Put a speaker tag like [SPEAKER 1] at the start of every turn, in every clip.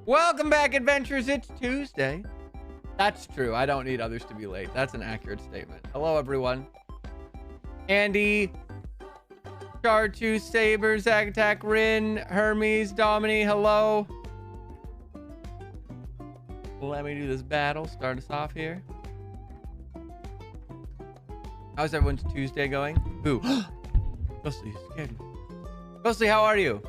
[SPEAKER 1] Welcome back, adventurers. It's Tuesday. That's true. I don't need others to be late. That's an accurate statement. Hello, everyone. Andy, Char2, Saber, Zagatak, Rin, Hermes, Domini, hello. Let me do this battle. Start us off here. How's everyone's Tuesday going? Boo. Ghostly, you scared me. Ghostly, how are you?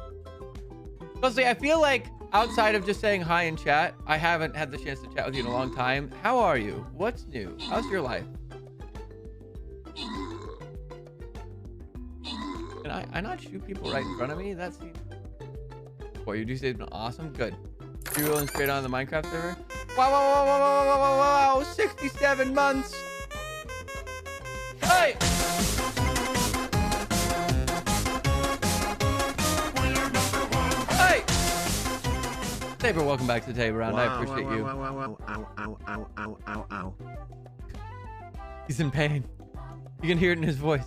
[SPEAKER 1] Ghostly, I feel like outside of just saying hi in chat, I haven't had the chance to chat with you in a long time. How are you? What's new? How's your life? Can I not shoot people right in front of me? That's... Boy, your Tuesday's been awesome. Good. You rolling straight on the Minecraft server? Wow, wow, wow, wow, wow, wow, wow, wow. 67 months. Hey! Hey! Saber, welcome back to the table round. I appreciate you.
[SPEAKER 2] Ow, ow, ow, ow, ow, ow.
[SPEAKER 1] He's in pain. You can hear it in his voice.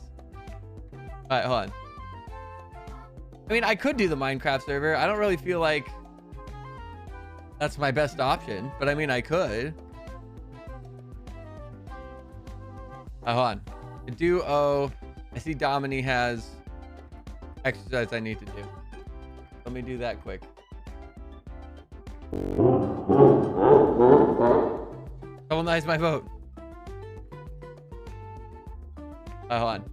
[SPEAKER 1] All right, hold on. I mean, I could do the Minecraft server. I don't really feel like that's my best option, but I mean, I could. Hold on. The duo. I see Domini has exercise I need to do. Let me do that quick. Someone nice my vote. Hold on.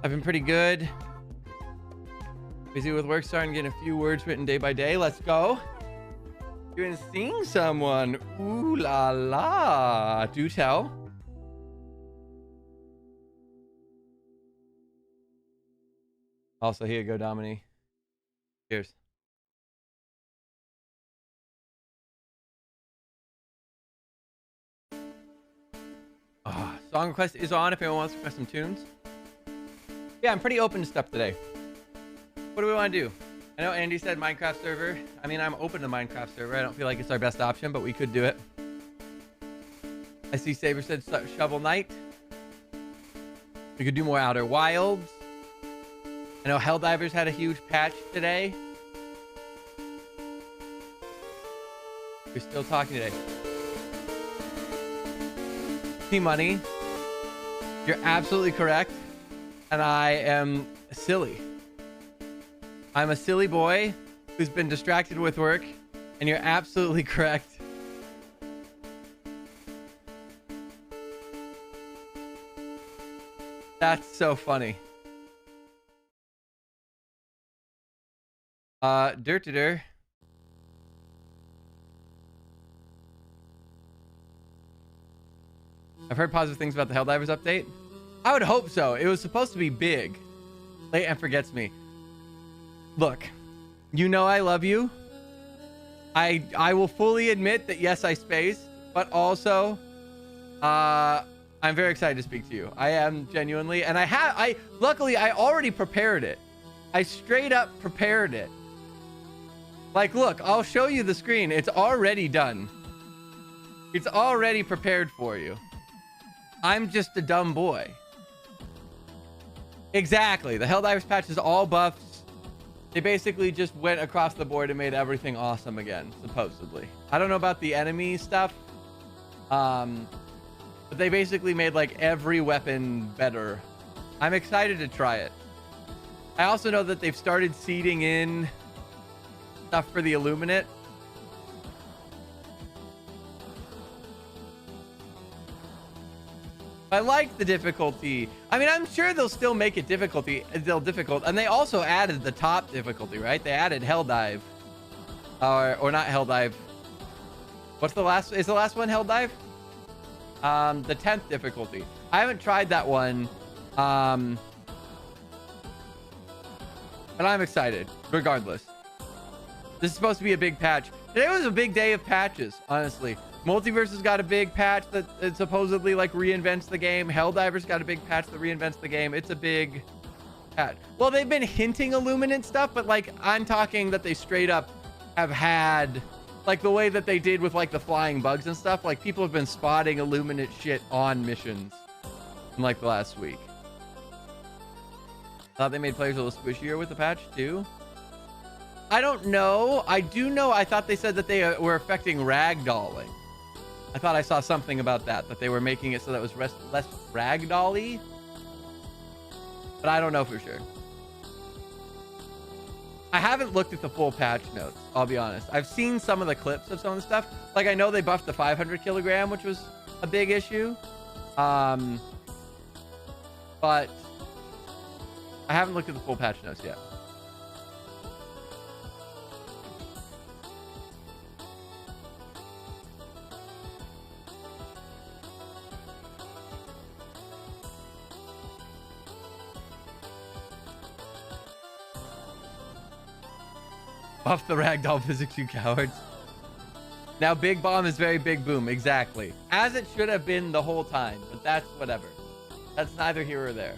[SPEAKER 1] I've been pretty good. Busy with work, starting getting a few words written day by day. Let's go. You're gonna sing someone. Ooh la la. Do tell. Also, here you go, Domini. Cheers. Song request is on if anyone wants to request some tunes. Yeah, I'm pretty open to stuff today. What do we want to do? I know Andy said Minecraft server. I mean, I'm open to Minecraft server. I don't feel like it's our best option, but we could do it. I see Saber said Shovel Knight. We could do more Outer Wilds. I know Helldivers had a huge patch today. We're still talking today. Tmoney, you're absolutely correct. And I am silly. I'm a silly boy who's been distracted with work, and you're absolutely correct. That's so funny. Dirt. I've heard positive things about the Helldivers update. I would hope so. It was supposed to be big. Late and forgets me. Look, you know I love you. I will fully admit that yes, I spaced, but also I'm very excited to speak to you. I am genuinely, and luckily I already prepared it. I straight up prepared it. Like, look, I'll show you the screen. It's already done. It's already prepared for you. I'm just a dumb boy. Exactly. The Helldivers patch is all buffs. They basically just went across the board and made everything awesome again, supposedly. I don't know about the enemy stuff. But they basically made like every weapon better. I'm excited to try it. I also know that they've started seeding in stuff for the Illuminate. I like the difficulty. I mean, I'm sure they'll still make it difficult. And they also added the top difficulty, right? They added Hell Dive. Or not Hell Dive. What's the last? Is the last one Hell Dive? The 10th difficulty. I haven't tried that one. And I'm excited, regardless. This is supposed to be a big patch. Today was a big day of patches, honestly. Multiverse has got a big patch that supposedly like reinvents the game. Helldiver's got a big patch that reinvents the game. It's a big patch. Well, they've been hinting Illuminant stuff, but like I'm talking that they straight up have had like the way that they did with like the flying bugs and stuff. Like people have been spotting Illuminant shit on missions in like the last week. Thought they made players a little squishier with the patch too. I don't know. I do know. I thought they said that they were affecting ragdolling. I thought I saw something about that they were making it so that it was less ragdoll-y. But I don't know for sure. I haven't looked at the full patch notes, I'll be honest. I've seen some of the clips of some of the stuff. Like I know they buffed the 500 kilogram, which was a big issue. But I haven't looked at the full patch notes yet. Buff the ragdoll physics, you cowards. Now big bomb is very big boom. Exactly. As it should have been the whole time. But that's whatever. That's neither here or there.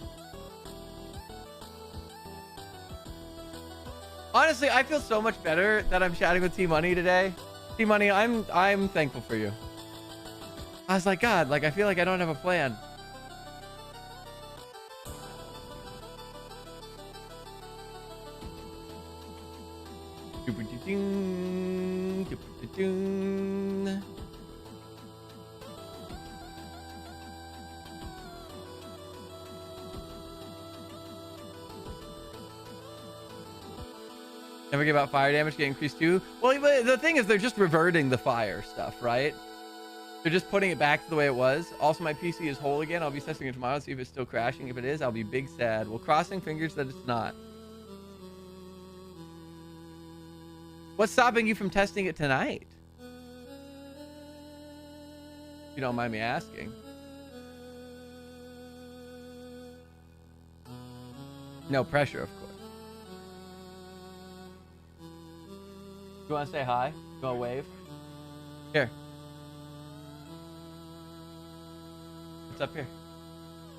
[SPEAKER 1] Honestly, I feel so much better that I'm chatting with Tmoney today. Tmoney, I'm thankful for you. I was like, God, like I feel like I don't have a plan. Never give out fire damage get increased too. Well, the thing is they're just reverting the fire stuff, right? They're just putting it back to the way it was. Also, my PC is whole again. I'll be testing it tomorrow, see if it's still crashing. If it is, I'll be big sad. Well, crossing fingers that it's not. What's stopping you from testing it tonight? If you don't mind me asking. No pressure, of course. You want to say hi? You want to wave? Here. What's up here?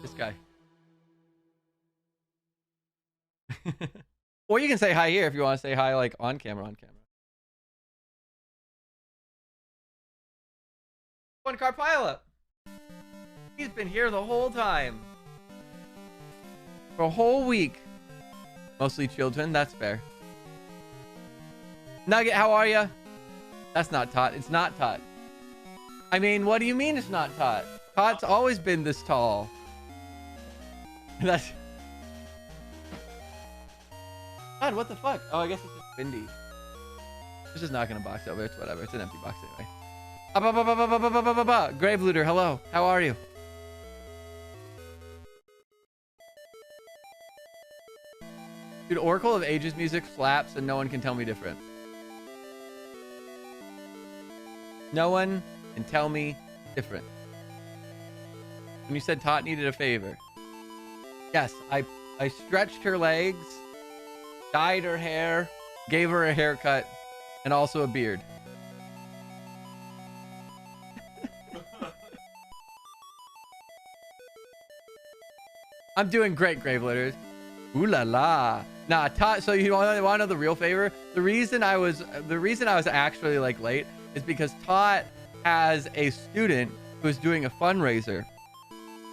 [SPEAKER 1] This guy. Or you can say hi here if you want to say hi like on camera, One car pileup. He's been here the whole time. For a whole week. Mostly children, that's fair. Nugget, how are you? That's not Tot. It's not Tot. I mean, what do you mean it's not Tot? Tot's always been this tall. That's... God, what the fuck? Oh, I guess it's just windy. It's just not gonna box over. It's whatever. It's an empty box anyway. Grave Looter, hello. How are you? Dude, Oracle of Ages music slaps and no one can tell me different. No one can tell me different. When you said Tot needed a favor. Yes, I stretched her legs, dyed her hair, gave her a haircut, and also a beard. I'm doing great, Grave Litters. Ooh la la. Nah, Tot, so you want to know the real favor? The reason I was actually like late is because Tot has a student who's doing a fundraiser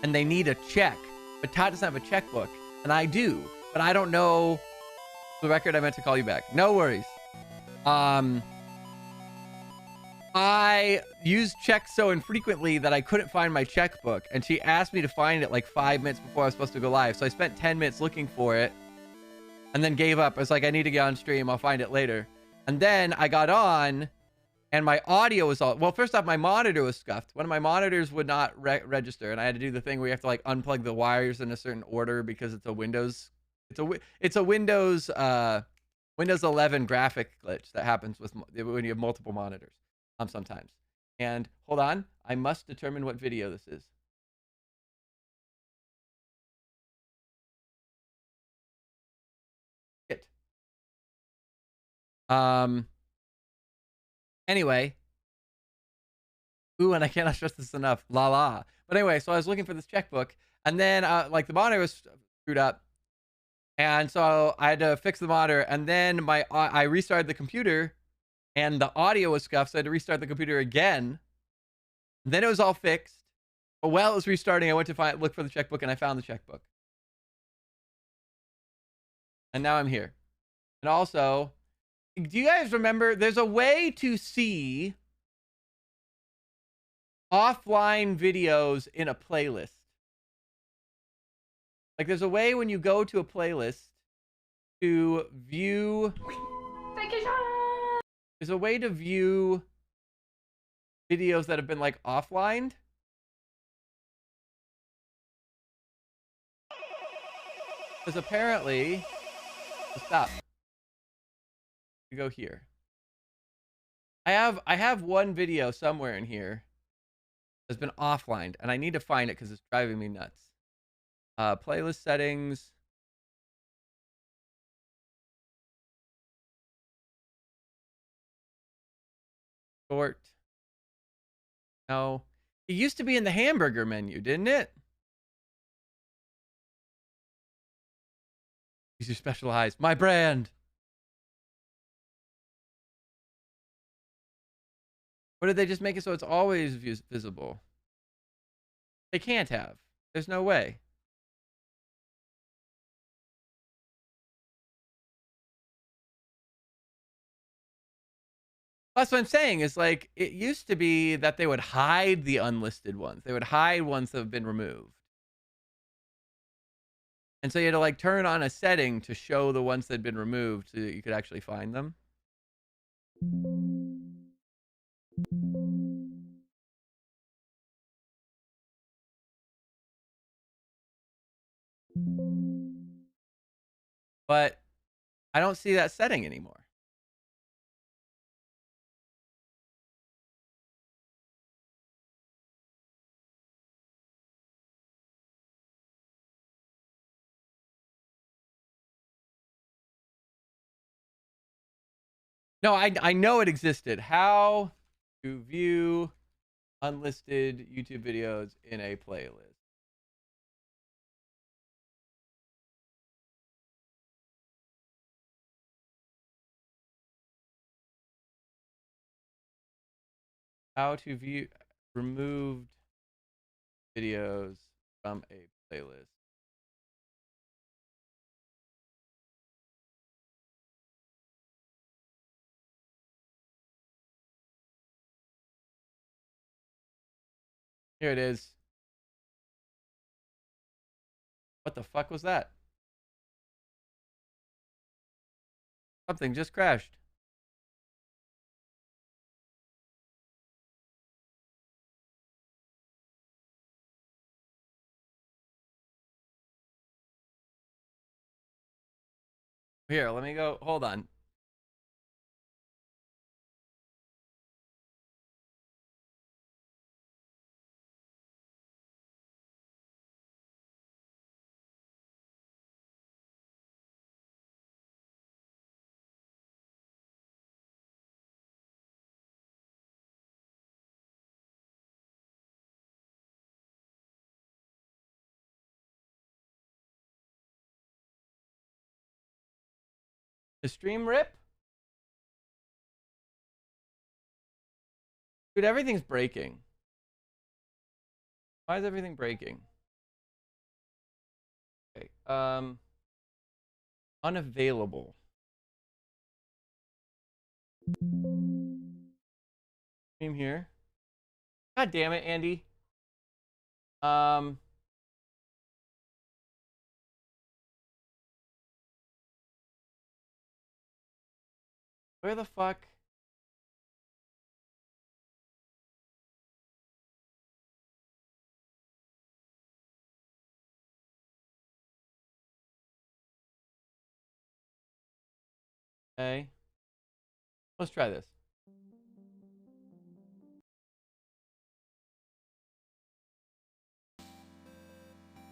[SPEAKER 1] and they need a check, but Tot doesn't have a checkbook and I do, but I don't know. For the record, I meant to call you back. No worries. I used checks so infrequently that I couldn't find my checkbook, and she asked me to find it like 5 minutes before I was supposed to go live. So I spent 10 minutes looking for it and then gave up. I was like, I need to get on stream. I'll find it later. And then I got on and my audio was all, well, first off, my monitor was scuffed. One of my monitors would not register, and I had to do the thing where you have to like unplug the wires in a certain order because it's a Windows, it's a Windows Windows 11 graphic glitch that happens with when you have multiple monitors sometimes. And hold on, I must determine what video this is. It. Anyway. Ooh, and I cannot stress this enough. La la. But anyway, so I was looking for this checkbook, and then like the monitor was screwed up, and so I had to fix the monitor, and then I restarted the computer, and the audio was scuffed, so I had to restart the computer again. Then it was all fixed. But while it was restarting, I went to look for the checkbook, and I found the checkbook. And now I'm here. And also, do you guys remember? There's a way to see offline videos in a playlist. Like there's a way when you go to a playlist to view. There's a way to view videos that have been like offline. Because apparently, stop. You go here. I have one video somewhere in here that's been offline, and I need to find it because it's driving me nuts. Playlist settings. Short. No. It used to be in the hamburger menu, didn't it? These are specialized. My brand. Or did they just make it so it's always visible? They can't have. There's no way. That's what I'm saying. Is like it used to be that they would hide the unlisted ones. They would hide ones that have been removed. And so you had to like turn on a setting to show the ones that had been removed so that you could actually find them. But I don't see that setting anymore. No, I know it existed. How to view unlisted YouTube videos in a playlist. How to view removed videos from a playlist. Here it is. What the fuck was that? Something just crashed. Here, let me go. Hold on. The stream rip? Dude, everything's breaking. Why is everything breaking? Okay. Unavailable. Stream here. God damn it, Andy. Where the fuck? Okay. Let's try this.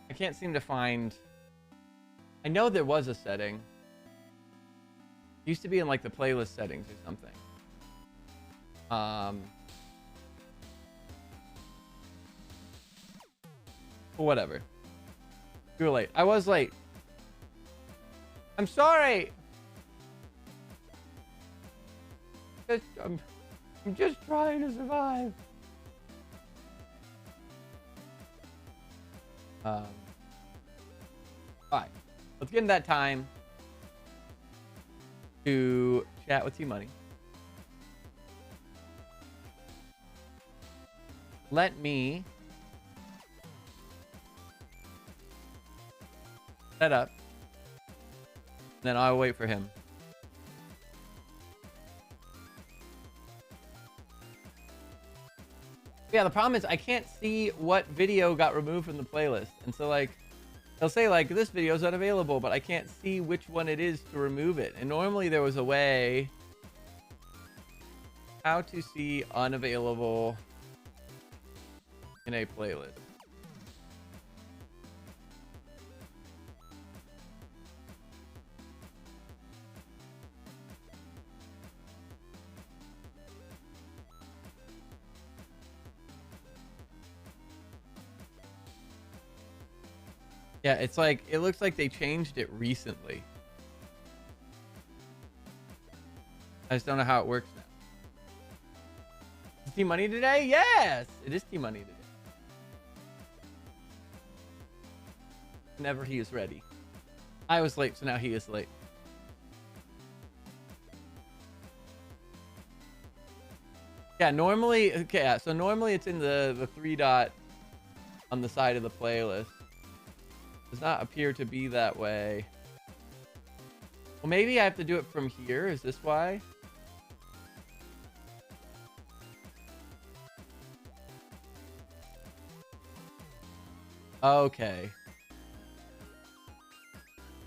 [SPEAKER 1] I can't seem to find... I know there was a setting. It used to be in like the playlist settings or something. Whatever. You were late. I was late. I'm sorry. I'm just trying to survive. All right. Let's get in that time to chat with Tmoney. Let me set up. Then I'll wait for him. Yeah, the problem is I can't see what video got removed from the playlist. And so like, they'll say like, this video is unavailable, but I can't see which one it is to remove it. And normally there was a way how to see unavailable in a playlist. Yeah, it's like, it looks like they changed it recently. I just don't know how it works now. Is Tmoney today? Yes! It is Tmoney today. Whenever he is ready. I was late, so now he is late. Yeah, normally, okay, yeah, so normally it's in the 3 dot on the side of the playlist. Does not appear to be that way. Well, maybe I have to do it from here. Is this why? Okay.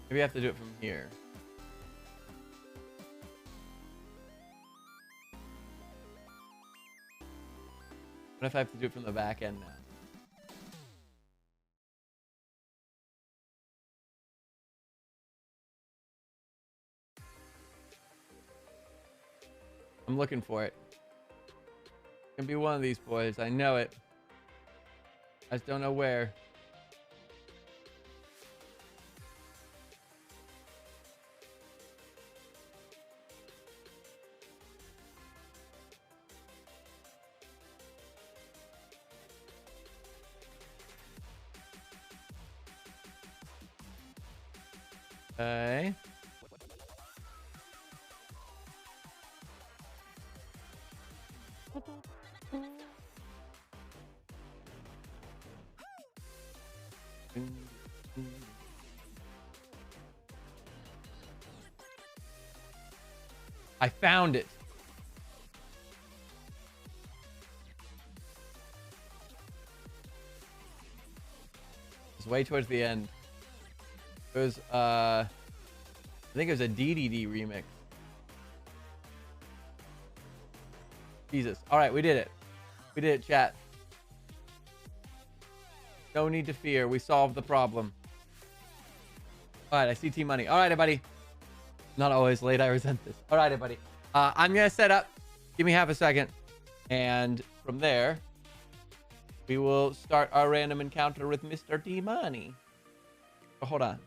[SPEAKER 1] Maybe I have to do it from here. What if I have to do it from the back end now? I'm looking for it. It's gonna be one of these boys. I know it. I just don't know where. Okay. I found it. It's way towards the end. It was, I think it was a DDD remix. Jesus. All right, we did it. We did it, chat. No need to fear. We solved the problem. All right, I see Tmoney. All right, everybody. Not always late. I resent this. All right, everybody. I'm going to set up. Give me half a second. And from there, we will start our random encounter with Mr. Tmoney. Oh, hold on.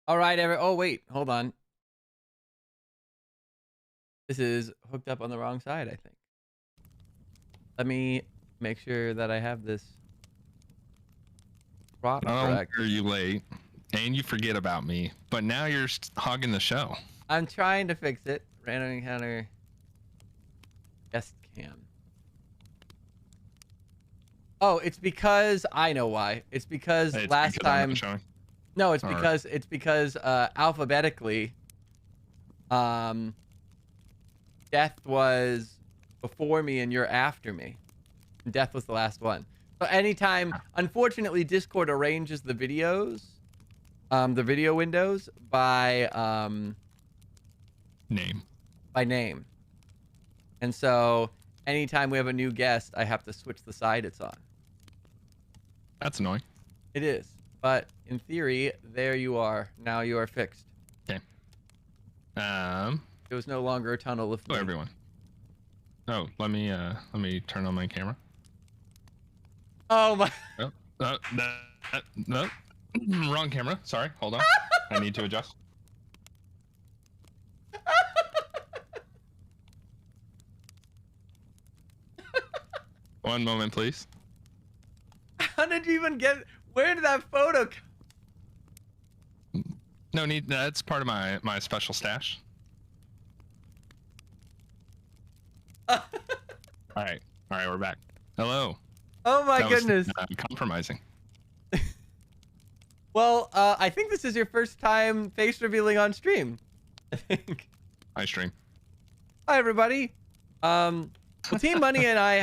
[SPEAKER 1] All right, oh wait, hold on. This is hooked up on the wrong side, I think. Let me make sure that I have this prop correct.
[SPEAKER 3] Are you late? And you forget about me, but now you're hogging the show.
[SPEAKER 1] I'm trying to fix it. Random encounter. Guest cam. Oh, it's because I know why. It's because last time. No, it's because alphabetically, Death was before me and you're after me. And Death was the last one. So anytime, unfortunately, Discord arranges the videos, the video windows by
[SPEAKER 3] name.
[SPEAKER 1] By name. And so anytime we have a new guest, I have to switch the side it's on.
[SPEAKER 3] That's annoying.
[SPEAKER 1] It is. But in theory, there you are. Now you are fixed.
[SPEAKER 3] Okay.
[SPEAKER 1] It was no longer a tunnel of.
[SPEAKER 3] Hello, everyone. Oh, let me turn on my camera.
[SPEAKER 1] Oh my.
[SPEAKER 3] Oh, no. Wrong camera. Sorry. Hold on. I need to adjust. One moment, please.
[SPEAKER 1] How did you even get? Where did that photo come?
[SPEAKER 3] No need. That's part of my special stash. All right, we're back. Hello.
[SPEAKER 1] Oh my goodness.
[SPEAKER 3] Compromising.
[SPEAKER 1] Well, I think this is your first time face revealing on stream. I think.
[SPEAKER 3] I stream.
[SPEAKER 1] Hi everybody. Well, Tmoney and I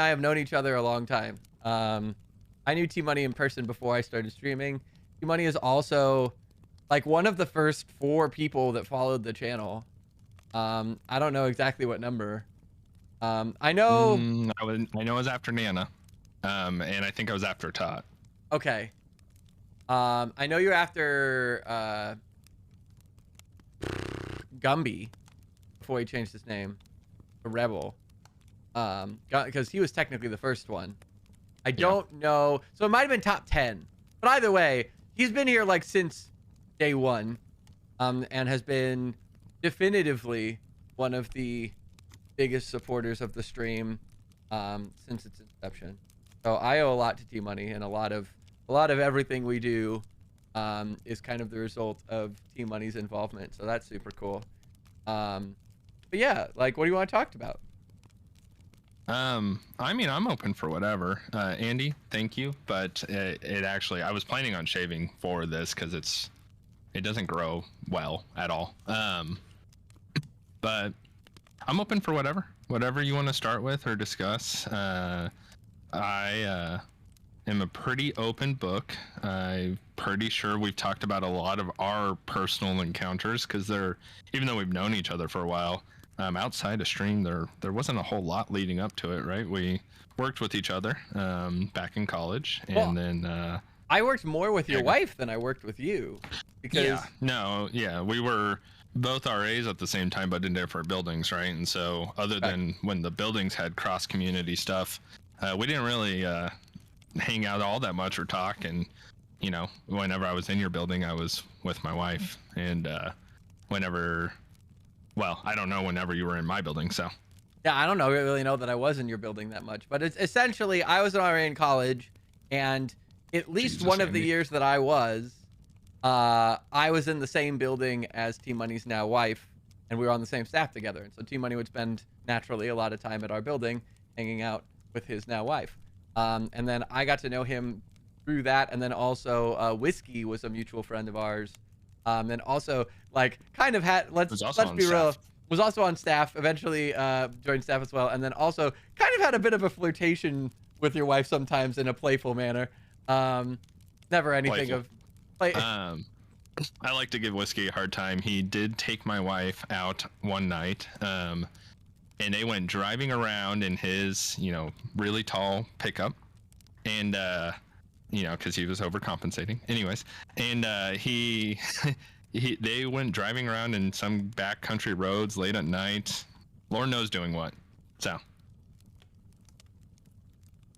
[SPEAKER 1] have known each other a long time. I knew Tmoney in person before I started streaming. Tmoney is also like one of the first 4 people that followed the channel. I don't know exactly what number. I know.
[SPEAKER 3] I know it was after Nana, and I think I was after Todd.
[SPEAKER 1] Okay. I know you're after Gumby before he changed his name to Rebel. Because he was technically the first one. I don't know. So it might have been top 10. But either way, he's been here like since day 1, and has been definitively one of the biggest supporters of the stream since its inception. So I owe a lot to Tmoney, and a lot of everything we do is kind of the result of Tmoney's involvement. So that's super cool. But yeah, like, what do you want to talk about?
[SPEAKER 3] I mean, I'm open for whatever. Andy, thank you, but it actually, I was planning on shaving for this because it doesn't grow well at all. But I'm open for whatever you want to start with or discuss. I am a pretty open book. I'm pretty sure we've talked about a lot of our personal encounters because even though we've known each other for a while, outside of stream, there wasn't a whole lot leading up to it, right? We worked with each other back in college, and then
[SPEAKER 1] I worked more with your wife than I worked with you, because
[SPEAKER 3] we were both RAs at the same time, but in different buildings, right? And so, other than when the buildings had cross community stuff, we didn't really hang out all that much or talk. And you know, whenever I was in your building, I was with my wife, and well, I don't know whenever you were in my building, so.
[SPEAKER 1] Yeah, I don't really know that I was in your building that much, but it's essentially, I was an RA in college, and at least one of the years that I was in the same building as Tmoney's now wife, and we were on the same staff together. And so Tmoney would spend naturally a lot of time at our building hanging out with his now wife. And then I got to know him through that, and then also Whiskey was a mutual friend of ours. And also, like, kind of had, let's be real, was also on staff, eventually joined staff as well, and then also kind of had a bit of a flirtation with your wife sometimes in a playful manner. Never anything of...
[SPEAKER 3] I like to give Whiskey a hard time. He did take my wife out one night, and they went driving around in his, really tall pickup, and... because he was overcompensating. Anyways, and they went driving around in some backcountry roads late at night. Lord knows doing what. So.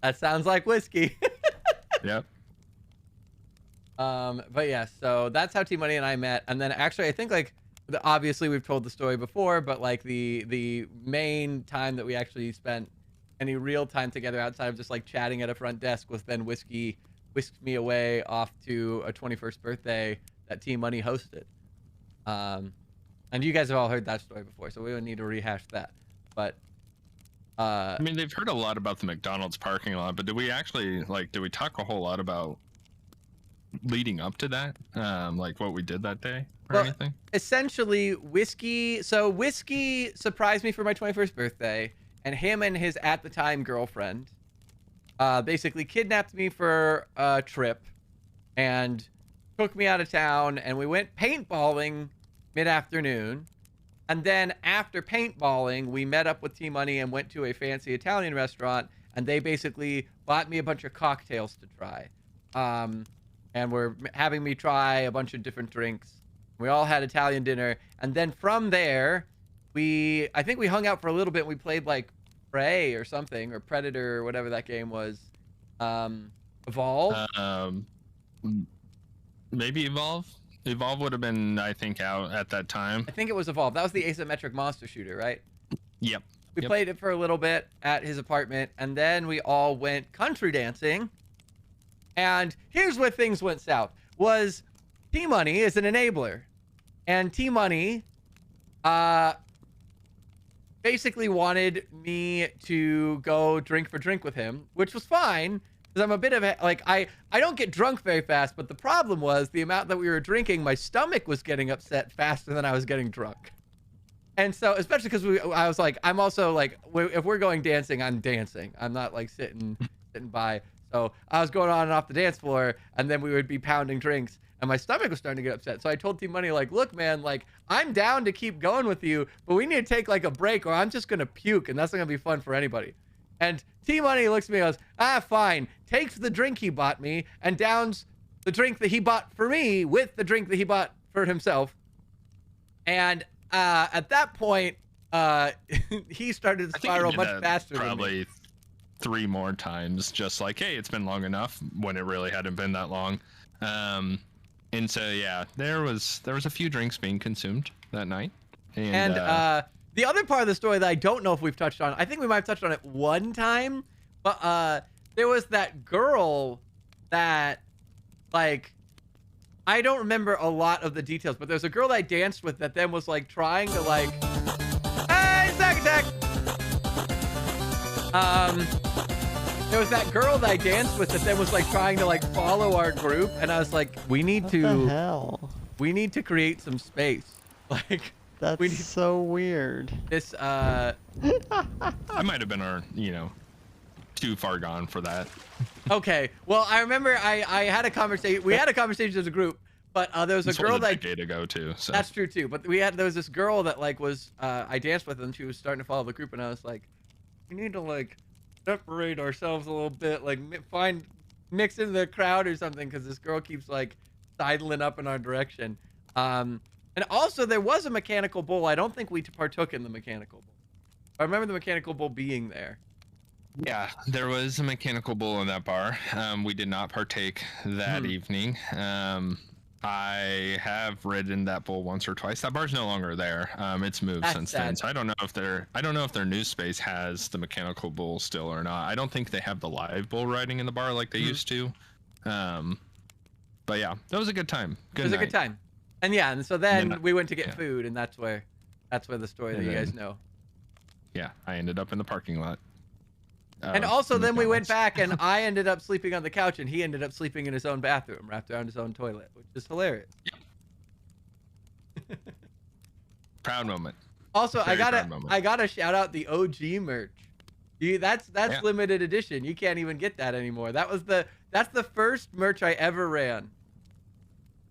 [SPEAKER 1] That sounds like Whiskey.
[SPEAKER 3] Yep.
[SPEAKER 1] But yeah, so that's how Tmoney and I met. And then actually, I think like obviously we've told the story before, but like the main time that we actually spent any real time together outside of just like chatting at a front desk was then Whiskey whisked me away off to a 21st birthday that Tmoney hosted. And you guys have all heard that story before, so we don't need to rehash that. But
[SPEAKER 3] I mean, they've heard a lot about the McDonald's parking lot, but did we actually did we talk a whole lot about leading up to that, like what we did that day or anything?
[SPEAKER 1] Essentially, Whiskey surprised me for my 21st birthday, and him and his at the time girlfriend basically kidnapped me for a trip and took me out of town, and we went paintballing mid-afternoon. And then after paintballing, we met up with Tmoney and went to a fancy Italian restaurant, and they basically bought me a bunch of cocktails to try. And were having me try a bunch of different drinks. We all had Italian dinner. And then from there, I think we hung out for a little bit. We played like Prey or something, or Predator or whatever that game was. Evolve?
[SPEAKER 3] Maybe Evolve? Evolve would have been, I think, out at that time.
[SPEAKER 1] I think it was Evolve. That was the asymmetric monster shooter, right?
[SPEAKER 3] Yep.
[SPEAKER 1] We played it for a little bit at his apartment, and then we all went country dancing. And here's where things went south. Was Tmoney is an enabler. And Tmoney basically wanted me to go drink for drink with him, which was fine. Because I'm a bit of a, like, I don't get drunk very fast, but the problem was the amount that we were drinking, my stomach was getting upset faster than I was getting drunk. And so, especially because I was like, I'm also like, if we're going dancing, I'm dancing. I'm not like sitting by. So I was going on and off the dance floor, and then we would be pounding drinks, and my stomach was starting to get upset. So I told Tmoney, like, look, man, like, I'm down to keep going with you, but we need to take like a break, or I'm just gonna puke, and that's not gonna be fun for anybody. And Tmoney looks at me and goes, ah, fine. Takes the drink he bought me and downs the drink that he bought for me with the drink that he bought for himself. And at that point, he started to spiral much faster than me.
[SPEAKER 3] Probably 3 more times, just like, hey, it's been long enough, when it really hadn't been that long. And so, yeah, there was a few drinks being consumed that night. And
[SPEAKER 1] the other part of the story that I don't know if we've touched on, I think we might have touched on it one time, but there was that girl that, like, I don't remember a lot of the details, but there's a girl that I danced with that then was, like, trying to, like, hey, Zack Attack! There was that girl that I danced with that then was, like, trying to, like, follow our group, and I was like, we need to...
[SPEAKER 4] What the hell?
[SPEAKER 1] We need to create some space. Like...
[SPEAKER 4] That's so weird.
[SPEAKER 1] This,
[SPEAKER 3] I might have been too far gone for that.
[SPEAKER 1] Okay. Well, I remember I had a conversation. We had a conversation as a group, but there was a girl that...
[SPEAKER 3] decade ago, too. So.
[SPEAKER 1] That's true, too. But there was this girl that, like, was... I danced with, and she was starting to follow the group, and I was like, we need to, like, separate ourselves a little bit, like, mix into the crowd or something, because this girl keeps, like, sidling up in our direction. And also, there was a mechanical bull. I don't think we partook in the mechanical bull. I remember the mechanical bull being there.
[SPEAKER 3] Yeah, there was a mechanical bull in that bar. We did not partake that evening. I have ridden that bull once or twice. That bar's no longer there. It's moved since then. So I don't know if their new space has the mechanical bull still or not. I don't think they have the live bull riding in the bar like they used to. But yeah, that was a good time. It was
[SPEAKER 1] a good time. And yeah, and so then we went to get food, and that's where the story that you guys know.
[SPEAKER 3] Yeah, I ended up in the parking lot.
[SPEAKER 1] And also then we went back, and I ended up sleeping on the couch, and he ended up sleeping in his own bathroom, wrapped around his own toilet, which is hilarious.
[SPEAKER 3] Yeah. Proud moment.
[SPEAKER 1] Also, I gotta shout out the OG merch. That's limited edition. You can't even get that anymore. That's the first merch I ever ran.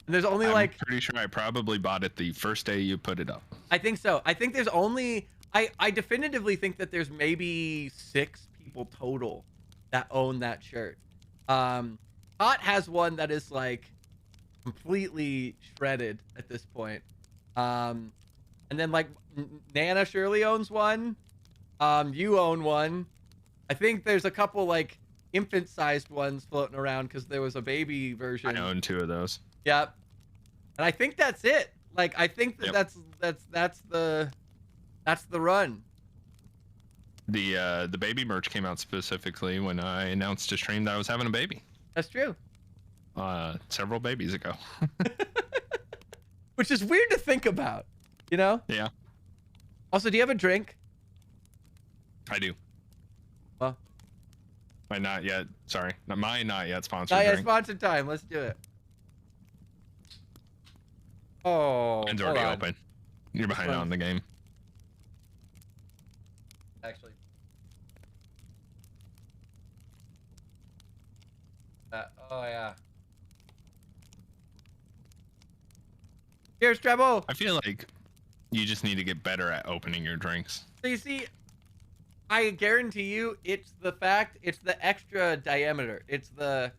[SPEAKER 1] And there's only I'm
[SPEAKER 3] pretty sure I probably bought it the first day you put it up.
[SPEAKER 1] I think so. I think there's only I definitively think that there's maybe 6 people total that own that shirt. Hot has one that is like completely shredded at this point. And then like Nana surely owns one. You own one. I think there's a couple like infant-sized ones floating around because there was a baby version.
[SPEAKER 3] I own 2 of those.
[SPEAKER 1] Yep. And I think that's it. Like, I think that
[SPEAKER 3] Yep.
[SPEAKER 1] that's the run.
[SPEAKER 3] The baby merch came out specifically when I announced to stream that I was having a baby.
[SPEAKER 1] That's true.
[SPEAKER 3] Several babies ago.
[SPEAKER 1] Which is weird to think about, you know?
[SPEAKER 3] Yeah,
[SPEAKER 1] Also, do you have a drink?
[SPEAKER 3] I do.
[SPEAKER 1] Well,
[SPEAKER 3] My not yet. Sorry, not my not yet sponsored
[SPEAKER 1] not yet
[SPEAKER 3] drink.
[SPEAKER 1] sponsored time. Let's do it. Oh,
[SPEAKER 3] Mine's
[SPEAKER 1] hold
[SPEAKER 3] already
[SPEAKER 1] on.
[SPEAKER 3] open. You're behind
[SPEAKER 1] one's-
[SPEAKER 3] on the game.
[SPEAKER 1] Actually. Oh yeah. Cheers, Treble.
[SPEAKER 3] I feel like you just need to get better at opening your drinks.
[SPEAKER 1] So you see, I guarantee you, it's the extra diameter. It's the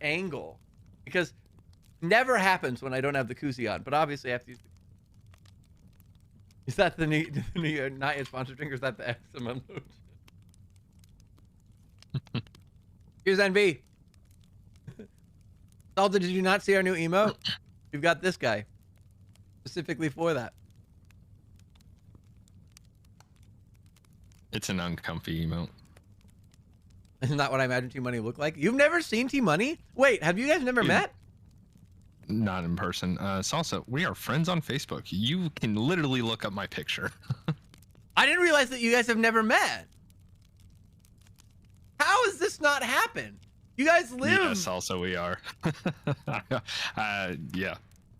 [SPEAKER 1] angle, because never happens when I don't have the koozie on. But obviously, I have to use. Is that the new not yet sponsored drink, or is that the XMM load? Here's NV. Salta, did you not see our new emote? We've got this guy specifically for that.
[SPEAKER 3] It's an uncomfy emote.
[SPEAKER 1] Isn't that what I imagine Tmoney look like? You've never seen Tmoney? Wait, have you guys never
[SPEAKER 3] Dude.
[SPEAKER 1] met?
[SPEAKER 3] Not in person. Salsa, we are friends on Facebook. You can literally look up my picture.
[SPEAKER 1] I didn't realize that you guys have never met. How has this not happened? You guys live.
[SPEAKER 3] Yes, Salsa, we are. Yeah.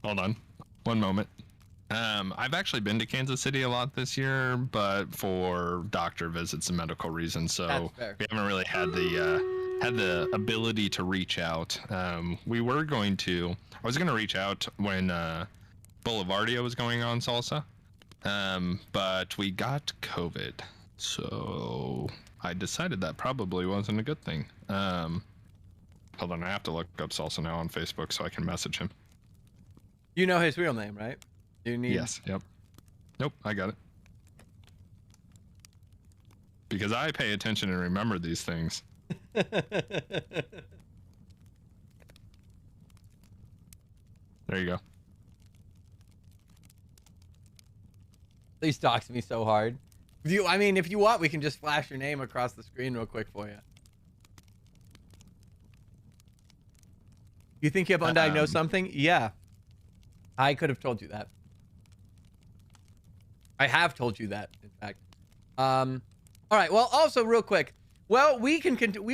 [SPEAKER 3] Hold on. One moment. I've actually been to Kansas City a lot this year, but for doctor visits and medical reasons, so
[SPEAKER 1] That's fair.
[SPEAKER 3] we haven't really had the ability to reach out. We were going to. I was going to reach out when Boulevardia was going on, Salsa, but we got COVID, so I decided that probably wasn't a good thing. Hold on, I have to look up Salsa now on Facebook so I can message him.
[SPEAKER 1] You know his real name, right? You need.
[SPEAKER 3] Yes. Yep. Nope. I got it. Because I pay attention and remember these things. There you go.
[SPEAKER 1] Please dox me so hard. I mean, if you want, we can just flash your name across the screen real quick for you. You think you have undiagnosed something? Yeah. I could have told you that. I have told you that, in fact. All right. Well, also real quick. Well, we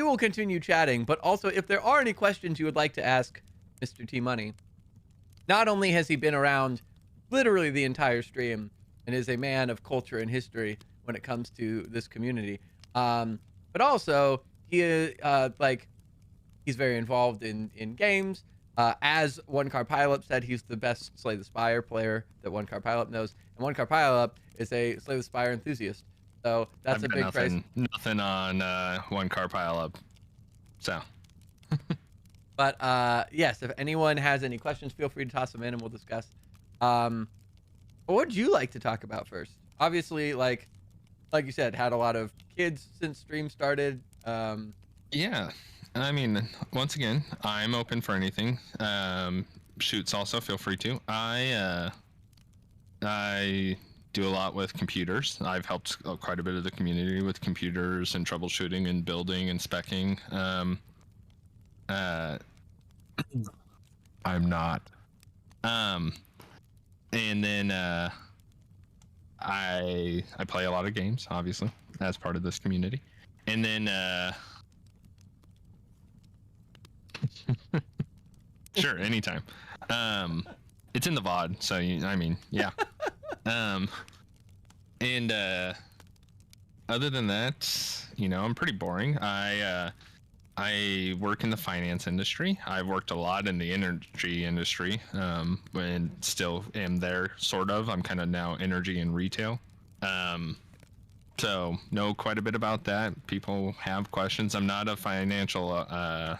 [SPEAKER 1] will continue chatting, but also if there are any questions you would like to ask Mr. Tmoney, not only has he been around literally the entire stream and is a man of culture and history when it comes to this community, but also he is he's very involved in games. As One Car Pileup said, he's the best Slay the Spire player that One Car Pileup knows, and One Car Pileup is a Slay the Spire enthusiast. So that's
[SPEAKER 3] I've
[SPEAKER 1] a
[SPEAKER 3] got
[SPEAKER 1] big praise.
[SPEAKER 3] nothing on One Car Pileup. So.
[SPEAKER 1] But yes, if anyone has any questions, feel free to toss them in and we'll discuss. What would you like to talk about first? Obviously, like you said, had a lot of kids since stream started.
[SPEAKER 3] Yeah. I mean, once again, I'm open for anything. Shoots also, feel free to. I do a lot with computers. I've helped quite a bit of the community with computers and troubleshooting and building and speccing. I'm not. And then I play a lot of games, obviously, as part of this community. And then sure, anytime. It's in the VOD, so I mean, yeah. And other than that, I'm pretty boring. I work in the finance industry. I've worked a lot in the energy industry, and still am there, sort of. I'm kind of now energy and retail. So know quite a bit about that. People have questions. I'm not a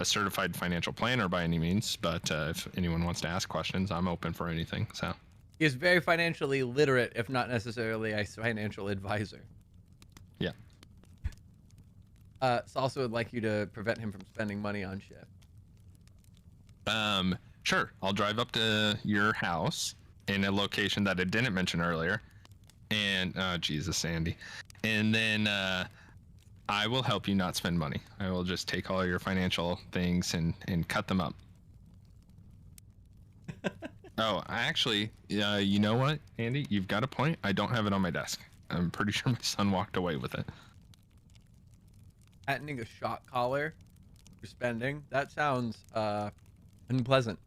[SPEAKER 3] certified financial planner by any means, but if anyone wants to ask questions, I'm open for anything. So
[SPEAKER 1] He is very financially literate, if not necessarily a financial advisor.
[SPEAKER 3] yeah.
[SPEAKER 1] Salsa would like you to prevent him from spending money on shift.
[SPEAKER 3] Sure. I'll drive up to your house in a location that I didn't mention earlier. And, oh, Jesus, Andy. And then, I will help you not spend money. I will just take all your financial things and cut them up. Oh, actually, you know what, Andy? You've got a point. I don't have it on my desk. I'm pretty sure my son walked away with it.
[SPEAKER 1] Patenting a shot collar for spending. That sounds unpleasant.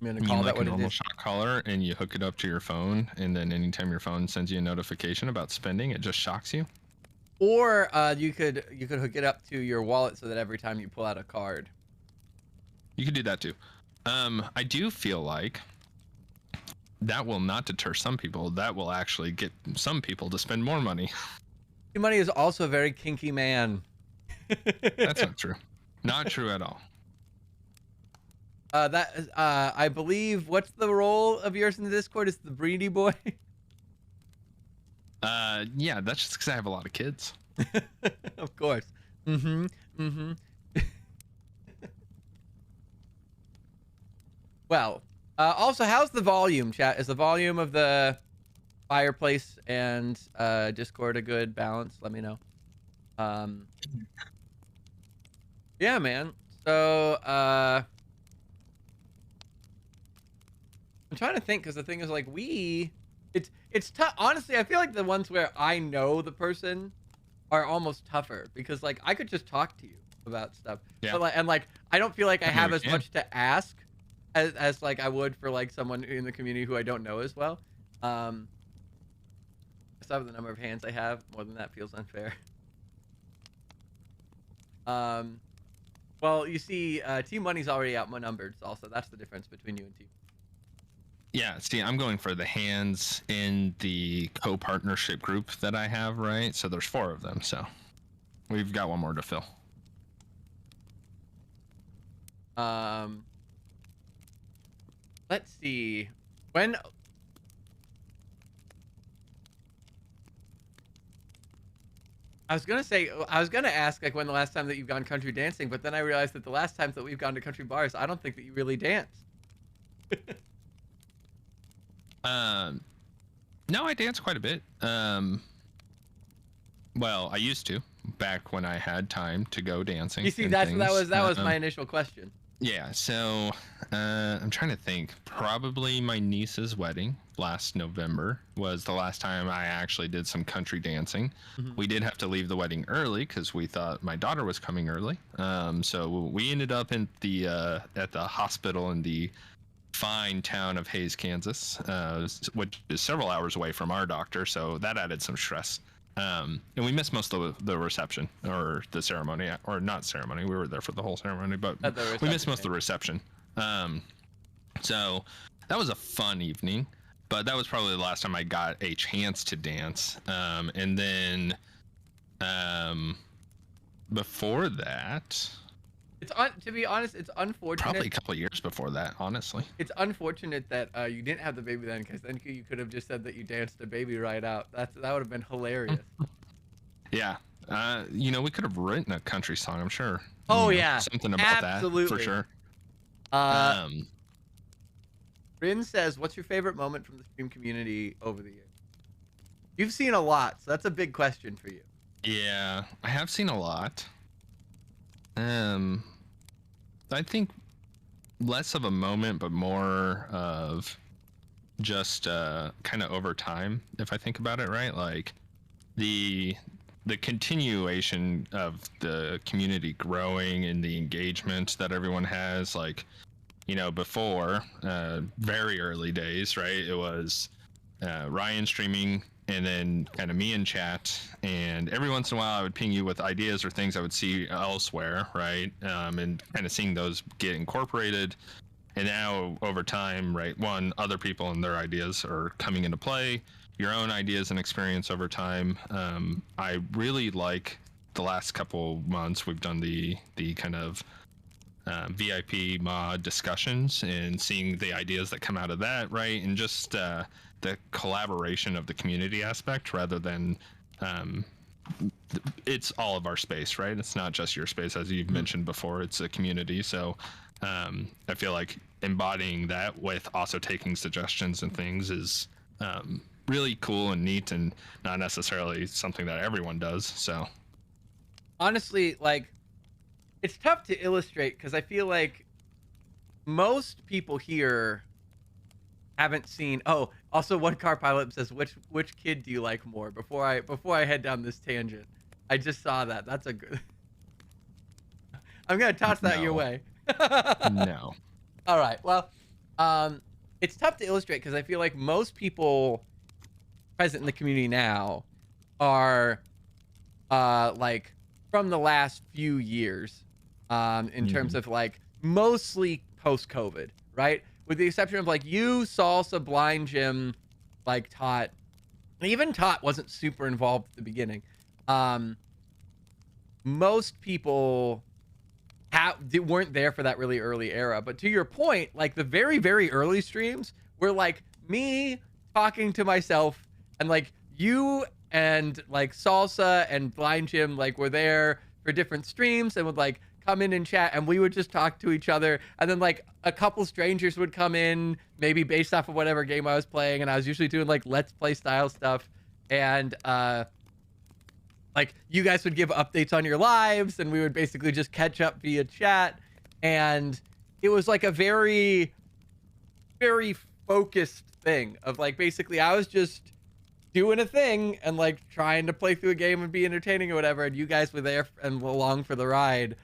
[SPEAKER 1] I'm gonna call that
[SPEAKER 3] like
[SPEAKER 1] what
[SPEAKER 3] a
[SPEAKER 1] it
[SPEAKER 3] normal
[SPEAKER 1] is.
[SPEAKER 3] shot collar, and you hook it up to your phone, and then anytime your phone sends you a notification about spending, it just shocks you.
[SPEAKER 1] Or you could hook it up to your wallet so that every time you pull out a card.
[SPEAKER 3] You could do that too. I do feel like that will not deter some people. That will actually get some people to spend more money.
[SPEAKER 1] Tmoney is also a very kinky man.
[SPEAKER 3] That's not true. Not true at all.
[SPEAKER 1] That is, I believe, what's the role of yours in the Discord? Is the Breedy Boy?
[SPEAKER 3] Yeah, that's just because I have a lot of kids.
[SPEAKER 1] Of course. Mm-hmm. Mm-hmm. Well, also, how's the volume, chat? Is the volume of the fireplace and Discord a good balance? Let me know. Yeah, man. So, I'm trying to think, because the thing is, like, it's tough. Honestly, I feel like the ones where I know the person are almost tougher, because, like, I could just talk to you about stuff.
[SPEAKER 3] Yeah.
[SPEAKER 1] But, like, and, like, I don't feel like I have as
[SPEAKER 3] understand.
[SPEAKER 1] much to ask as like I would for, like, someone in the community who I don't know as well. Based off the number of hands I have, more than that feels unfair. Well, you see, Tmoney's already outnumbered, also. That's the difference between you and T.
[SPEAKER 3] Yeah, see, I'm going for the hands in the co-partnership group that I have, right? So there's 4 of them, so we've got one more to fill.
[SPEAKER 1] Let's see. When I was gonna ask, like, when the last time that you've gone country dancing, but then I realized that the last times that we've gone to country bars, I don't think that you really dance.
[SPEAKER 3] No, I dance quite a bit. Well, I used to back when I had time to go dancing.
[SPEAKER 1] You see,
[SPEAKER 3] and
[SPEAKER 1] that
[SPEAKER 3] things.
[SPEAKER 1] was my initial question.
[SPEAKER 3] Yeah, so I'm trying to think. Probably my niece's wedding last November was the last time I actually did some country dancing.
[SPEAKER 1] Mhm.
[SPEAKER 3] We did have to leave the wedding early because we thought my daughter was coming early. So we ended up in the at the hospital in the fine town of Hays, Kansas, which is several hours away from our doctor. So that added some stress. And we missed most of the reception or the ceremony, or not ceremony. We were there for the whole ceremony, but we missed most of the reception. So that was a fun evening, but that was probably the last time I got a chance to dance. And then before that,
[SPEAKER 1] To be honest, it's unfortunate.
[SPEAKER 3] probably a couple of years before that, honestly.
[SPEAKER 1] It's unfortunate that you didn't have the baby then, because then you could have just said that you danced the baby right out. That would have been hilarious.
[SPEAKER 3] Yeah. We could have written a country song, I'm sure.
[SPEAKER 1] Oh, yeah.
[SPEAKER 3] Something about
[SPEAKER 1] Absolutely.
[SPEAKER 3] that, for sure.
[SPEAKER 1] Rin says, "What's your favorite moment from the stream community over the years?" You've seen a lot, so that's a big question for you.
[SPEAKER 3] Yeah, I have seen a lot. I think less of a moment, but more of just kind of over time, if I think about it, right? Like the continuation of the community growing and the engagement that everyone has, like, before very early days, right? It was Ryan streaming, and then kind of me in chat, and every once in a while I would ping you with ideas or things I would see elsewhere, right? And kind of seeing those get incorporated. And now over time, right, other people and their ideas are coming into play, your own ideas and experience over time. I really like the last couple months we've done the kind of VIP mod discussions and seeing the ideas that come out of that, right? And just the collaboration of the community aspect rather than it's all of our space, right? It's not just your space, as you've mentioned before. It's a community. So I feel like embodying that with also taking suggestions and things is really cool and neat, and not necessarily something that everyone does. So
[SPEAKER 1] honestly, like, it's tough to illustrate because I feel like most people here haven't seen. Oh, also, one car pilot says, which kid do you like more? Before I head down this tangent, I just saw that. That's a good. I'm gonna toss that your way.
[SPEAKER 3] No.
[SPEAKER 1] All right. Well, it's tough to illustrate because I feel like most people present in the community now are like from the last few years, in terms of like mostly post-COVID, right? With the exception of like you, Salsa, Blind Jim, like Tot. Even Tot wasn't super involved at the beginning. Most people weren't there for that really early era. But to your point, like the very, very early streams were like me talking to myself, and like you and like Salsa and Blind Jim like were there for different streams and would like come in and chat, and we would just talk to each other, and then like a couple strangers would come in, maybe based off of whatever game I was playing, and I was usually doing like let's play style stuff, and like you guys would give updates on your lives, and we would basically just catch up via chat, and it was like a very, very focused thing of like basically I was just doing a thing and like trying to play through a game and be entertaining or whatever, and you guys were there and along for the ride.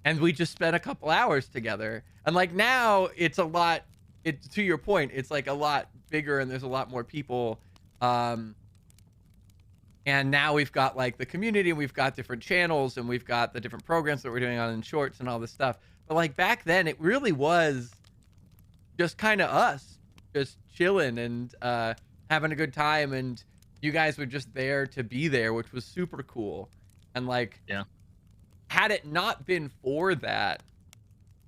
[SPEAKER 1] And we just spent a couple hours together, and like now it's a lot, to your point, it's like a lot bigger and there's a lot more people. And now we've got like the community, and we've got different channels, and we've got the different programs that we're doing on in shorts and all this stuff. But like back then it really was just kind of us just chilling and having a good time, and you guys were just there to be there, which was super cool. And like,
[SPEAKER 3] yeah,
[SPEAKER 1] had it not been for that,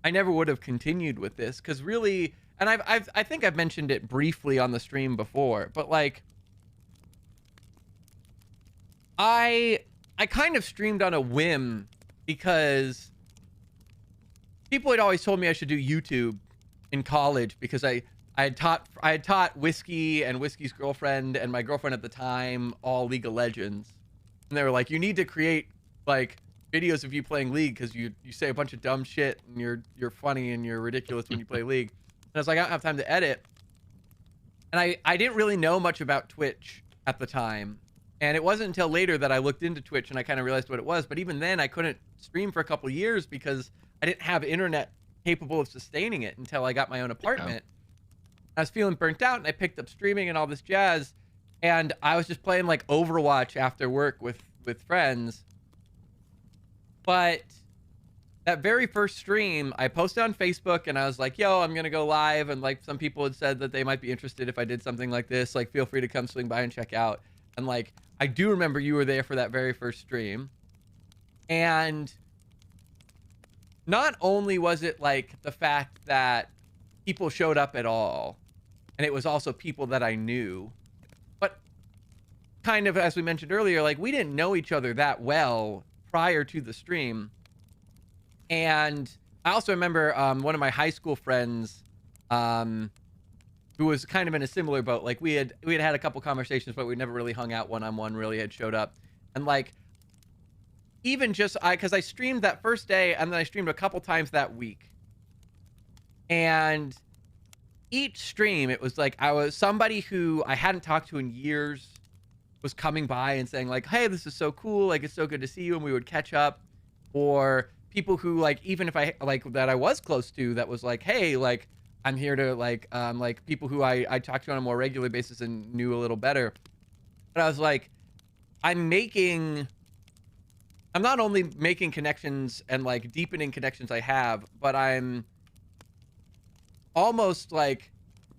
[SPEAKER 1] I never would have continued with this, because really, and I think I've mentioned it briefly on the stream before, but like I kind of streamed on a whim because people had always told me I should do YouTube in college, because I had taught Whiskey and Whiskey's girlfriend and my girlfriend at the time all League of Legends, and they were like, you need to create like videos of you playing League, because you say a bunch of dumb shit and you're funny and you're ridiculous when you play League. And I was like, I don't have time to edit, and I didn't really know much about Twitch at the time, and it wasn't until later that I looked into Twitch and I kind of realized what it was. But even then I couldn't stream for a couple of years because I didn't have internet capable of sustaining it until I got my own apartment. I was feeling burnt out, and I picked up streaming and all this jazz, and I was just playing like Overwatch after work with friends. But that very first stream, I posted on Facebook, and I was like, yo, I'm gonna go live, and like some people had said that they might be interested if I did something like this, like feel free to come swing by and check out. And like I do remember you were there for that very first stream, and not only was it like the fact that people showed up at all, and it was also people that I knew, but kind of, as we mentioned earlier, like we didn't know each other that well prior to the stream. And I also remember one of my high school friends who was kind of in a similar boat. Like we had a couple conversations, but we never really hung out one-on-one, really had showed up. And like, even just because I streamed that first day, and then I streamed a couple times that week, and each stream it was like I was somebody who I hadn't talked to in years was coming by and saying like, hey, this is so cool, like it's so good to see you, and we would catch up. Or people who like, even if I like that I was close to, that was like, hey, like I'm here to like people who I talked to on a more regular basis and knew a little better. But I was like, I'm not only making connections and like deepening connections I have, but I'm almost like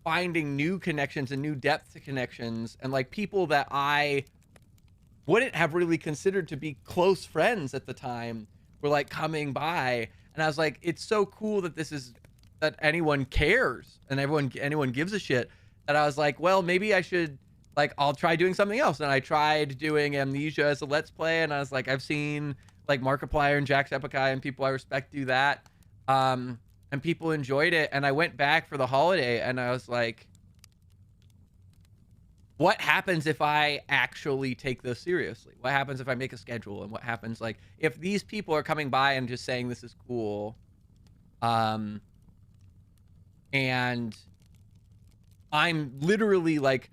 [SPEAKER 1] finding new connections and new depth to connections, and like people that I wouldn't have really considered to be close friends at the time were like coming by. And I was like, it's so cool that that anyone cares and anyone gives a shit, that I was like, well, maybe I should like, I'll try doing something else. And I tried doing Amnesia as a Let's Play, and I was like, I've seen like Markiplier and Jacksepticeye and people I respect do that. And people enjoyed it. And I went back for the holiday and I was like, what happens if I actually take this seriously? What happens if I make a schedule? And what happens, like, if these people are coming by and just saying this is cool, and I'm literally like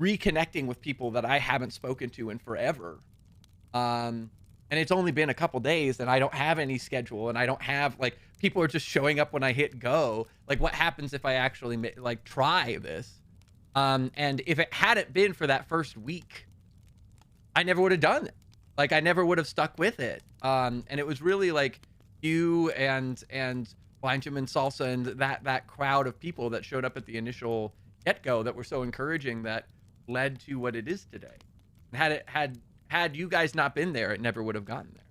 [SPEAKER 1] reconnecting with people that I haven't spoken to in forever. And it's only been a couple days and I don't have any schedule and I don't have, like, people are just showing up when I hit go. Like, what happens if I actually like try this? And if it hadn't been for that first week, I never would have done it. Like, I never would have stuck with it. And it was really like you and Benjamin Salsa and that crowd of people that showed up at the initial get-go that were so encouraging that led to what it is today. Had you guys not been there, it never would have gotten there.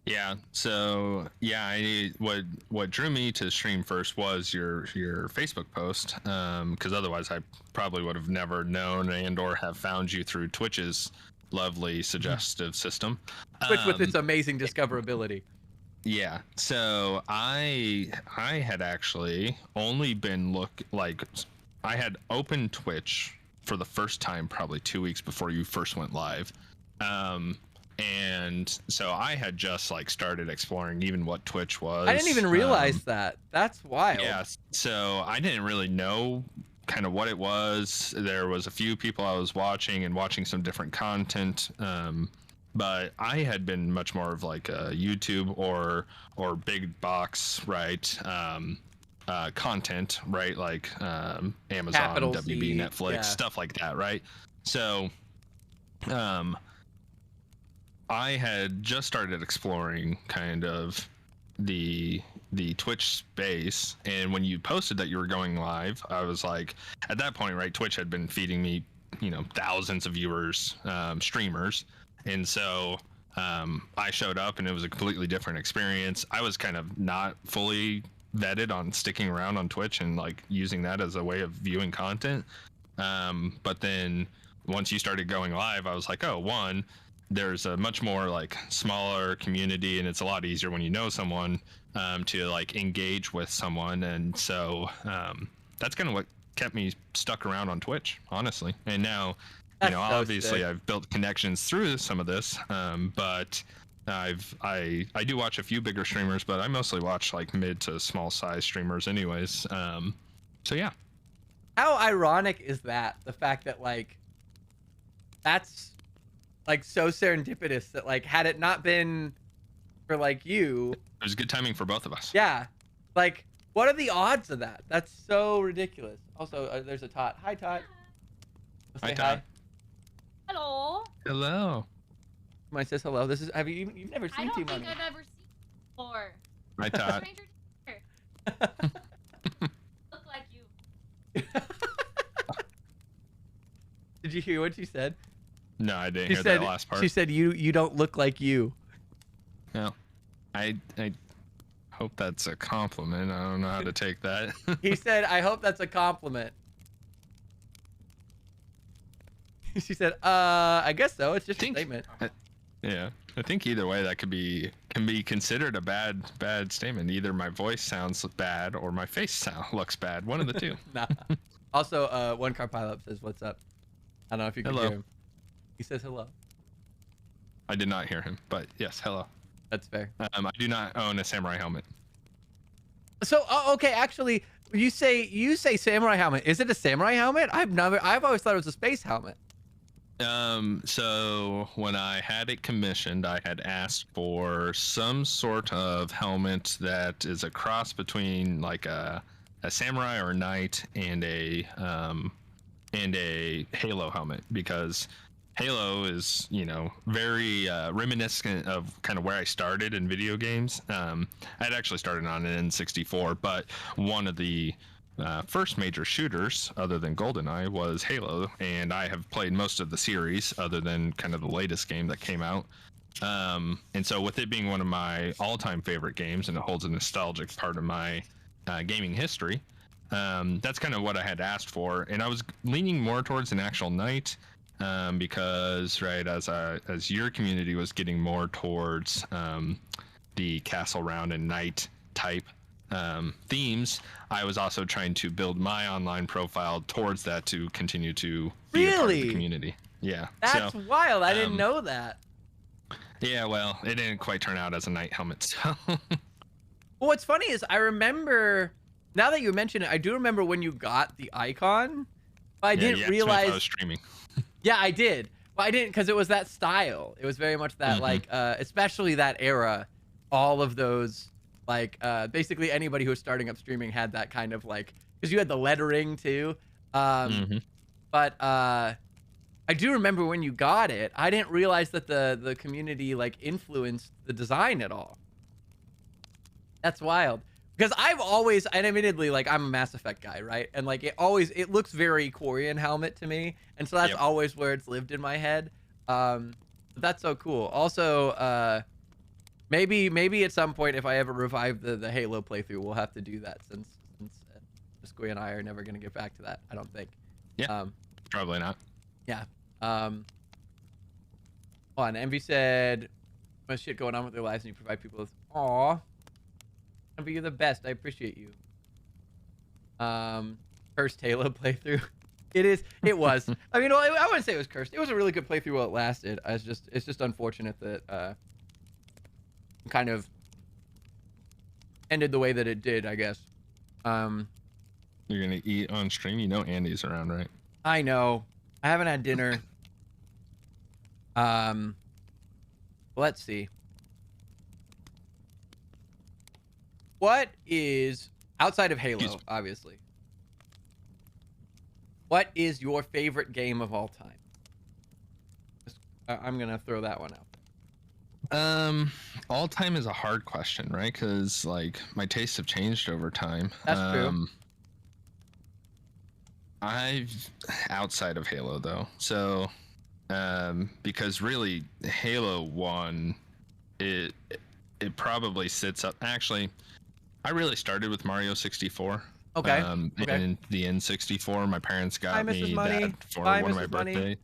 [SPEAKER 3] Yeah. So yeah, what drew me to stream first was your Facebook post, because otherwise I probably would have never known or have found you through Twitch's lovely suggestive system.
[SPEAKER 1] Twitch with its amazing discoverability.
[SPEAKER 3] Yeah. So I had actually only been I had opened Twitch for the first time probably 2 weeks before you first went live. And so I had just like started exploring even what Twitch was.
[SPEAKER 1] I didn't even realize that. That's wild.
[SPEAKER 3] Yeah. So I didn't really know kind of what it was. There was a few people I was watching and watching some different content. But I had been much more of like a YouTube or big box, right? Content, right? Like Amazon,
[SPEAKER 1] Capital
[SPEAKER 3] WB,
[SPEAKER 1] C,
[SPEAKER 3] Netflix,
[SPEAKER 1] yeah.
[SPEAKER 3] stuff like that, right? So I had just started exploring kind of the Twitch space, and when you posted that you were going live, I was like, at that point, right, Twitch had been feeding me, thousands of viewers, streamers, and so I showed up and it was a completely different experience. I was kind of not fully vetted on sticking around on Twitch and like using that as a way of viewing content, but then once you started going live, I was like, oh, one, there's a much more like smaller community and it's a lot easier when you know someone to like engage with someone, and so that's kind of what kept me stuck around on Twitch, honestly. And now
[SPEAKER 1] That's so
[SPEAKER 3] obviously
[SPEAKER 1] sick.
[SPEAKER 3] I've built connections through some of this, but I do watch a few bigger streamers, but I mostly watch like mid to small size streamers anyways. So yeah.
[SPEAKER 1] How ironic is that? The fact that like that's like so serendipitous that like had it not been for like you,
[SPEAKER 3] It was good timing for both of us.
[SPEAKER 1] yeah, like what are the odds of that? That's so ridiculous. Also, there's a Tot. Hi, Tot. Let's
[SPEAKER 3] Hi,
[SPEAKER 1] say
[SPEAKER 3] Tot.
[SPEAKER 5] Hello.
[SPEAKER 3] Hello.
[SPEAKER 1] Somebody says hello. This is you've never
[SPEAKER 5] I
[SPEAKER 1] seen
[SPEAKER 5] don't think
[SPEAKER 1] Tmoney.
[SPEAKER 5] I've ever seen you before.
[SPEAKER 3] Hi, Todd.
[SPEAKER 5] Stranger danger. Look like you.
[SPEAKER 1] Did you hear what she said?
[SPEAKER 3] No, I didn't
[SPEAKER 1] She
[SPEAKER 3] hear
[SPEAKER 1] said
[SPEAKER 3] that last part.
[SPEAKER 1] she said you don't look like you.
[SPEAKER 3] No. I hope that's a compliment. I don't know how to take that.
[SPEAKER 1] He said, I hope that's a compliment. She said, I guess so. It's just a statement.
[SPEAKER 3] Yeah, I think either way that can be considered a bad statement. Either my voice sounds bad or my face looks bad. One of the two.
[SPEAKER 1] Nah. Also, One Car Pileup says, what's up? I don't know if you can
[SPEAKER 3] Hello.
[SPEAKER 1] hear him. He says hello.
[SPEAKER 3] I did not hear him, but yes, hello.
[SPEAKER 1] That's fair.
[SPEAKER 3] I do not own a samurai helmet.
[SPEAKER 1] So, okay, actually, you say samurai helmet. Is it a samurai helmet? I've always thought it was a space helmet.
[SPEAKER 3] So when I had it commissioned, I had asked for some sort of helmet that is a cross between like a samurai or a knight and a Halo helmet, because Halo is, very reminiscent of kind of where I started in video games. I'd actually started on an N64, but one of the first major shooters other than GoldenEye was Halo, and I have played most of the series other than kind of the latest game that came out. And so with it being one of my all-time favorite games, and it holds a nostalgic part of my gaming history, That's kind of what I had asked for, and I was leaning more towards an actual knight, because right as your community was getting more towards the castle round and knight type themes, I was also trying to build my online profile towards that to continue to be a part of the
[SPEAKER 1] Really?
[SPEAKER 3] community. Yeah,
[SPEAKER 1] That's
[SPEAKER 3] so,
[SPEAKER 1] wild. I didn't know that.
[SPEAKER 3] yeah, well, it didn't quite turn out as a knight helmet, so.
[SPEAKER 1] Well, what's funny is I remember, now that you mention it, I do remember when you got the icon. But I
[SPEAKER 3] Yeah,
[SPEAKER 1] didn't
[SPEAKER 3] you asked me if
[SPEAKER 1] realize.
[SPEAKER 3] I was streaming.
[SPEAKER 1] Yeah, I did. But I didn't, because it was that style. It was very much that, like, especially that era. All of those, like, basically anybody who was starting up streaming had that kind of, like, because you had the lettering too. But I do remember when you got it. I didn't realize that the community like influenced the design at all. That's wild. Because I've always, and admittedly, like I'm a Mass Effect guy, right? And like it looks very Quarian helmet to me, and so that's always where it's lived in my head. But that's so cool. Also, maybe at some point if I ever revive the Halo playthrough, we'll have to do that since Squee and I are never gonna get back to that. I don't think.
[SPEAKER 3] Yeah. Probably not.
[SPEAKER 1] Yeah. Hold on. Envy said, "Much shit going on with their lives, and you provide people with aw. Envy, you're the best. I appreciate you." Cursed Halo playthrough. It was. I mean, I wouldn't say it was cursed. It was a really good playthrough while it lasted. It's just unfortunate that kind of ended the way that it did, I guess.
[SPEAKER 3] You're gonna eat on stream. You know Andy's around, right?
[SPEAKER 1] I know. I haven't had dinner. Let's see. What is, outside of Halo, obviously, what is your favorite game of all time? I'm gonna throw that one out.
[SPEAKER 3] All time is a hard question, right? Because like my tastes have changed over time.
[SPEAKER 1] That's true.
[SPEAKER 3] I've outside of Halo though, so because really Halo 1, it probably sits up. Actually, I really started with Mario 64.
[SPEAKER 1] Okay.
[SPEAKER 3] Okay. And the N64, my parents got me that for
[SPEAKER 1] Bye,
[SPEAKER 3] one of my
[SPEAKER 1] Mrs. Money.
[SPEAKER 3] birthday.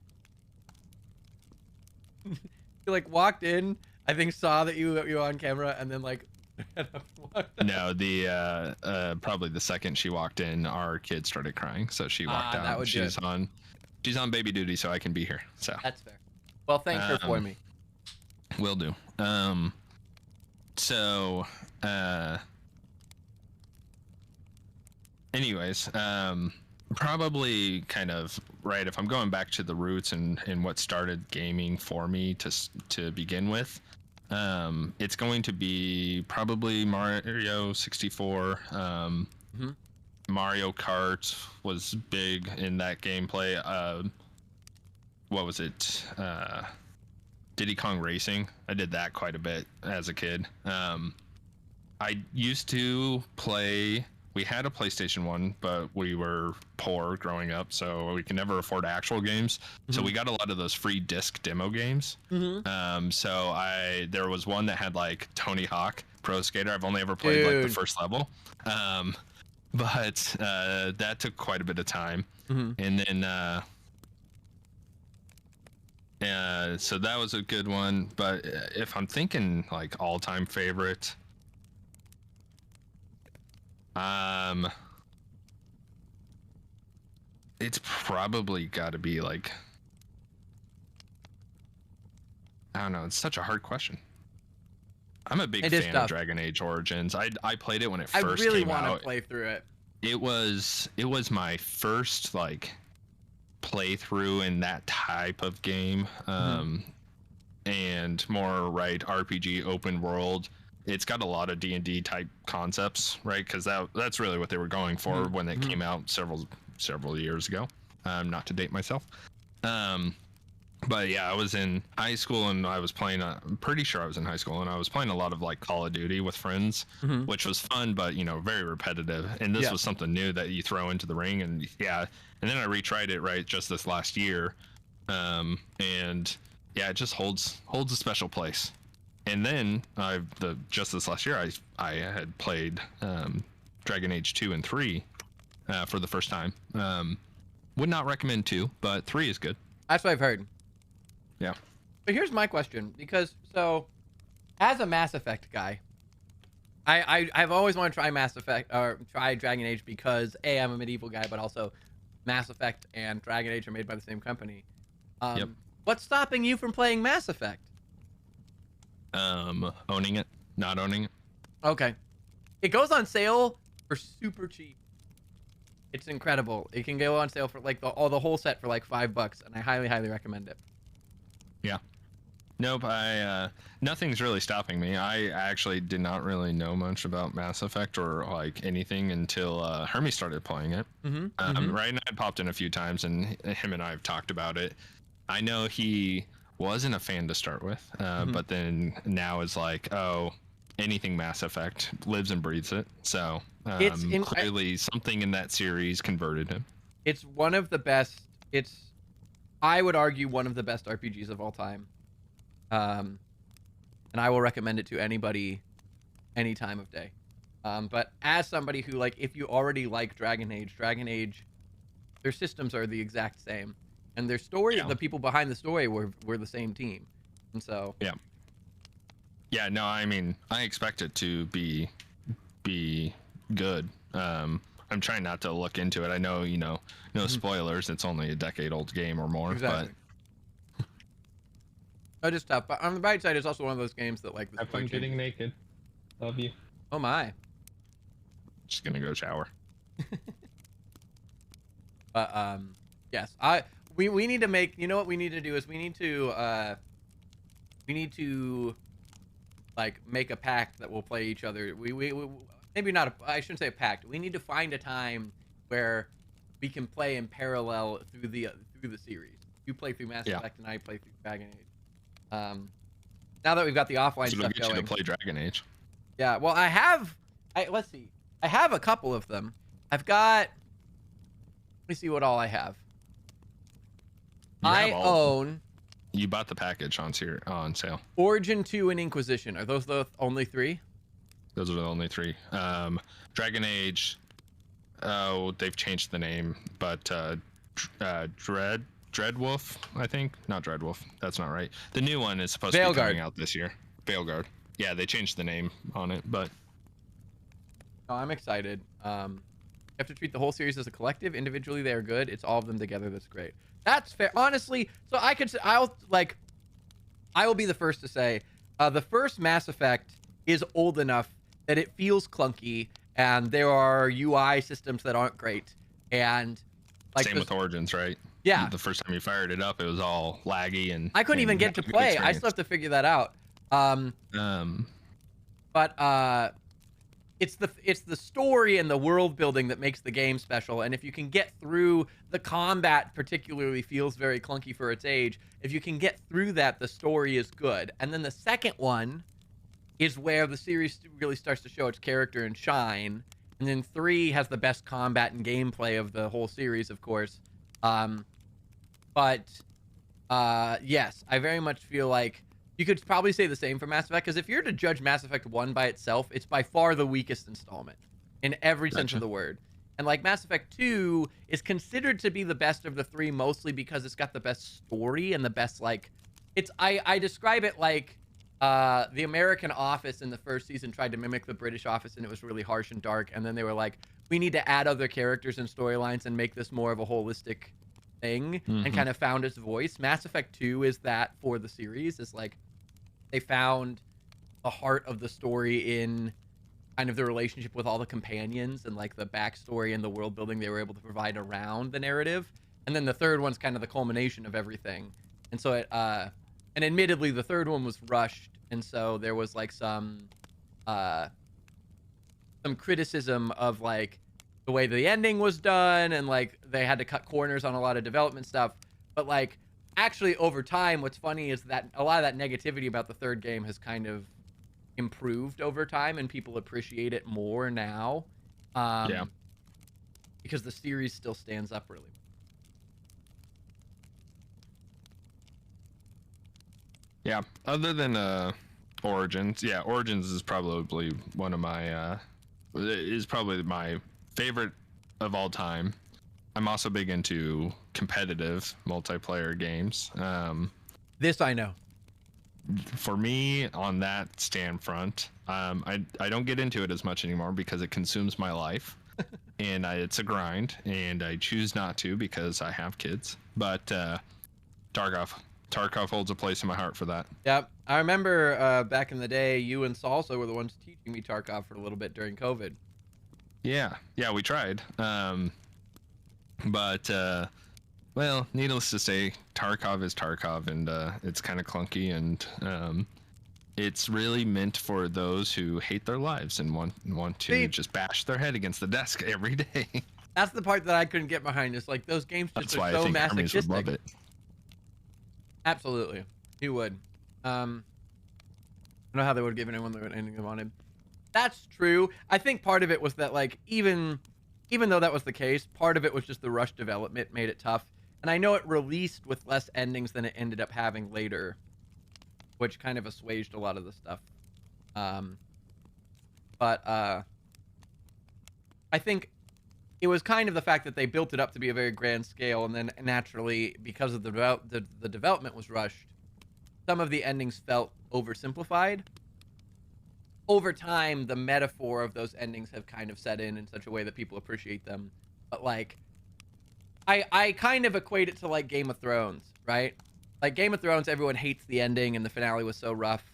[SPEAKER 1] You like walked in, I think saw that you were on camera, and then like.
[SPEAKER 3] No, the probably the second she walked in, our kid started crying, so she walked out. She's on baby duty, so I can be here. So
[SPEAKER 1] that's fair. Well, thanks her for me.
[SPEAKER 3] Will do. So anyways, probably kind of right. If I'm going back to the roots and what started gaming for me to begin with. It's going to be probably Mario 64. Mario Kart was big in that gameplay. What was it? Diddy Kong Racing. I did that quite a bit as a kid. I used to play. We had a PlayStation 1, but we were poor growing up, so we could never afford actual games. So we got a lot of those free disc demo games. So there was one that had like Tony Hawk Pro Skater. I've only ever played like the first level, but that took quite a bit of time. And then so that was a good one. But if I'm thinking like all-time favorite. It's probably got to be like, I don't know. It's such a hard question. I'm a big fan of Dragon Age Origins. I played it when it first came out.
[SPEAKER 1] I really want to play through it.
[SPEAKER 3] It was my first like playthrough in that type of game, and more right RPG open world. It's got a lot of D&D type concepts, right? Because that's really what they were going for when it came out several years ago. Not to date myself. But yeah, I was in high school and I was playing. I'm pretty sure I was in high school and I was playing a lot of like Call of Duty with friends, which was fun, but very repetitive. And this was something new that you throw into the ring, and and then I retried it right just this last year, and yeah, it just holds a special place. And then just this last year, I had played Dragon Age 2 and 3, for the first time. Would not recommend 2, but 3 is good.
[SPEAKER 1] That's what I've heard.
[SPEAKER 3] Yeah.
[SPEAKER 1] But here's my question, because so as a Mass Effect guy, I've always wanted to try Mass Effect or try Dragon Age because A, I'm a medieval guy, but also Mass Effect and Dragon Age are made by the same company.
[SPEAKER 3] Yep.
[SPEAKER 1] What's stopping you from playing Mass Effect?
[SPEAKER 3] Owning it, not owning it.
[SPEAKER 1] Okay. It goes on sale for super cheap. It's incredible. It can go on sale for like the whole set for like $5, and I highly, highly recommend it.
[SPEAKER 3] Yeah. Nope. Nothing's really stopping me. I actually did not really know much about Mass Effect or like anything until Hermes started playing it. Right, and I popped in a few times, and him and I have talked about it. I know he wasn't a fan to start with, but then now is like, oh, anything Mass Effect, lives and breathes it. So clearly something in that series converted him.
[SPEAKER 1] It's one of the best. I would argue, one of the best RPGs of all time. And I will recommend it to anybody, any time of day. But as somebody who, like, if you already like Dragon Age, their systems are the exact same, and their story, the people behind the story were the same team, and so yeah. No, I mean, I expect it to be good. I'm trying not to look into it. I know, no spoilers. It's only a decade-old game or more, exactly. But oh, just tough. But on the bright side, it's also one of those games that, like,
[SPEAKER 3] have fun getting naked. Love you.
[SPEAKER 1] Oh my.
[SPEAKER 3] Just gonna go shower.
[SPEAKER 1] But yes, we need to make. You know what we need to do is we need to like make a pact that we'll play each other. We maybe not. I shouldn't say a pact. We need to find a time where we can play in parallel through the series. You play through Mass Effect and I play through Dragon Age. Now that we've got the offline
[SPEAKER 3] so
[SPEAKER 1] stuff
[SPEAKER 3] get
[SPEAKER 1] going,
[SPEAKER 3] you to play Dragon Age.
[SPEAKER 1] Yeah, well, let's see. I have a couple of them. I've got. Let me see what all I have. I own.
[SPEAKER 3] You bought the package on sale.
[SPEAKER 1] Origin 2 and Inquisition. Are those the only 3?
[SPEAKER 3] Those are the only 3. Dragon Age. Oh, they've changed the name, but Dreadwolf, I think. Not Dreadwolf. That's not right. The new one is supposed to be coming out this year. Veilguard. Yeah, they changed the name on it, but.
[SPEAKER 1] Oh, I'm excited. You have to treat the whole series as a collective. Individually, they are good. It's all of them together that's great. That's fair. Honestly, so I will be the first to say, the first Mass Effect is old enough that it feels clunky, and there are UI systems that aren't great. And like
[SPEAKER 3] same with Origins, right?
[SPEAKER 1] Yeah.
[SPEAKER 3] The first time you fired it up, it was all laggy, and
[SPEAKER 1] I couldn't even get to play. I still have to figure that out. But it's the story and the world building that makes the game special. And if you can get through the combat, particularly feels very clunky for its age. If you can get through that, the story is good. And then the second one is where the series really starts to show its character and shine. And then 3 has the best combat and gameplay of the whole series, of course. Yes, I very much feel like you could probably say the same for Mass Effect, because if you're to judge Mass Effect 1 by itself, it's by far the weakest installment in every sense of the word. And like Mass Effect 2 is considered to be the best of the 3, mostly because it's got the best story and the best, like, I describe it like the American Office in the first season tried to mimic the British Office, and it was really harsh and dark. And then they were like, we need to add other characters and storylines and make this more of a holistic thing, and kind of found its voice. Mass Effect 2 is that for the series. It's like they found the heart of the story in kind of the relationship with all the companions and like the backstory and the world building they were able to provide around the narrative. And then the third one's kind of the culmination of everything. And so it and admittedly the third one was rushed, and so there was like some criticism of like the way the ending was done, and like they had to cut corners on a lot of development stuff. But like actually over time, what's funny is that a lot of that negativity about the third game has kind of improved over time, and people appreciate it more now. Because the series still stands up really well.
[SPEAKER 3] Yeah, other than Origins, Origins is probably one of my is probably my favorite of all time. I'm also big into competitive multiplayer games.
[SPEAKER 1] This I know.
[SPEAKER 3] For me, on that stand front, I don't get into it as much anymore because it consumes my life, and it's a grind, and I choose not to because I have kids. But Tarkov holds a place in my heart for that.
[SPEAKER 1] Yep. I remember back in the day, you and Salsa were the ones teaching me Tarkov for a little bit during COVID.
[SPEAKER 3] Yeah, we tried. But well, needless to say, Tarkov is Tarkov, and it's kind of clunky, and it's really meant for those who hate their lives and want to just bash their head against the desk every day.
[SPEAKER 1] That's the part that I couldn't get behind. Is like those games just
[SPEAKER 3] That's
[SPEAKER 1] are
[SPEAKER 3] why
[SPEAKER 1] so
[SPEAKER 3] I think armies would
[SPEAKER 1] masochistic.
[SPEAKER 3] love it.
[SPEAKER 1] Absolutely, he would. I don't know how they would have given anyone anything they wanted. That's true. I think part of it was that, like, even though that was the case, part of it was just the rush development made it tough. And I know it released with less endings than it ended up having later, which kind of assuaged a lot of the stuff. But I think it was kind of the fact that they built it up to be a very grand scale, and then naturally, because of the development was rushed, some of the endings felt oversimplified. Over time, the metaphor of those endings have kind of set in such a way that people appreciate them. But, like, I kind of equate it to, like, Game of Thrones, right? Like, Game of Thrones, everyone hates the ending, and the finale was so rough.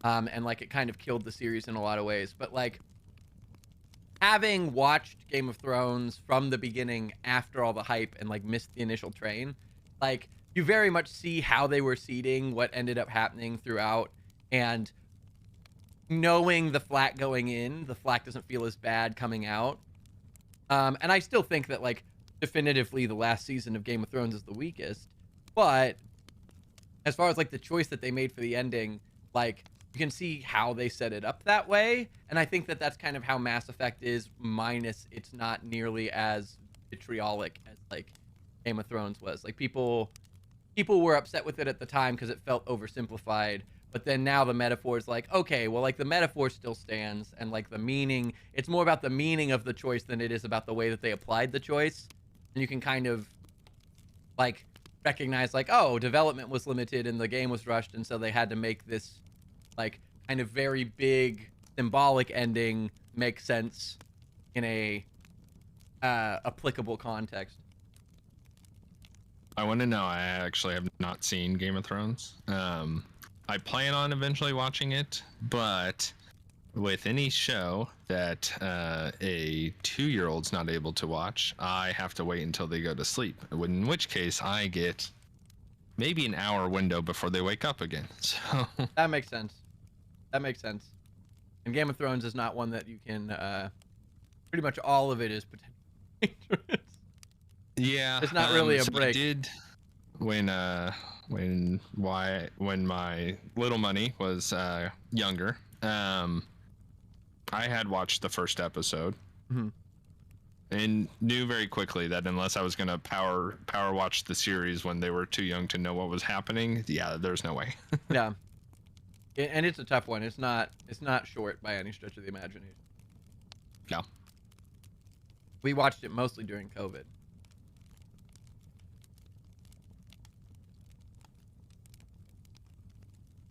[SPEAKER 1] And, like, it kind of killed the series in a lot of ways. But, like, having watched Game of Thrones from the beginning after all the hype and, like, missed the initial train, like, you very much see how they were seeding what ended up happening throughout. And knowing the flack going in, the flack doesn't feel as bad coming out. And I still think that, like, definitively the last season of Game of Thrones is the weakest. But as far as, like, the choice that they made for the ending, like, you can see how they set it up that way. And I think that that's kind of how Mass Effect is, minus it's not nearly as vitriolic as, like, Game of Thrones was. Like, people were upset with it at the time because it felt oversimplified. But then now the metaphor is like, okay, well, like, the metaphor still stands, and, like, the meaning, it's more about the meaning of the choice than it is about the way that they applied the choice. And you can kind of, like, recognize, like, oh, development was limited and the game was rushed, and so they had to make this, like, kind of very big symbolic ending make sense in a applicable context.
[SPEAKER 3] I want to know. I actually have not seen Game of Thrones. I plan on eventually watching it, but with any show that a 2-year-old's not able to watch, I have to wait until they go to sleep. In which case, I get maybe an hour window before they wake up again. So
[SPEAKER 1] That makes sense. That makes sense. And Game of Thrones is not one that you can. Pretty much all of it is potentially dangerous.
[SPEAKER 3] yeah,
[SPEAKER 1] It's not really a
[SPEAKER 3] so
[SPEAKER 1] break.
[SPEAKER 3] I did when my little money was younger. I had watched the first episode.
[SPEAKER 1] Mm-hmm.
[SPEAKER 3] And knew very quickly that unless I was gonna power watch the series when they were too young to know what was happening, yeah, there's no way.
[SPEAKER 1] Yeah. And it's a tough one. It's not short by any stretch of the imagination.
[SPEAKER 3] No.
[SPEAKER 1] We watched it mostly during COVID.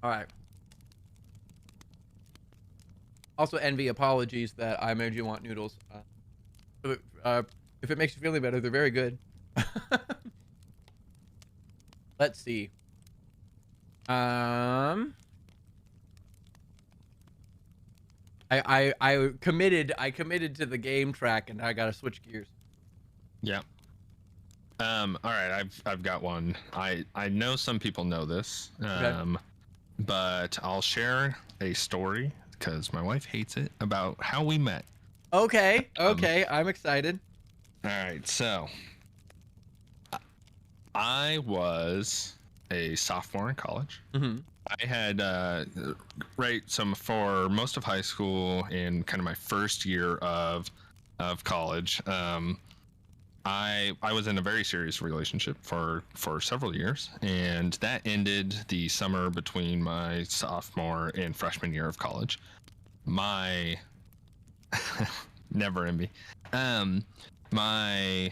[SPEAKER 1] All right. Also, Envy, apologies that I made you want noodles. If it makes you feel any better, they're very good. Let's see. I committed to the game track, and I gotta switch gears.
[SPEAKER 3] Yeah. All right, I've got one. I know some people know this.
[SPEAKER 1] Okay.
[SPEAKER 3] But I'll share a story because my wife hates it about how we met.
[SPEAKER 1] Okay, I'm excited.
[SPEAKER 3] All right, so I was a sophomore in college.
[SPEAKER 1] Mm-hmm.
[SPEAKER 3] I had so for most of high school and kind of my first year of college, I was in a very serious relationship for several years, and that ended the summer between my sophomore and freshman year of college. My never envy. my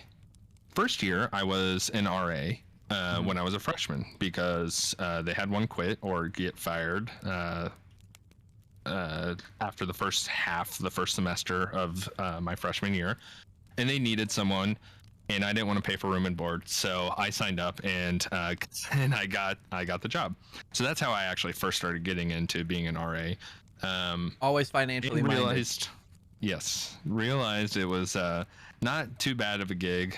[SPEAKER 3] first year, I was an RA when I was a freshman because they had one quit or get fired after the first semester of my freshman year, and they needed someone, and I didn't want to pay for room and board, so I signed up and I got the job. So that's how I actually first started getting into being an RA.
[SPEAKER 1] Always financially minded.
[SPEAKER 3] Realized it was not too bad of a gig.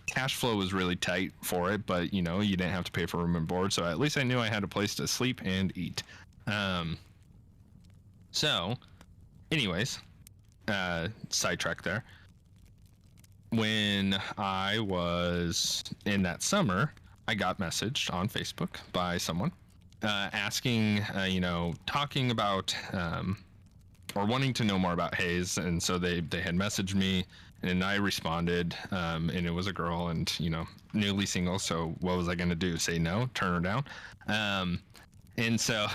[SPEAKER 3] Cash flow was really tight for it, but you didn't have to pay for room and board, so at least I knew I had a place to sleep and eat. So anyways, sidetrack there. When I was in that summer, I got messaged on Facebook by someone asking, talking about or wanting to know more about Hayes, and so they had messaged me, and I responded, and it was a girl, and newly single, so what was I going to do? Say no? Turn her down? And so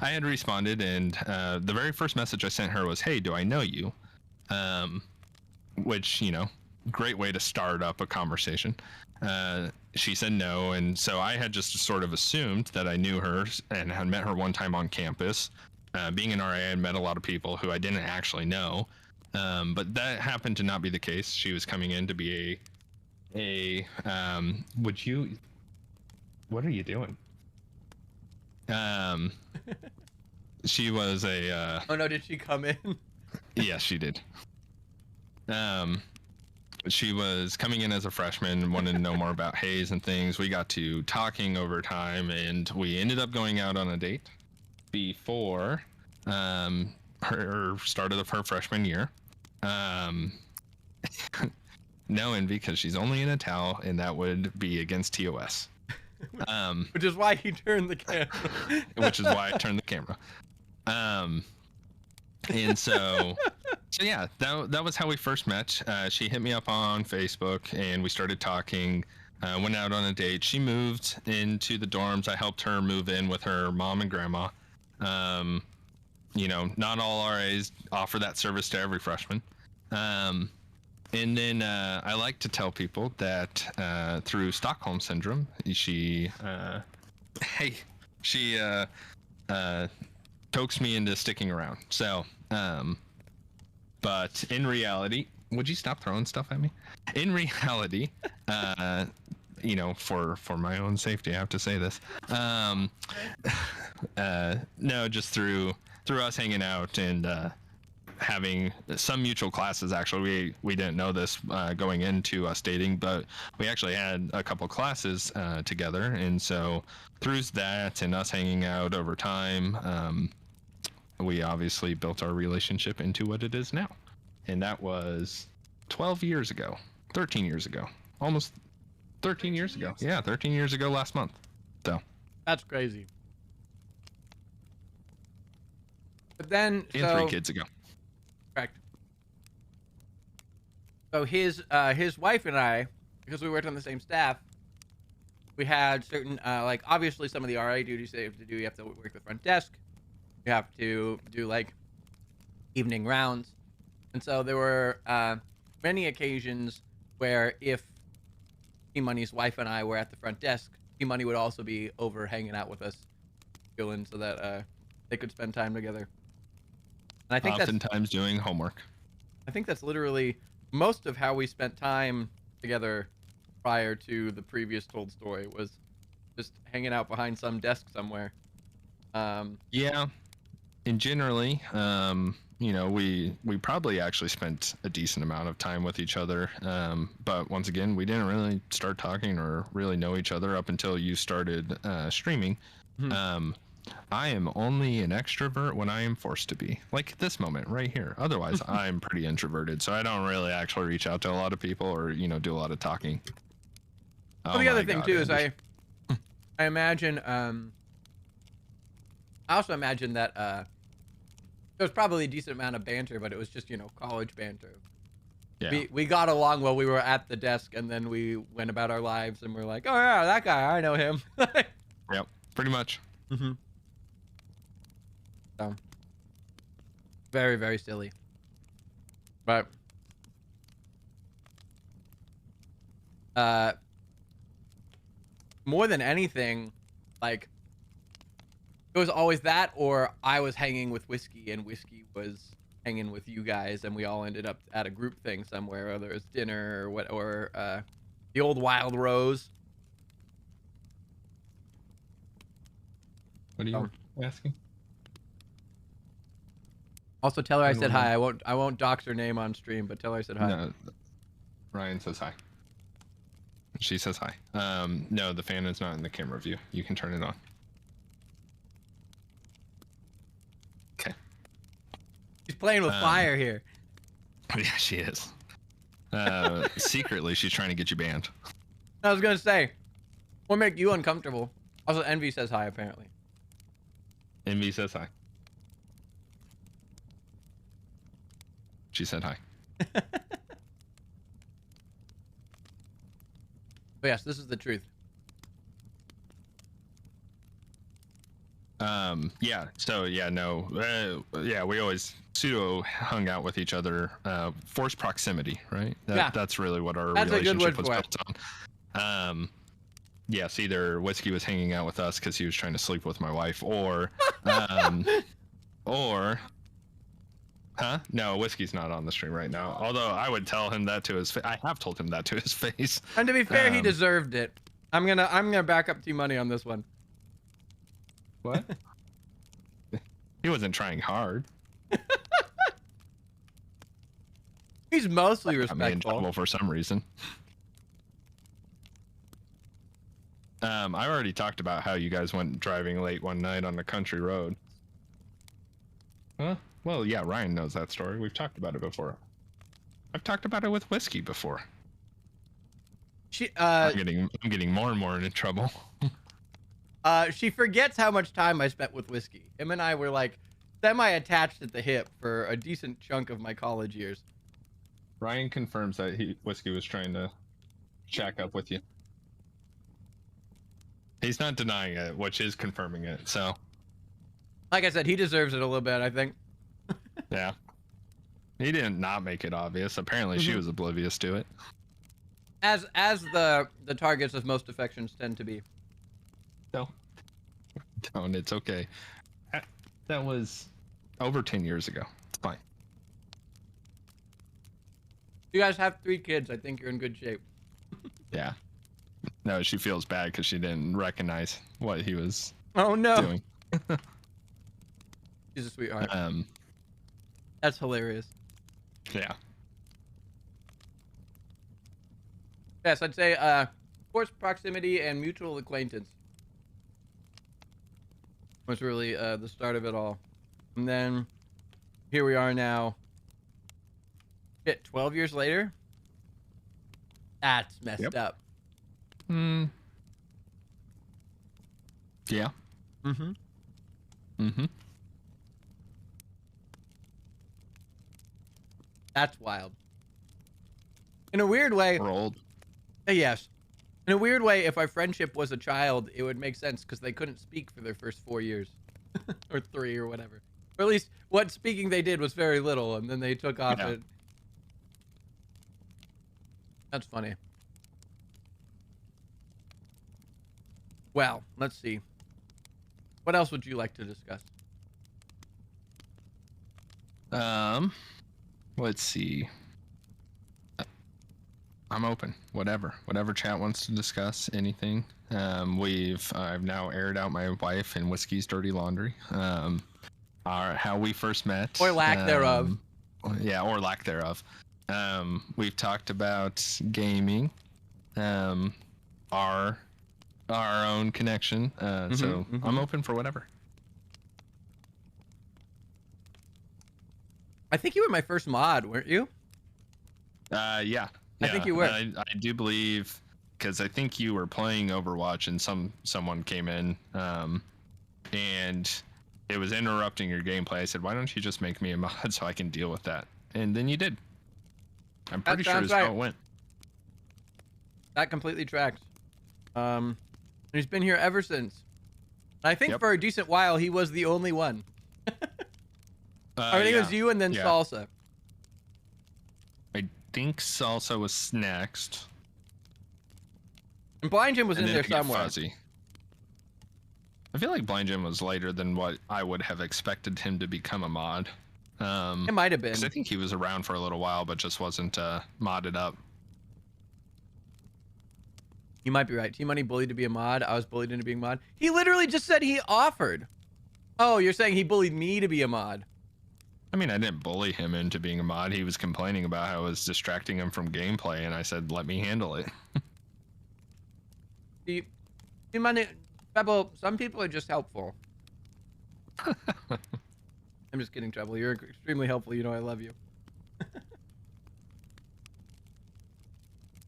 [SPEAKER 3] I had responded, and the very first message I sent her was, "Hey, do I know you?" Which, great way to start up a conversation. She said no, and so I had just sort of assumed that I knew her and had met her one time on campus. Being an RA, I had met a lot of people who I didn't actually know, but that happened to not be the case. She was coming in to be what are you doing? She was a
[SPEAKER 1] Oh no, did she come in?
[SPEAKER 3] Yes, she did. She was coming in as a freshman and wanted to know more about Hayes and things. We got to talking over time, and we ended up going out on a date before her start of her freshman year. No envy, because she's only in a towel, and that would be against TOS.
[SPEAKER 1] Which is why he turned the camera.
[SPEAKER 3] Which is why I turned the camera. And so yeah, that was how we first met. She hit me up on Facebook, and we started talking. Went out on a date. She moved into the dorms. I helped her move in with her mom and grandma. Not all RAs offer that service to every freshman. And then I like to tell people that through Stockholm syndrome, she coaxed me into sticking around. So, but in reality, would you stop throwing stuff at me? In reality, for my own safety, I have to say this. No, just through us hanging out and having some mutual classes. Actually, we didn't know this going into us dating, but we actually had a couple classes together, and so through that and us hanging out over time, we obviously built our relationship into what it is now. And that was 13 years ago, almost 13 years ago. Yeah, 13 years ago last month. So
[SPEAKER 1] that's crazy. But then,
[SPEAKER 3] and 3 kids ago.
[SPEAKER 1] Correct. So his wife and I, because we worked on the same staff, we had certain obviously some of the RA duties they have to do. You have to work the front desk. You have to do like evening rounds, and so there were many occasions where if Tmoney's wife and I were at the front desk, Tmoney would also be over hanging out with us, chilling, so that they could spend time together. And I think
[SPEAKER 3] oftentimes doing homework.
[SPEAKER 1] I think that's literally most of how we spent time together prior to the previous told story, was just hanging out behind some desk somewhere.
[SPEAKER 3] Yeah, and generally, we probably actually spent a decent amount of time with each other. But once again, we didn't really start talking or really know each other up until you started streaming.
[SPEAKER 1] Mm-hmm.
[SPEAKER 3] I am only an extrovert when I am forced to be, like this moment right here. Otherwise, I'm pretty introverted, so I don't really actually reach out to a lot of people or do a lot of talking.
[SPEAKER 1] Well, the other thing too is I imagine I also imagine that there was probably a decent amount of banter, but it was just college banter.
[SPEAKER 3] Yeah.
[SPEAKER 1] We got along while we were at the desk, and then we went about our lives, and we're like, oh yeah, that guy, I know him.
[SPEAKER 3] Yep, pretty much.
[SPEAKER 1] Mm-hmm. So very, very silly. But more than anything, like it was always that, or I was hanging with Whiskey and Whiskey was hanging with you guys, and we all ended up at a group thing somewhere, whether it was dinner or what, or the old Wild Rose.
[SPEAKER 3] What are you asking?
[SPEAKER 1] Also, tell her I said
[SPEAKER 3] don't know.
[SPEAKER 1] hi. I won't dox her name on stream, but tell her I said hi.
[SPEAKER 3] No, Ryan says hi. She says hi. No, the fan is not in the camera view. You can turn it on. Okay.
[SPEAKER 1] She's playing with fire here.
[SPEAKER 3] Yeah, she is. Secretly, she's trying to get you banned.
[SPEAKER 1] I was gonna say, what make you uncomfortable? Also, Envy says hi apparently.
[SPEAKER 3] Envy says hi. She said hi.
[SPEAKER 1] But yes, this is the truth.
[SPEAKER 3] Yeah. So yeah, no. Yeah, we always pseudo hung out with each other. Forced proximity, right?
[SPEAKER 1] Yeah.
[SPEAKER 3] That's really what our
[SPEAKER 1] That's a good
[SPEAKER 3] relationship
[SPEAKER 1] word
[SPEAKER 3] was
[SPEAKER 1] for it.
[SPEAKER 3] built on. Yes, either Whiskey was hanging out with us because he was trying to sleep with my wife, or, huh? No, Whiskey's not on the stream right now. Although I would tell him that to his face. I have told him that to his face.
[SPEAKER 1] And to be fair, he deserved it. I'm gonna back up Tmoney on this one.
[SPEAKER 3] What? He wasn't trying hard.
[SPEAKER 1] He's mostly
[SPEAKER 3] Got me in
[SPEAKER 1] respectful.
[SPEAKER 3] trouble for some reason. I already talked about how you guys went driving late one night on the country road. Huh? Well, yeah, Ryan knows that story. We've talked about it before. I've talked about it with Whiskey before. I'm getting more and more into trouble.
[SPEAKER 1] She forgets how much time I spent with Whiskey. Him and I were like semi-attached at the hip for a decent chunk of my college years.
[SPEAKER 3] Ryan confirms that Whiskey was trying to shack up with you. He's not denying it, which is confirming it. So,
[SPEAKER 1] like I said, he deserves it a little bit, I think.
[SPEAKER 3] yeah. He didn't not make it obvious. Apparently, she was oblivious to it.
[SPEAKER 1] As the targets of most affections tend to be.
[SPEAKER 3] No. Don't. It's okay. That was over 10 years ago. It's fine.
[SPEAKER 1] You guys have 3 kids. I think you're in good shape.
[SPEAKER 3] Yeah. No, she feels bad because she didn't recognize what he was
[SPEAKER 1] Oh no.
[SPEAKER 3] doing.
[SPEAKER 1] She's a sweetheart. That's hilarious.
[SPEAKER 3] Yeah.
[SPEAKER 1] Yes, I'd say forced proximity and mutual acquaintance was really the start of it all. And then here we are now. 12 years later? That's messed up.
[SPEAKER 3] Hmm. Yeah.
[SPEAKER 1] Mm-hmm.
[SPEAKER 3] Mm-hmm.
[SPEAKER 1] That's wild. In a weird way.
[SPEAKER 3] We're old.
[SPEAKER 1] Yes. In a weird way, if our friendship was a child, it would make sense because they couldn't speak for their first 4 years. Or 3 or whatever. Or at least what speaking they did was very little, and then they took off it. That's funny. Well, let's see. What else would you like to discuss?
[SPEAKER 3] Let's see. I'm open. Whatever chat wants to discuss, anything. I've now aired out my wife and Whiskey's dirty laundry. How we first met.
[SPEAKER 1] Or lack thereof.
[SPEAKER 3] Yeah, or lack thereof. We've talked about gaming. Our own connection. So I'm open for whatever.
[SPEAKER 1] I think you were my first mod, weren't you?
[SPEAKER 3] Yeah.
[SPEAKER 1] I think you were.
[SPEAKER 3] I do believe, because I think you were playing Overwatch and someone came in, and it was interrupting your gameplay. I said, why don't you just make me a mod so I can deal with that? And then you did. I'm pretty sure that's how it went.
[SPEAKER 1] That completely tracks. He's been here ever since. I think for a decent while, he was the only one. I think it was you and then Salsa.
[SPEAKER 3] I think Salsa was next.
[SPEAKER 1] And Blind Jim was
[SPEAKER 3] And
[SPEAKER 1] in
[SPEAKER 3] then
[SPEAKER 1] there
[SPEAKER 3] it got
[SPEAKER 1] somewhere.
[SPEAKER 3] fuzzy. I feel like Blind Jim was later than what I would have expected him to become a mod.
[SPEAKER 1] It might have been.
[SPEAKER 3] 'Cause I think he was around for a little while, but just wasn't modded up.
[SPEAKER 1] You might be right. Tmoney bullied to be a mod. I was bullied into being a mod. He literally just said he offered. Oh, you're saying he bullied me to be a mod?
[SPEAKER 3] I mean, I didn't bully him into being a mod. He was complaining about how I was distracting him from gameplay, and I said, let me handle it.
[SPEAKER 1] See, Tmoney, Treble, some people are just helpful. I'm just kidding, Treble. You're extremely helpful. You know I love you.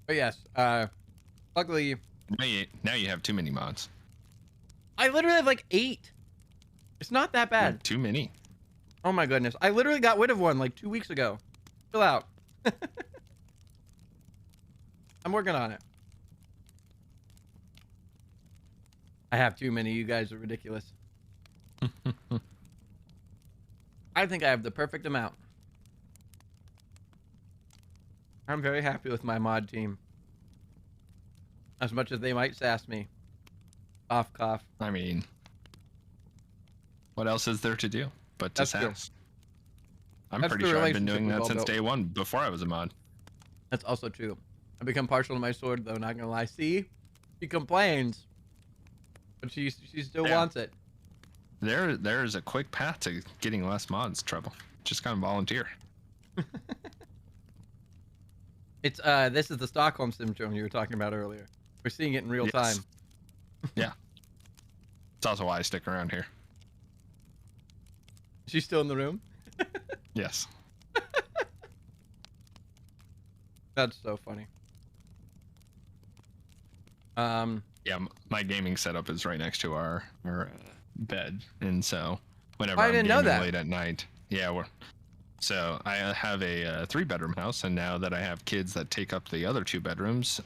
[SPEAKER 1] But yes, luckily,
[SPEAKER 3] Now you have too many mods.
[SPEAKER 1] I literally have like 8. It's not that bad.
[SPEAKER 3] Too many.
[SPEAKER 1] Oh my goodness. I literally got rid of one like 2 weeks ago. Chill out. I'm working on it. I have too many. You guys are ridiculous. I think I have the perfect amount. I'm very happy with my mod team. As much as they might sass me. Cough, cough.
[SPEAKER 3] I mean, what else is there to do but to
[SPEAKER 1] That's true.
[SPEAKER 3] sass? I'm
[SPEAKER 1] That's
[SPEAKER 3] pretty
[SPEAKER 1] the
[SPEAKER 3] sure I've been
[SPEAKER 1] relationship
[SPEAKER 3] doing
[SPEAKER 1] we've
[SPEAKER 3] that
[SPEAKER 1] all
[SPEAKER 3] since
[SPEAKER 1] built.
[SPEAKER 3] day one, before I was a mod.
[SPEAKER 1] That's also true. I've become partial to my sword, though, not gonna lie. See? She complains. But she still
[SPEAKER 3] Yeah.
[SPEAKER 1] wants it.
[SPEAKER 3] There's a quick path to getting less mods, Trouble. Just kind of volunteer.
[SPEAKER 1] It's this is the Stockholm syndrome you were talking about earlier. We're seeing it in real
[SPEAKER 3] Yes.
[SPEAKER 1] time.
[SPEAKER 3] Yeah. It's also why I stick around here.
[SPEAKER 1] She's still in the room?
[SPEAKER 3] Yes.
[SPEAKER 1] That's so funny.
[SPEAKER 3] Yeah, my gaming setup is right next to our bed, and so whenever
[SPEAKER 1] I
[SPEAKER 3] I'm
[SPEAKER 1] didn't know
[SPEAKER 3] gaming
[SPEAKER 1] that.
[SPEAKER 3] late at night, so I have a 3-bedroom house, and now that I have kids that take up the other 2 bedrooms,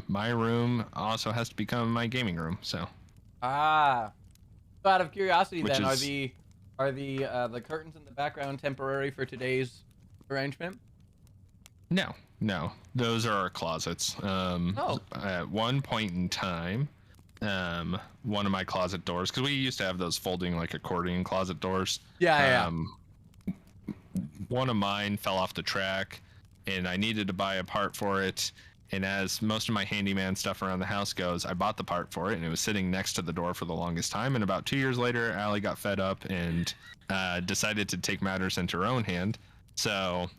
[SPEAKER 3] my room also has to become my gaming room. So
[SPEAKER 1] So out of curiosity,
[SPEAKER 3] Which
[SPEAKER 1] then,
[SPEAKER 3] is-
[SPEAKER 1] are the curtains in the background temporary for today's arrangement?
[SPEAKER 3] no, those are our closets.
[SPEAKER 1] Oh.
[SPEAKER 3] At one point in time, one of my closet doors, because we used to have those folding like accordion closet doors.
[SPEAKER 1] Yeah.
[SPEAKER 3] One of mine fell off the track, and I needed to buy a part for it. And as most of my handyman stuff around the house goes, I bought the part for it, and it was sitting next to the door for the longest time. And about 2 years later, Allie got fed up and decided to take matters into her own hand. So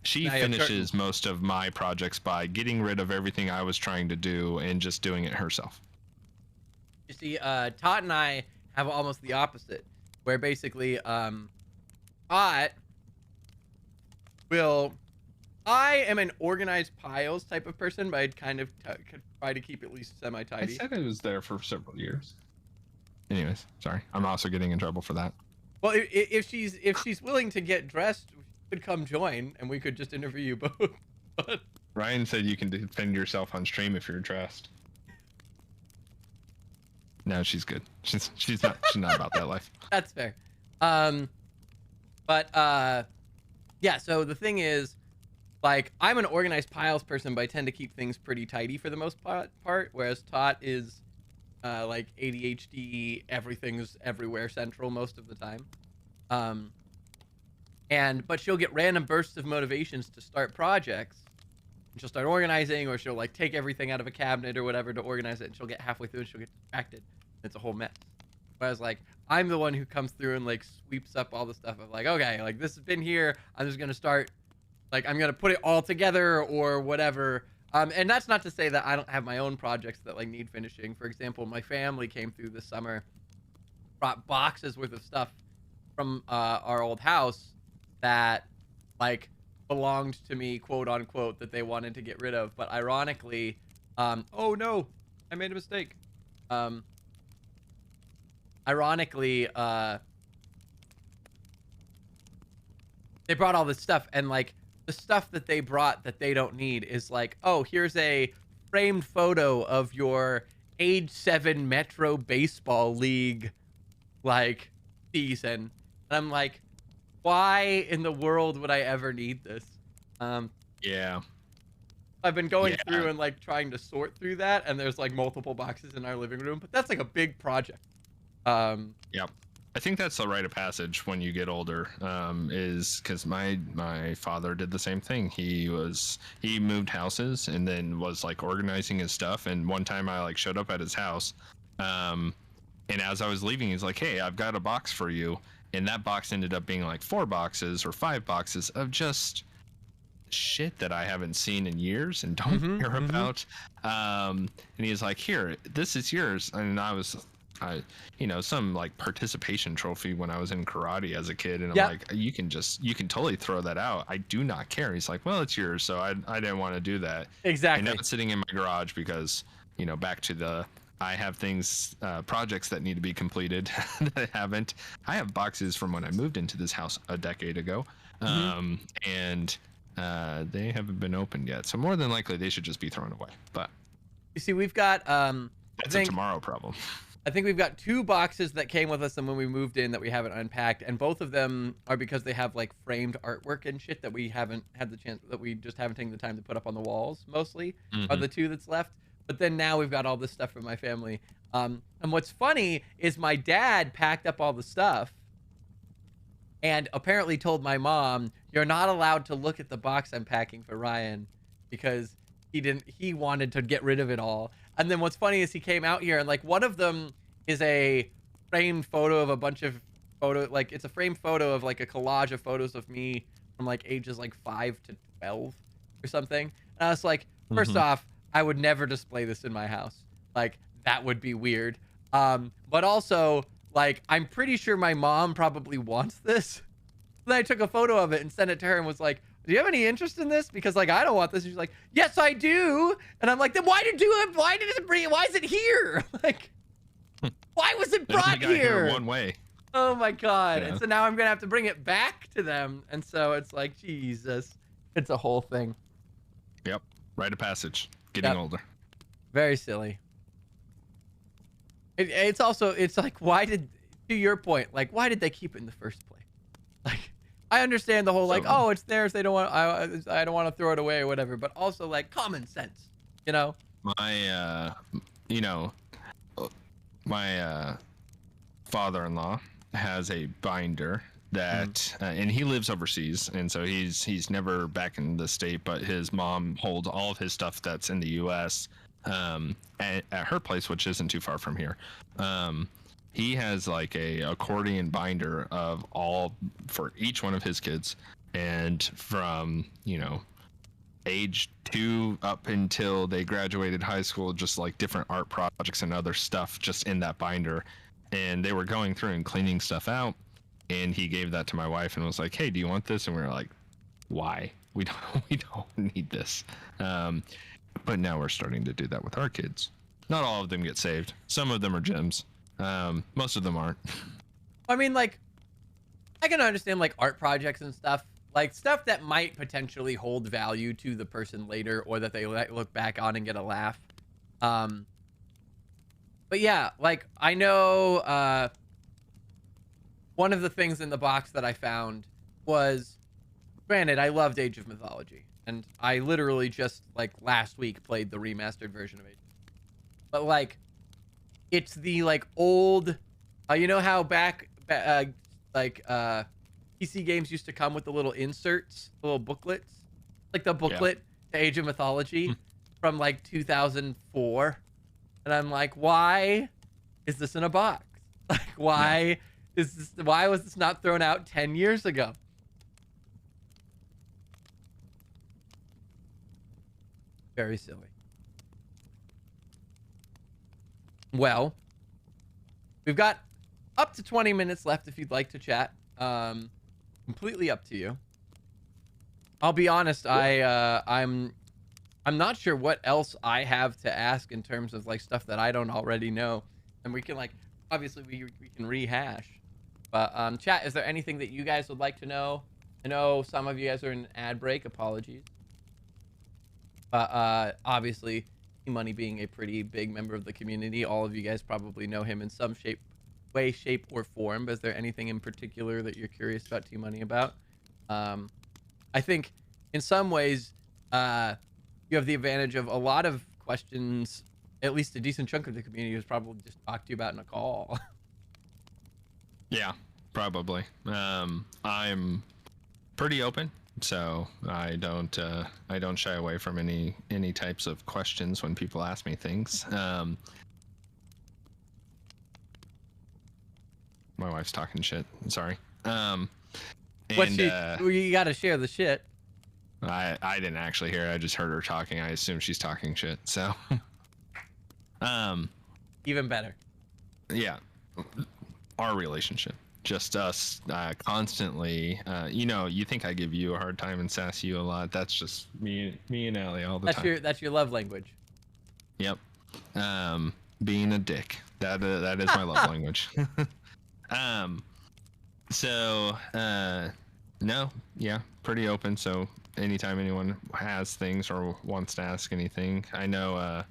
[SPEAKER 3] she
[SPEAKER 1] Now you have
[SPEAKER 3] finishes most of my projects by getting rid of everything I was trying to do and just doing it herself.
[SPEAKER 1] You see, Tot and I have almost the opposite, where basically, Tot will. I am an organized piles type of person, but I'd kind of try to keep at least
[SPEAKER 3] I
[SPEAKER 1] semi-tidy.
[SPEAKER 3] said I was there for several years. Anyways, sorry. I'm also getting in trouble for that.
[SPEAKER 1] Well, if she's willing to get dressed, she could come join, and we could just interview you both. But
[SPEAKER 3] Ryan said you can defend yourself on stream if you're dressed. No, she's good. She's not about that life.
[SPEAKER 1] that's fair. Yeah. So the thing is, like, I'm an organized piles person, but I tend to keep things pretty tidy for the most part. Whereas Tot is, like ADHD, everything's everywhere central most of the time. But she'll get random bursts of motivations to start projects. And she'll start organizing, or she'll like take everything out of a cabinet or whatever to organize it, and she'll get halfway through and she'll get distracted. It's a whole mess. Whereas like I'm the one who comes through and like sweeps up all the stuff. I'm like, okay, like this has been here. I'm just gonna start, like I'm gonna put it all together or whatever. And that's not to say that I don't have my own projects that like need finishing. For example, my family came through this summer, brought boxes worth of stuff from our old house that like belonged to me, quote unquote, that they wanted to get rid of. But ironically, oh no, I made a mistake. Ironically, they brought all this stuff, and like the stuff that they brought that they don't need is like, oh, here's a framed photo of your age 7 Metro Baseball League like season. And I'm like, why in the world would I ever need this?
[SPEAKER 3] Yeah.
[SPEAKER 1] I've been going
[SPEAKER 3] Yeah.
[SPEAKER 1] through and like trying to sort through that, and there's like multiple boxes in our living room, but that's like a big project.
[SPEAKER 3] Yep. I think that's the rite of passage when you get older, is because my father did the same thing. He moved houses and then was like organizing his stuff. And one time I like showed up at his house, and as I was leaving, he's like, "Hey, I've got a box for you." And that box ended up being like 4 boxes or 5 boxes of just shit that I haven't seen in years and don't care about. And he's like, "Here, this is yours." And some like participation trophy when I was in karate as a kid, and I'm like, you can totally throw that out. I do not care. He's like, "Well, it's yours," so I didn't want to do that.
[SPEAKER 1] Exactly.
[SPEAKER 3] And now it's sitting in my garage because back to the I have things, projects that need to be completed that I haven't. I have boxes from when I moved into this house a decade ago, and they haven't been opened yet. So more than likely, they should just be thrown away. But
[SPEAKER 1] you see, we've got
[SPEAKER 3] that's a tomorrow problem.
[SPEAKER 1] I think we've got 2 boxes that came with us and when we moved in that we haven't unpacked, and both of them are because they have like framed artwork and shit that we haven't had the chance, that we just haven't taken the time to put up on the walls. Mostly are the 2 that's left. But then now we've got all this stuff from my family. And what's funny is my dad packed up all the stuff and apparently told my mom, "You're not allowed to look at the box I'm packing for Ryan," because he wanted to get rid of it all. And then what's funny is he came out here and like one of them is a framed photo of a bunch of like it's a framed photo of like a collage of photos of me from like ages like 5 to 12 or something. And I was like, first off, I would never display this in my house. Like that would be weird. But also like I'm pretty sure my mom probably wants this. Then I took a photo of it and sent it to her and was like, "Do you have any interest in this? Because like I don't want this." And she's like, "Yes, I do." And I'm like, "Then why is it here? Like, why was it brought here
[SPEAKER 3] one way?"
[SPEAKER 1] Oh my god.
[SPEAKER 3] Yeah.
[SPEAKER 1] And so now I'm gonna have to bring it back to them. And so it's like, Jesus, it's a whole thing.
[SPEAKER 3] Yep. Rite of passage. Getting older.
[SPEAKER 1] Very silly. It's like, to your point, like, why did they keep it in the first place? Like, I understand the whole, like, oh, it's theirs. They don't want, I don't want to throw it away or whatever, but also like common sense,
[SPEAKER 3] My, my father-in-law has a binder that and he lives overseas, and so he's never back in the state, but his mom holds all of his stuff that's in the US at her place, which isn't too far from here. He has like a accordion binder of all for each one of his kids, and from age 2 up until they graduated high school, just like different art projects and other stuff just in that binder. And they were going through and cleaning stuff out, and he gave that to my wife and was like, "Hey, do you want this?" And we were like, "Why? We don't need this." But now we're starting to do that with our kids. Not all of them get saved. Some of them are gems. Most of them aren't.
[SPEAKER 1] I mean, like, I can understand like art projects and stuff, like stuff that might potentially hold value to the person later, or that they look back on and get a laugh. But yeah, like I know one of the things in the box that I found was, granted, I loved Age of Mythology, and I literally just like last week played the remastered version of Age. But like, it's the like old, you know how back PC games used to come with the little inserts, the little booklets, like the booklet to Age of Mythology from like 2004. And I'm like, why is this in a box? Like, why was this not thrown out 10 years ago? Very silly. Well, we've got up to 20 minutes left if you'd like to chat. Completely up to you. I'll be honest, I'm not sure what else I have to ask in terms of like stuff that I don't already know. And we can like, obviously we can rehash. But chat, is there anything that you guys would like to know? I know some of you guys are in an ad break, apologies. But obviously, Tmoney being a pretty big member of the community, all of you guys probably know him in some way, shape, or form. But is there anything in particular that you're curious about Tmoney about? I think in some ways, you have the advantage of a lot of questions. At least a decent chunk of the community has probably just talked to you about in a call.
[SPEAKER 3] Yeah, probably. I'm pretty open, so I don't shy away from any types of questions when people ask me things. My wife's talking shit. Sorry.
[SPEAKER 1] What you got to share the shit.
[SPEAKER 3] I didn't actually hear it. I just heard her talking. I assume she's talking shit. So,
[SPEAKER 1] Even better.
[SPEAKER 3] yeah, our relationship, just us constantly. You think I give you a hard time and sass you a lot. That's just me and Allie all the time.
[SPEAKER 1] That's your love language.
[SPEAKER 3] Yep. Being a dick. That is my love language. No, yeah, pretty open. So anytime anyone has things or wants to ask anything, I know,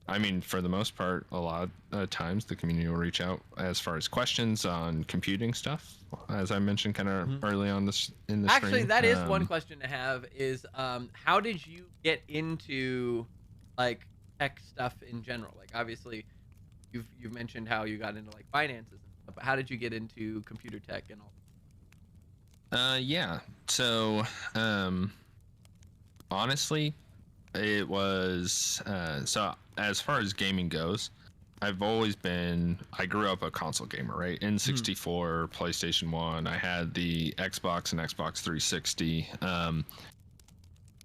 [SPEAKER 3] I mean, for the most part, a lot of times the community will reach out as far as questions on computing stuff, as I mentioned kind of early on this in the
[SPEAKER 1] Actually,
[SPEAKER 3] stream.
[SPEAKER 1] that is one question to have is, how did you get into like tech stuff in general? Like, obviously you've mentioned how you got into like finances and stuff, but how did you get into computer tech and all?
[SPEAKER 3] Yeah. So, honestly, it was, so as far as gaming goes, I grew up a console gamer, right? N64, PlayStation 1. I had the Xbox and Xbox 360.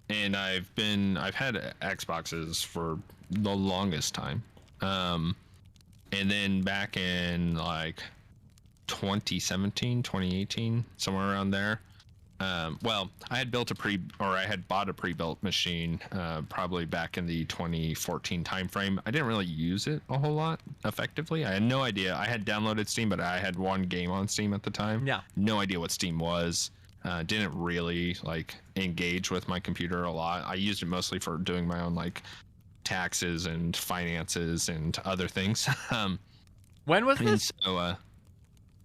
[SPEAKER 3] And I've had Xboxes for the longest time. And then back in like 2017, 2018, somewhere around there. I had bought a pre-built machine probably back in the 2014 timeframe. I didn't really use it a whole lot effectively. I had no idea. I had downloaded Steam, but I had one game on Steam at the time.
[SPEAKER 1] Yeah.
[SPEAKER 3] No idea what Steam was. Didn't really like engage with my computer a lot. I used it mostly for doing my own like taxes and finances and other things.
[SPEAKER 1] When was this?
[SPEAKER 3] And so,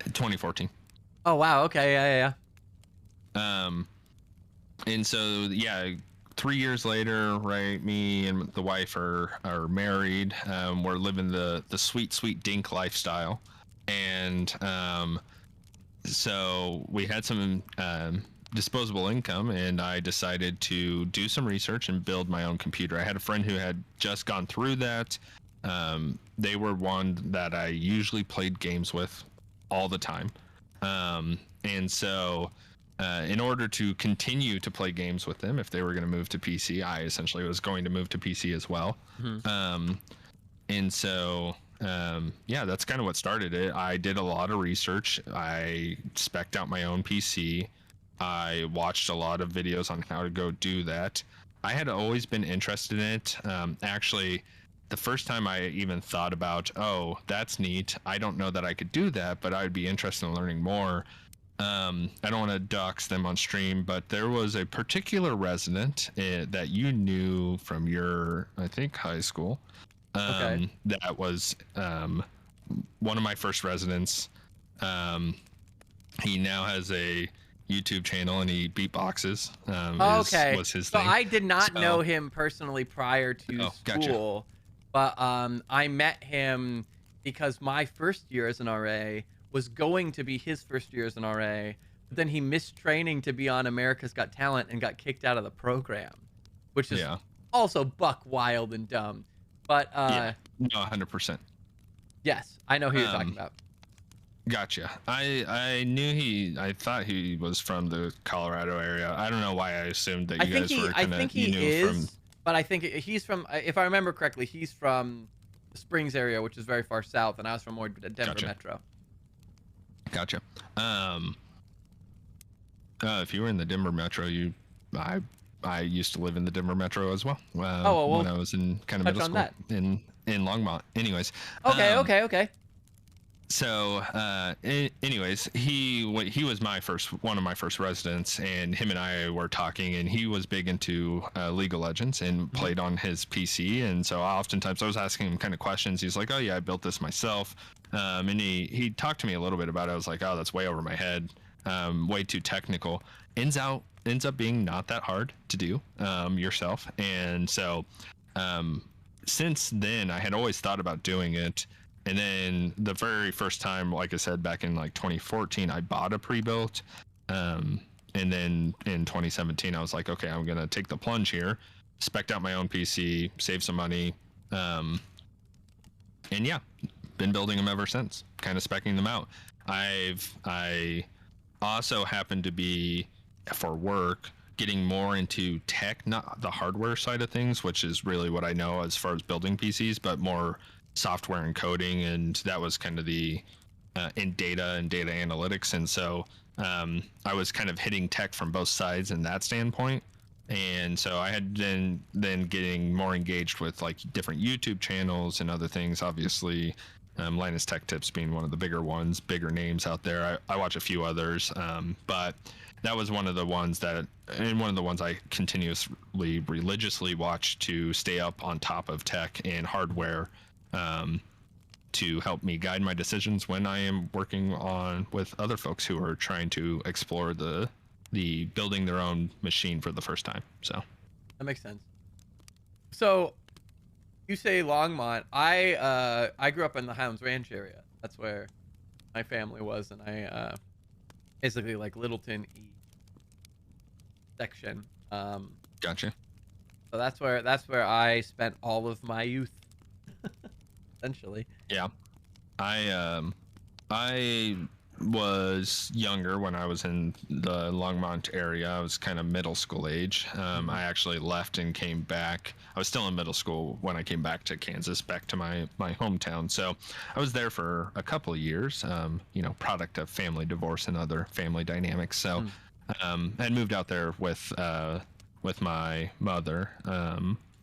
[SPEAKER 3] 2014.
[SPEAKER 1] Oh wow. Okay. Yeah.
[SPEAKER 3] And so yeah, 3 years later, right? Me and the wife are married. We're living the sweet dink lifestyle, and so we had some disposable income, and I decided to do some research and build my own computer. I had a friend who had just gone through that. They were one that I usually played games with all the time. And so in order to continue to play games with them, if they were going to move to PC, I essentially was going to move to PC as well. And so, yeah, that's kind of what started it. I did a lot of research. I spec'd out my own PC. I watched a lot of videos on how to go do that. I had always been interested in it. Actually, the first time I even thought about, oh, that's neat. I don't know that I could do that, but I would be interested in learning more. I don't want to dox them on stream, but there was a particular resident that you knew from your, I think, high school.
[SPEAKER 1] Okay.
[SPEAKER 3] That was one of my first residents. He now has a YouTube channel and he beatboxes.
[SPEAKER 1] Okay.
[SPEAKER 3] Was his
[SPEAKER 1] so
[SPEAKER 3] thing.
[SPEAKER 1] I did not know him personally prior to school,
[SPEAKER 3] gotcha.
[SPEAKER 1] but I met him because my first year as an RA was going to be his first year as an RA, but then he missed training to be on America's Got Talent and got kicked out of the program, which is also buck wild and dumb. But
[SPEAKER 3] no, 100%.
[SPEAKER 1] Yes, I know who you're talking about.
[SPEAKER 3] Gotcha. I thought he was from the Colorado area. I don't know why I assumed that you guys were kind of from.
[SPEAKER 1] But I think he's from, if I remember correctly, he's from the Springs area, which is very far south, and I was from more Denver Metro.
[SPEAKER 3] Gotcha. If you were in the Denver Metro, I used to live in the Denver Metro as well. When I was in kind of middle school in Longmont. Anyways.
[SPEAKER 1] Okay.
[SPEAKER 3] So, anyways, he was one of my first residents, and him and I were talking, and he was big into League of Legends and played on his PC, and so oftentimes I was asking him kind of questions. He's like, "Oh yeah, I built this myself," and he talked to me a little bit about it. I was like, "Oh, that's way over my head, way too technical." Ends out ends up being not that hard to do yourself. And so since then, I had always thought about doing it. And then the very first time, like I said, back in like 2014, I bought a pre-built. And then in 2017, I was like, okay, I'm going to take the plunge here, spec'd out my own PC, save some money. And yeah, been building them ever since, kind of speccing them out. I also happen to be, for work, getting more into tech, not the hardware side of things, which is really what I know as far as building PCs, but more software and coding. And that was kind of the in data and data analytics. And so I was kind of hitting tech from both sides in that standpoint. And so I had then getting more engaged with like different YouTube channels and other things. Obviously, Linus Tech Tips being one of the bigger ones, bigger names out there. I watch a few others, but that was one of the ones I continuously, religiously watch to stay up on top of tech and hardware, to help me guide my decisions when I am working with other folks who are trying to explore the building their own machine for the first time. So
[SPEAKER 1] that makes sense. So you say Longmont. I grew up in the Highlands Ranch area. That's where my family was, and I basically like Littleton East section.
[SPEAKER 3] Gotcha.
[SPEAKER 1] So that's where I spent all of my youth, essentially.
[SPEAKER 3] Yeah, I was younger when I was in the Longmont area. I was kind of middle school age. I actually left and came back. I was still in middle school when I came back to Kansas, back to my hometown. So I was there for a couple of years, product of family divorce and other family dynamics. So I moved out there with my mother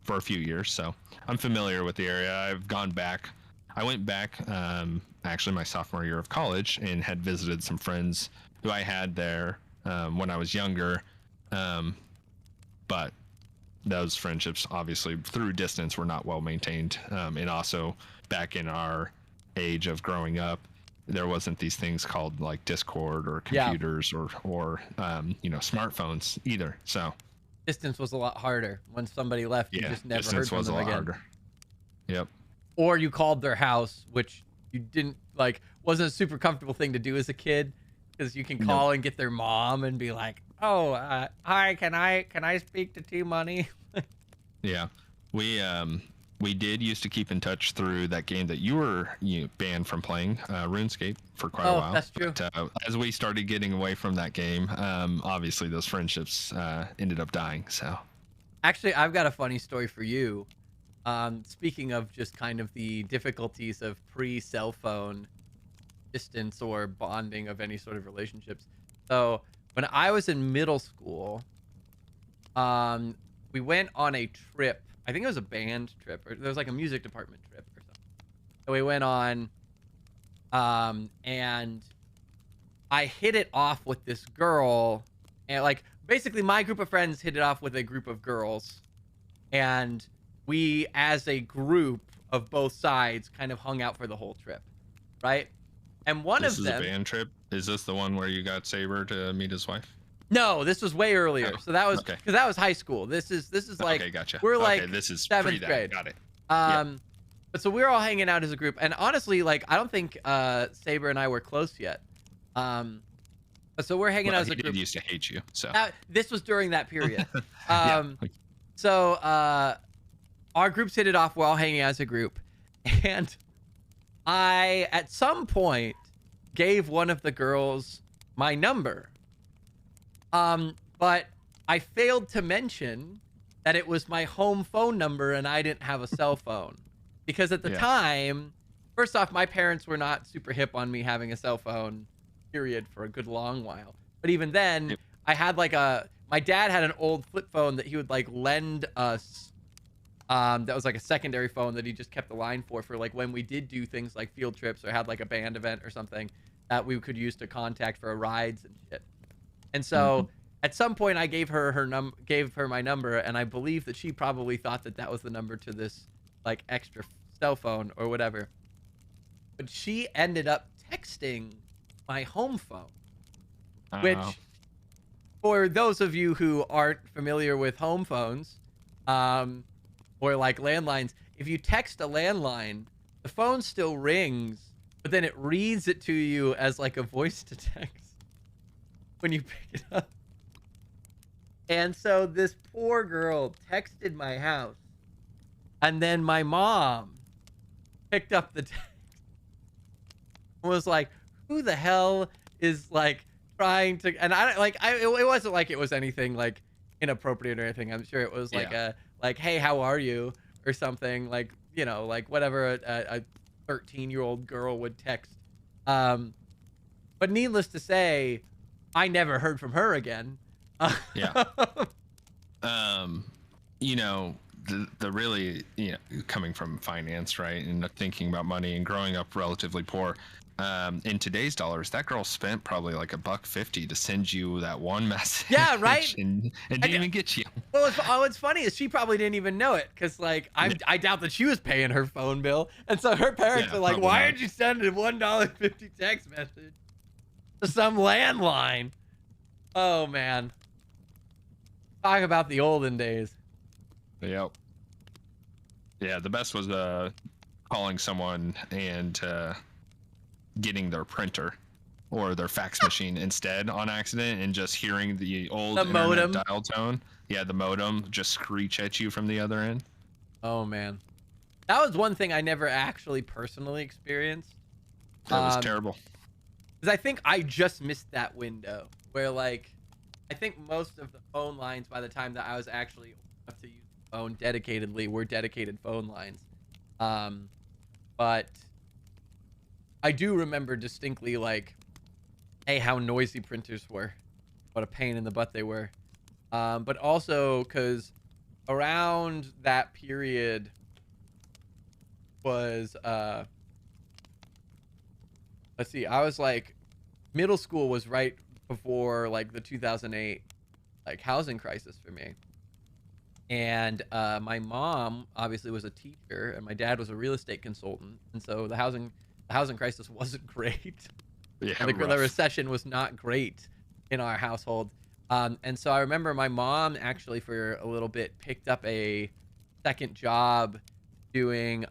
[SPEAKER 3] for a few years. So I'm familiar with the area. I've gone back. I went back actually my sophomore year of college and had visited some friends who I had there when I was younger. But those friendships, obviously, through distance, were not well maintained. And also, back in our age of growing up, there wasn't these things called like Discord or computers or smartphones either. So
[SPEAKER 1] distance was a lot harder. When somebody left, you just never heard from them again. Harder.
[SPEAKER 3] Yep.
[SPEAKER 1] Or you called their house, which you didn't like, wasn't a super comfortable thing to do as a kid, because you can call and get their mom and be like, "Oh, hi, can I speak to Tmoney?"
[SPEAKER 3] Yeah, we did used to keep in touch through that game that you were banned from playing, RuneScape, for quite a while.
[SPEAKER 1] Oh, that's true.
[SPEAKER 3] But, as we started getting away from that game, obviously those friendships ended up dying. So,
[SPEAKER 1] actually, I've got a funny story for you. Speaking of just kind of the difficulties of pre-cell phone distance or bonding of any sort of relationships. So when I was in middle school, we went on a trip. I think it was a band trip, or there was like a music department trip or something. So we went on, and I hit it off with this girl, and like basically my group of friends hit it off with a group of girls, and we, as a group of both sides, kind of hung out for the whole trip, right? And
[SPEAKER 3] this is a band trip. Is this the one where you got Saber to meet his wife?
[SPEAKER 1] No, this was way earlier. So that was because that was high school. This is like,
[SPEAKER 3] okay, gotcha.
[SPEAKER 1] We're like
[SPEAKER 3] this is
[SPEAKER 1] 7th grade.
[SPEAKER 3] Got it.
[SPEAKER 1] But so we were all hanging out as a group, and honestly, like I don't think Saber and I were close yet. But so we're hanging out as a group.
[SPEAKER 3] He used to hate you. So
[SPEAKER 1] this was during that period. So our groups hit it off. We're all hanging out as a group, and I, at some point, gave one of the girls my number. But I failed to mention that it was my home phone number and I didn't have a cell phone. Because at the time, first off, my parents were not super hip on me having a cell phone, period, for a good long while. But even then, I had like my dad had an old flip phone that he would like lend us. That was like a secondary phone that he just kept the line for like when we did do things like field trips or had like a band event or something that we could use to contact for rides and shit. And so at some point I gave her my number, and I believe that she probably thought that was the number to this like extra cell phone or whatever. But she ended up texting my home phone, which for those of you who aren't familiar with home phones, or like landlines, if you text a landline, the phone still rings, but then it reads it to you as like a voice to text when you pick it up. And so this poor girl texted my house, and then my mom picked up the text and was like, who the hell is like trying to, and I don't like, it wasn't like it was anything like inappropriate or anything. I'm sure it was like like, hey, how are you? Or something like, you know, like whatever a 13-year-old girl would text. But needless to say, I never heard from her again.
[SPEAKER 3] Yeah. You know, the really, you know, coming from finance, right, and thinking about money and growing up relatively poor, in today's dollars, that girl spent probably like $1.50 to send you that one message.
[SPEAKER 1] Yeah, right.
[SPEAKER 3] And didn't even get you.
[SPEAKER 1] Well, what's funny is she probably didn't even know it, because like I doubt that she was paying her phone bill, and so her parents were like, "Why did you send a $1.50 text message to some landline?" Oh man, talk about the olden days.
[SPEAKER 3] Yep. Yeah, the best was calling someone and getting their printer or their fax machine instead on accident, and just hearing the old internet dial tone. Yeah, the modem just screech at you from the other end.
[SPEAKER 1] Oh man, that was one thing I never actually personally experienced.
[SPEAKER 3] That was terrible.
[SPEAKER 1] Because I think I just missed that window where, like, I think most of the phone lines by the time that I was actually old enough to use the phone dedicatedly were dedicated phone lines. But I do remember distinctly, like, hey, how noisy printers were. What a pain in the butt they were. But also because around that period was, let's see, I was like, middle school was right before like the 2008 like housing crisis for me. And my mom obviously was a teacher, and my dad was a real estate consultant, and so the housing crisis wasn't great.
[SPEAKER 3] Yeah,
[SPEAKER 1] the recession was not great in our household. And so I remember my mom actually for a little bit picked up a second job doing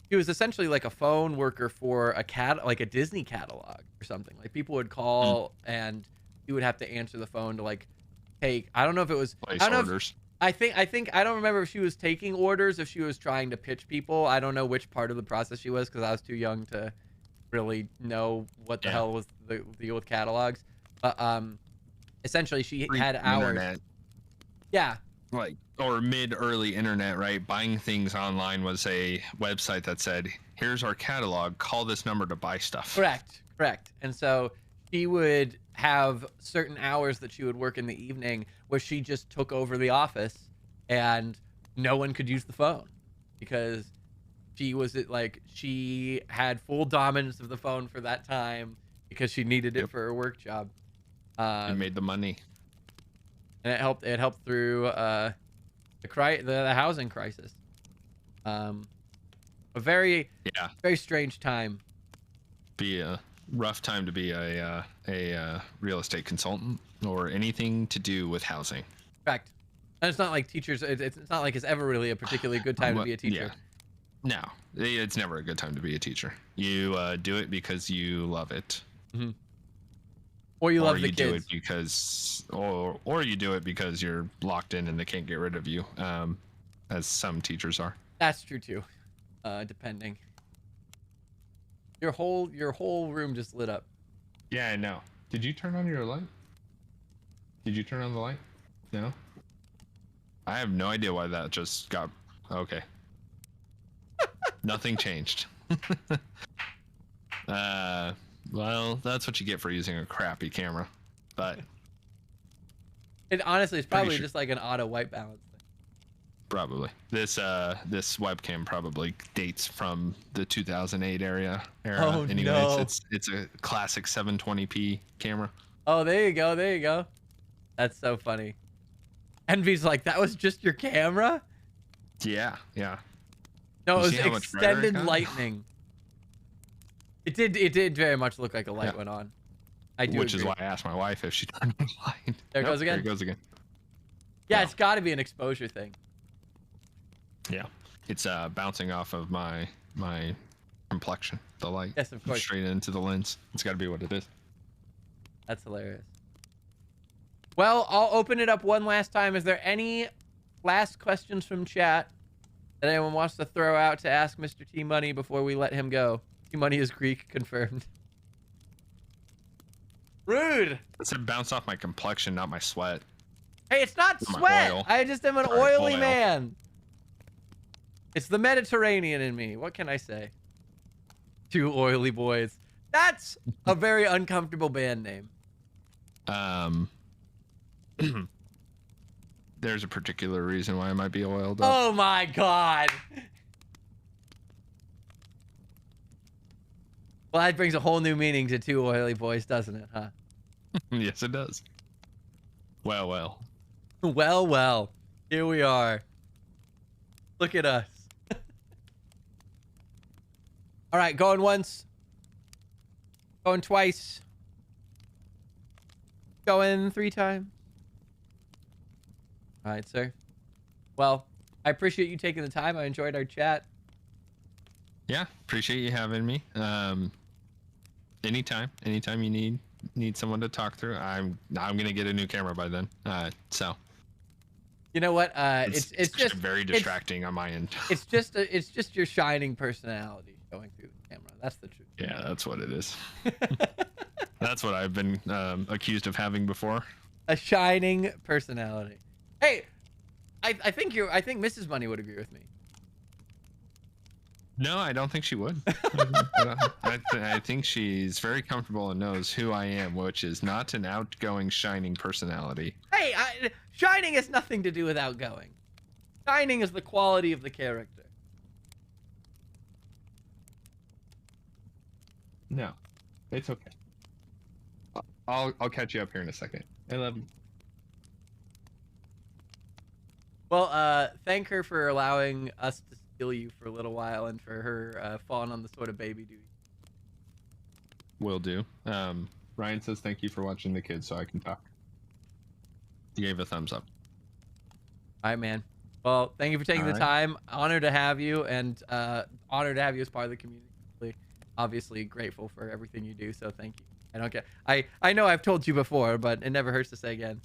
[SPEAKER 1] he was essentially like a phone worker for like a Disney catalog or something. Like people would call and you would have to answer the phone to like take, I don't know if it was
[SPEAKER 3] place orders.
[SPEAKER 1] I don't remember if she was taking orders, if she was trying to pitch people. I don't know which part of the process she was, because I was too young to really know what the hell was the old catalogs. But essentially she had hours.
[SPEAKER 3] Internet.
[SPEAKER 1] Yeah.
[SPEAKER 3] Like, or mid-early internet, right? Buying things online was a website that said, here's our catalog, call this number to buy stuff.
[SPEAKER 1] Correct. And so she would have certain hours that she would work in the evening where she just took over the office and no one could use the phone because she had full dominance of the phone for that time because she needed it for her work job.
[SPEAKER 3] It made the money.
[SPEAKER 1] And it helped through the housing crisis. A very strange time.
[SPEAKER 3] Be a rough time to be a real estate consultant or anything to do with housing.
[SPEAKER 1] Correct. And it's not like teachers. It's not like it's ever really a particularly good time to be a teacher.
[SPEAKER 3] Yeah. No, it's never a good time to be a teacher. You do it because you love it.
[SPEAKER 1] Mm-hmm. Or you love the kids.
[SPEAKER 3] Do it because, or you do it because you're locked in and they can't get rid of you, as some teachers are.
[SPEAKER 1] That's true too, depending. Your whole room just lit up.
[SPEAKER 3] Yeah, I know. Did you turn on your light? Did you turn on the light? No. I have no idea why that just got okay. Nothing changed. Well, that's what you get for using a crappy camera. But
[SPEAKER 1] it honestly is probably just like an auto white balance thing.
[SPEAKER 3] Probably. This webcam probably dates from the 2008 era.
[SPEAKER 1] Oh,
[SPEAKER 3] anyways,
[SPEAKER 1] no.
[SPEAKER 3] It's a classic 720p camera.
[SPEAKER 1] Oh, there you go. That's so funny. Envy's like, that was just your camera?
[SPEAKER 3] Yeah.
[SPEAKER 1] No, it was extended lightning. It did very much look like a light
[SPEAKER 3] Yeah.
[SPEAKER 1] went on. I do
[SPEAKER 3] Which is
[SPEAKER 1] agree.
[SPEAKER 3] why I asked my wife if she turned on the light.
[SPEAKER 1] There it goes again?
[SPEAKER 3] There it goes again.
[SPEAKER 1] Yeah,
[SPEAKER 3] No.
[SPEAKER 1] it's got to be an exposure thing.
[SPEAKER 3] Yeah. It's bouncing off of my complexion, the light.
[SPEAKER 1] Yes, of course.
[SPEAKER 3] Straight into the lens. It's got to be what it is.
[SPEAKER 1] That's hilarious. Well, I'll open it up one last time. Is there any last questions from chat that anyone wants to throw out to ask Mr. Tmoney before we let him go? Tmoney is Greek, confirmed. Rude.
[SPEAKER 3] It said bounce off my complexion, not my sweat.
[SPEAKER 1] Hey, it's not
[SPEAKER 3] My
[SPEAKER 1] sweat.
[SPEAKER 3] oil.
[SPEAKER 1] I just am an
[SPEAKER 3] Sorry,
[SPEAKER 1] oily
[SPEAKER 3] oil.
[SPEAKER 1] man. It's the Mediterranean in me. What can I say? Two oily boys. That's a very uncomfortable band name.
[SPEAKER 3] There's a particular reason why I might be oiled up.
[SPEAKER 1] Oh my god. Well, that brings a whole new meaning to two oily boys, doesn't it, huh?
[SPEAKER 3] Yes, it does. Well, well.
[SPEAKER 1] Well, well. Here we are. Look at us. All right, going once. Going twice. Going 3 times. All right, sir. Well, I appreciate you taking the time. I enjoyed our chat.
[SPEAKER 3] Yeah, appreciate you having me. Anytime you need someone to talk through, I'm gonna get a new camera by then. So
[SPEAKER 1] You know what?
[SPEAKER 3] it's
[SPEAKER 1] It's just
[SPEAKER 3] very distracting on my end.
[SPEAKER 1] it's just your shining personality showing through the camera. That's the truth.
[SPEAKER 3] Yeah, that's what it is. That's what I've been accused of having before.
[SPEAKER 1] A shining personality. Hey, I think Mrs. Money would agree with me.
[SPEAKER 3] No, I don't think she would. I think she's very comfortable and knows who I am, which is not an outgoing, shining personality.
[SPEAKER 1] Hey, shining has nothing to do with outgoing. Shining is the quality of the character.
[SPEAKER 3] No, it's okay. I'll catch you up here in a second. I love you.
[SPEAKER 1] Well, thank her for allowing us to steal you for a little while and for her falling on the sort of baby duty.
[SPEAKER 3] Will do. Ryan says thank you for watching the kids so I can talk. He gave a thumbs up.
[SPEAKER 1] All right, man. Well, thank you for taking
[SPEAKER 3] All
[SPEAKER 1] the
[SPEAKER 3] right.
[SPEAKER 1] time. Honored to have you, and honored to have you as part of the community. Obviously grateful for everything you do, so thank you. I don't get. I know I've told you before, but it never hurts to say again.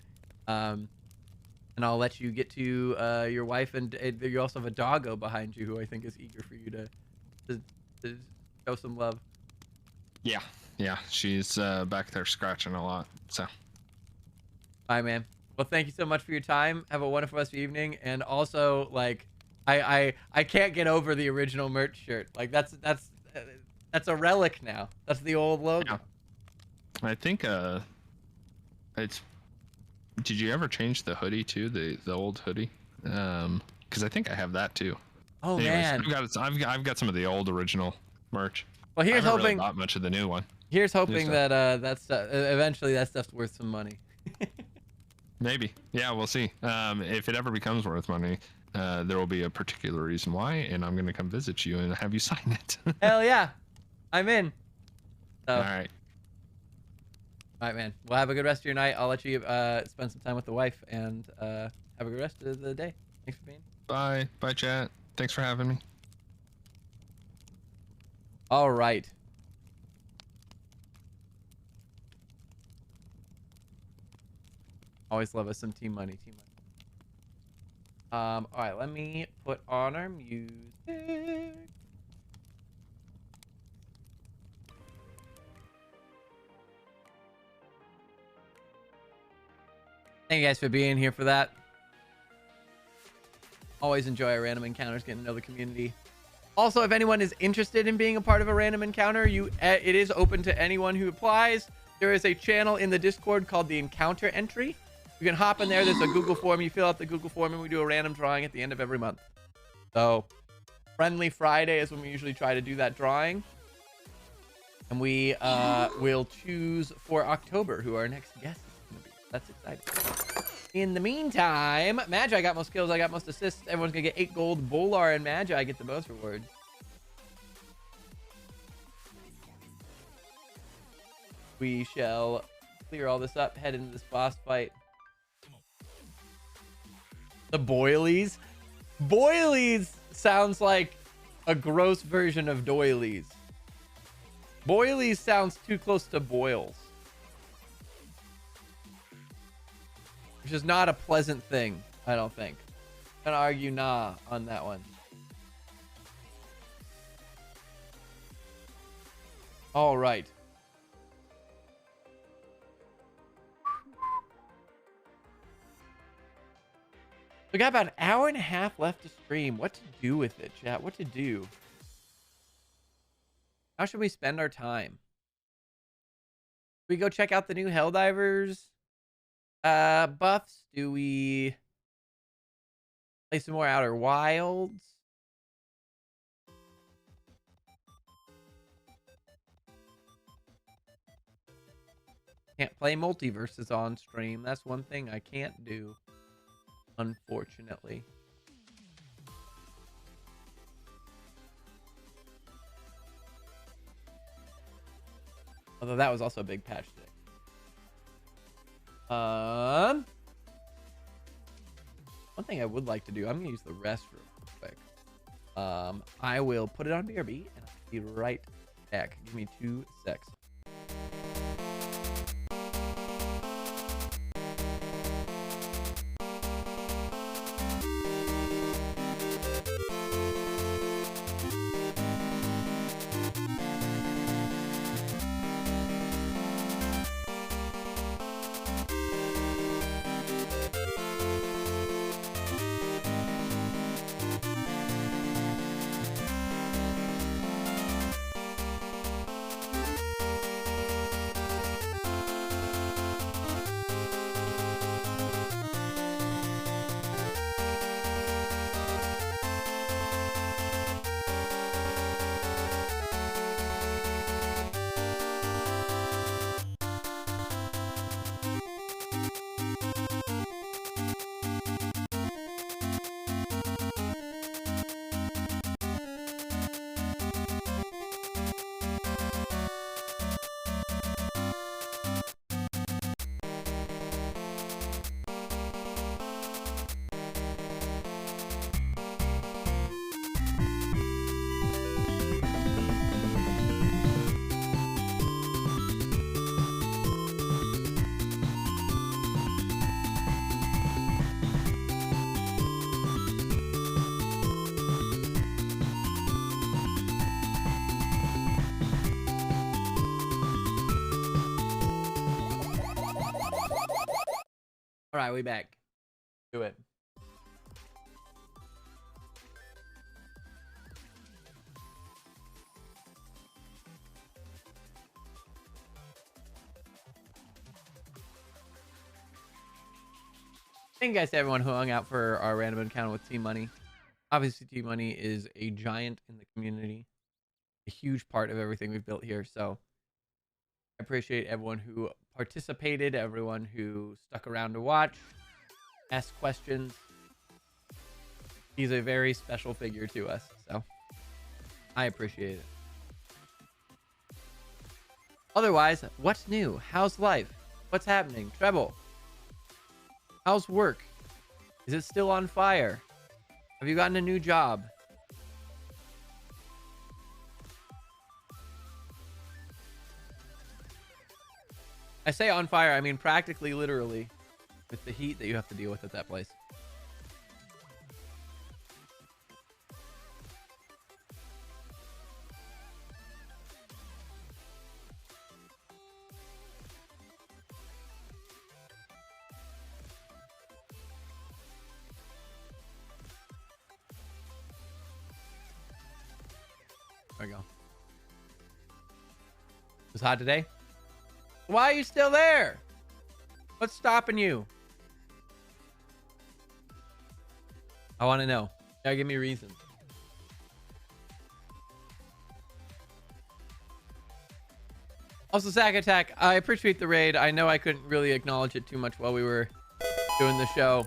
[SPEAKER 1] And I'll let you get to your wife, and you also have a doggo behind you who I think is eager for you to show some love.
[SPEAKER 3] Yeah, she's back there scratching a lot. So
[SPEAKER 1] All right, man. Well, thank you so much for your time. Have a wonderful rest of the evening, and also like, I can't get over the original merch shirt. Like that's a relic now. That's the old logo.
[SPEAKER 3] Yeah. I think it's. Did you ever change the hoodie too? The old hoodie? Because I think I have that too.
[SPEAKER 1] Oh
[SPEAKER 3] Anyways,
[SPEAKER 1] man.
[SPEAKER 3] I've got some of the old original merch.
[SPEAKER 1] Well,
[SPEAKER 3] I
[SPEAKER 1] here's
[SPEAKER 3] haven't really
[SPEAKER 1] hoping.
[SPEAKER 3] bought much of the new one.
[SPEAKER 1] Here's hoping
[SPEAKER 3] stuff.
[SPEAKER 1] that eventually that stuff's worth some money.
[SPEAKER 3] Maybe. Yeah, we'll see. If it ever becomes worth money, there will be a particular reason why, and I'm gonna come visit you and have you sign it.
[SPEAKER 1] Hell yeah, I'm in. So,
[SPEAKER 3] All right.
[SPEAKER 1] all right, man. Well, have a good rest of your night. I'll let you spend some time with the wife, and have a good rest of the day. Thanks for being.
[SPEAKER 3] Bye. Bye, chat. Thanks for having me.
[SPEAKER 1] All right. Always love us some team money. All right, let me put on our music. Thank you guys for being here for that. Always enjoy our random encounters, getting to know the community. Also, if anyone is interested in being a part of a random encounter, it is open to anyone who applies. There is a channel in the Discord called the Encounter Entry. You can hop in there. There's a Google form. You fill out the Google form, and we do a random drawing at the end of every month. So, Friendly Friday is when we usually try to do that drawing. And we will choose for October who our next guest is going to be. That's exciting. In the meantime, Magi got most kills. I got most assists. Everyone's going to get 8 gold. Bolar and Magi get the most rewards. We shall clear all this up, head into this boss fight. The boilies. Boilies sounds like a gross version of doilies. Boilies sounds too close to boils, which is not a pleasant thing, I don't think. I'm gonna argue nah on that one. All right. We got about an hour and a half left to stream. What to do with it, chat? What to do? How should we spend our time? We go check out the new Helldivers buffs? Do we play some more Outer Wilds? Can't play multiverses on stream. That's one thing I can't do, unfortunately. Although that was also a big patch today. One thing I would like to do, I'm gonna use the restroom real quick. I will put it on BRB and I'll be right back. Give me 2 secs. All right, we back. Do it. Thank you guys to everyone who hung out for our random encounter with Tmoney. Obviously, Tmoney is a giant in the community, a huge part of everything we've built here. So I appreciate everyone who participated, everyone who stuck around to watch, asked questions. He's a very special figure to us, so I appreciate it. Otherwise, what's new? How's life? What's happening? Treble, how's work? Is it still on fire? Have you gotten a new job? I say on fire, I mean practically, literally, with the heat that you have to deal with at that place. There we go. It was hot today? Why are you still there? What's stopping you? I want to know. You gotta give me a reason. Also, Sack Attack, I appreciate the raid. I know I couldn't really acknowledge it too much while we were doing the show.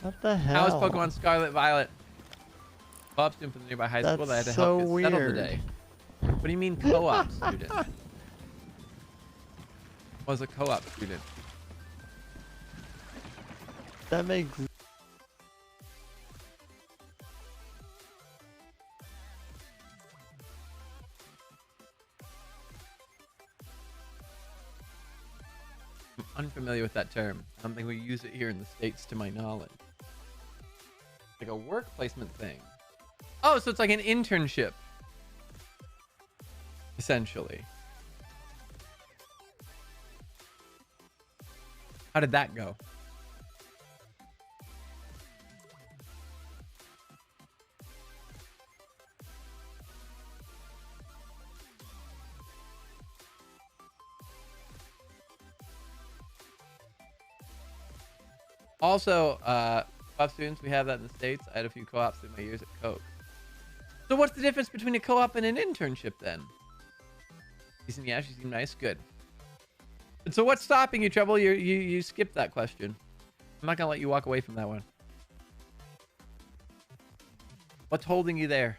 [SPEAKER 4] What the hell?
[SPEAKER 1] How is Pokemon Scarlet Violet? Co-op student for the nearby high school that I had to help get settled today. What do you mean co-op student? Was a co-op student.
[SPEAKER 4] That makes
[SPEAKER 1] I'm unfamiliar with that term. I don't think we use it here in the States to my knowledge. Like a work placement thing. Oh, so it's like an internship. Essentially. How did that go? Also, co-op students, we have that in the States. I had a few co-ops in my years at Coke. So what's the difference between a co-op and an internship then? She seemed, yeah, she seemed nice. Good. And so what's stopping you, Trouble? You skipped that question. I'm not going to let you walk away from that one. What's holding you there?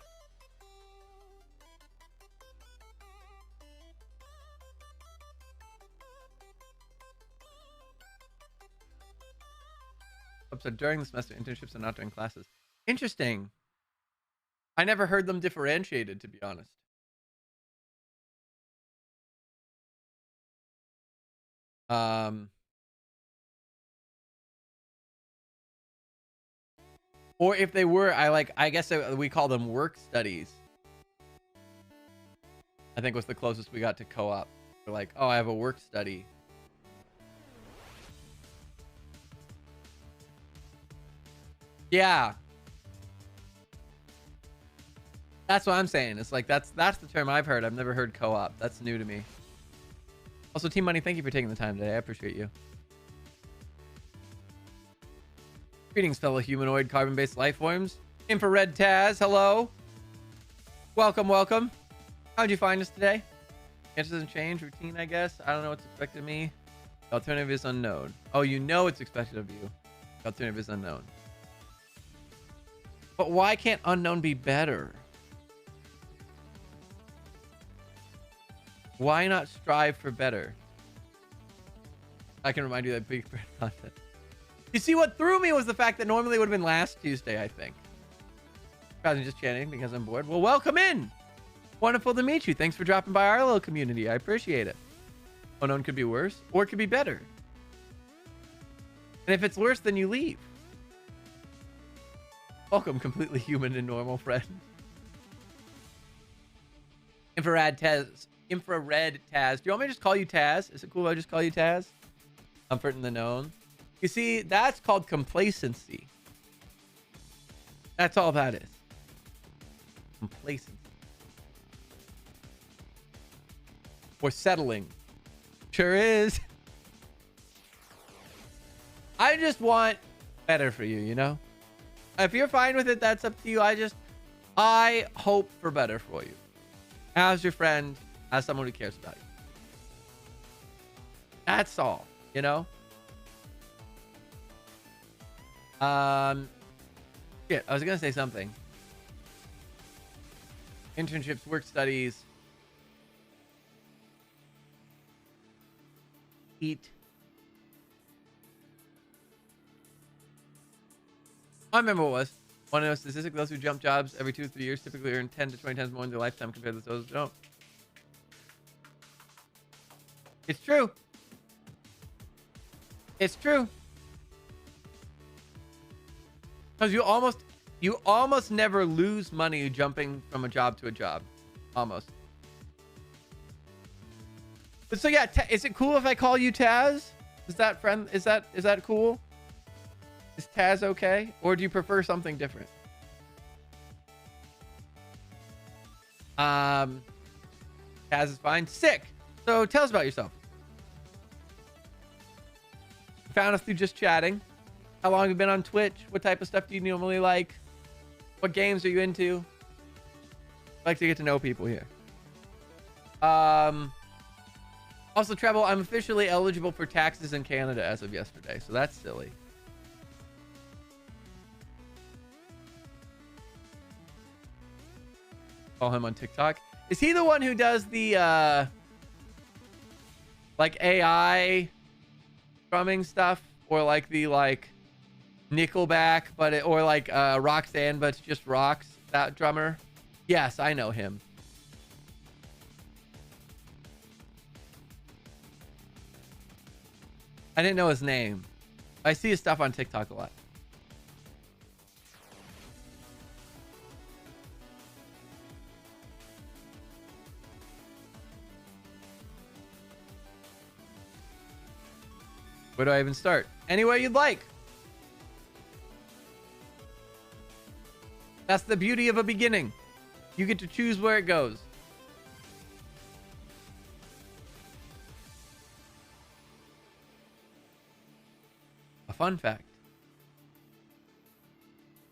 [SPEAKER 1] So during the semester, internships are not during classes. Interesting. I never heard them differentiated, to be honest. Or if they were, I guess we call them work studies. I think was the closest we got to co-op. They're like, oh, I have a work study. Yeah. That's what I'm saying. It's like that's the term I've heard. I've never heard co-op. That's new to me. Also, Tmoney, thank you for taking the time today. I appreciate you. Greetings, fellow humanoid carbon-based life forms. Infrared Taz, hello. Welcome, welcome. How'd you find us today? Answer doesn't change. Routine, I guess. I don't know what's expected of me. The alternative is unknown. Oh, you know it's expected of you. The alternative is unknown. But why can't unknown be better? Why not strive for better? I can remind you that big brand content. You see, what threw me was the fact that normally it would have been last Tuesday, I think. I was just chatting because I'm bored. Well, welcome in. Wonderful to meet you. Thanks for dropping by our little community. I appreciate it. Unknown could be worse or it could be better. And if it's worse, then you leave. Welcome, completely human and normal friend. Infrared Taz. Infrared Taz. Do you want me to just call you Taz? Is it cool if I just call you Taz? Comfort in the known. You see, that's called complacency. That's all that is. Complacency. Or settling. Sure is. I just want better for you, you know? If you're fine with it, that's up to you. I hope for better for you. As your friend, as someone who cares about you. That's all, you know? Shit, I was gonna say something. Internships, work studies. Eat. I remember what it was. Want to know statistic? Those who jump jobs every 2 to 3 years typically earn 10 to 20 times more in their lifetime compared to those who don't. It's true. It's true. Because you almost never lose money jumping from a job to a job. Almost. But so yeah, is it cool if I call you Taz? Is that cool? Is Taz okay? Or do you prefer something different? Taz is fine. Sick. So tell us about yourself. Found us through just chatting. How long have you been on Twitch? What type of stuff do you normally like? What games are you into? I like to get to know people here. Also, Treble, I'm officially eligible for taxes in Canada as of yesterday, so that's silly. Follow him on TikTok. Is he the one who does the like AI drumming stuff, or like the like Nickelback, but or like Roxanne, but it's just rocks, that drummer. Yes, I know him. I didn't know his name. I see his stuff on TikTok a lot. Where do I even start? Anywhere you'd like. That's the beauty of a beginning. You get to choose where it goes. A fun fact.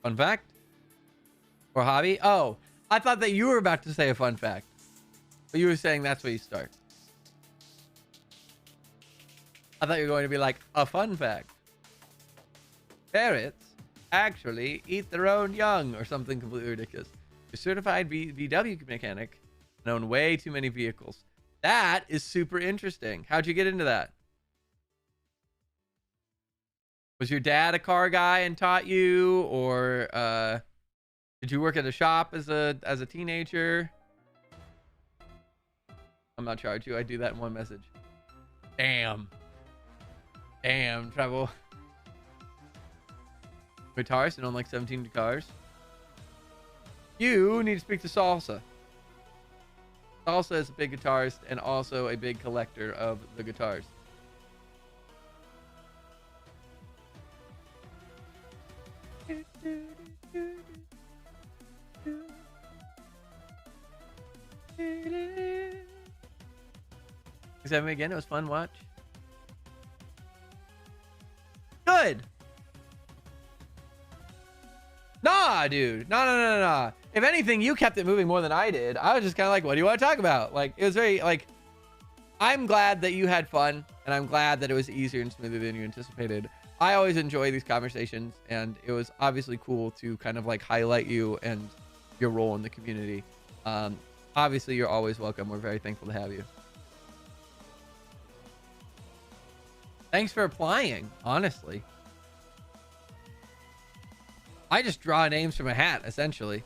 [SPEAKER 1] Fun fact? Or hobby? Oh, I thought that you were about to say a fun fact. But you were saying that's where you start. I thought you were going to be like, a fun fact. Parrots actually eat their own young, or something completely ridiculous. A certified VW mechanic and own way too many vehicles. That is super interesting. How'd you get into that? Was your dad a car guy and taught you, or did you work at a shop as a teenager? I'm not charged you. I do that in one message. Damn, Treble. Guitarist and own like 17 guitars. You need to speak to Salsa. Salsa is a big guitarist and also a big collector of the guitars. Thanks for having me again. It was fun. Watch. Good. Nah, dude. Nah. If anything, you kept it moving more than I did. I was just kind of like, what do you want to talk about? Like, it was very, like, I'm glad that you had fun, and I'm glad that it was easier and smoother than you anticipated. I always enjoy these conversations, and it was obviously cool to kind of, like, highlight you and your role in the community. Obviously, you're always welcome. We're very thankful to have you. Thanks for applying, honestly. I just draw names from a hat, essentially.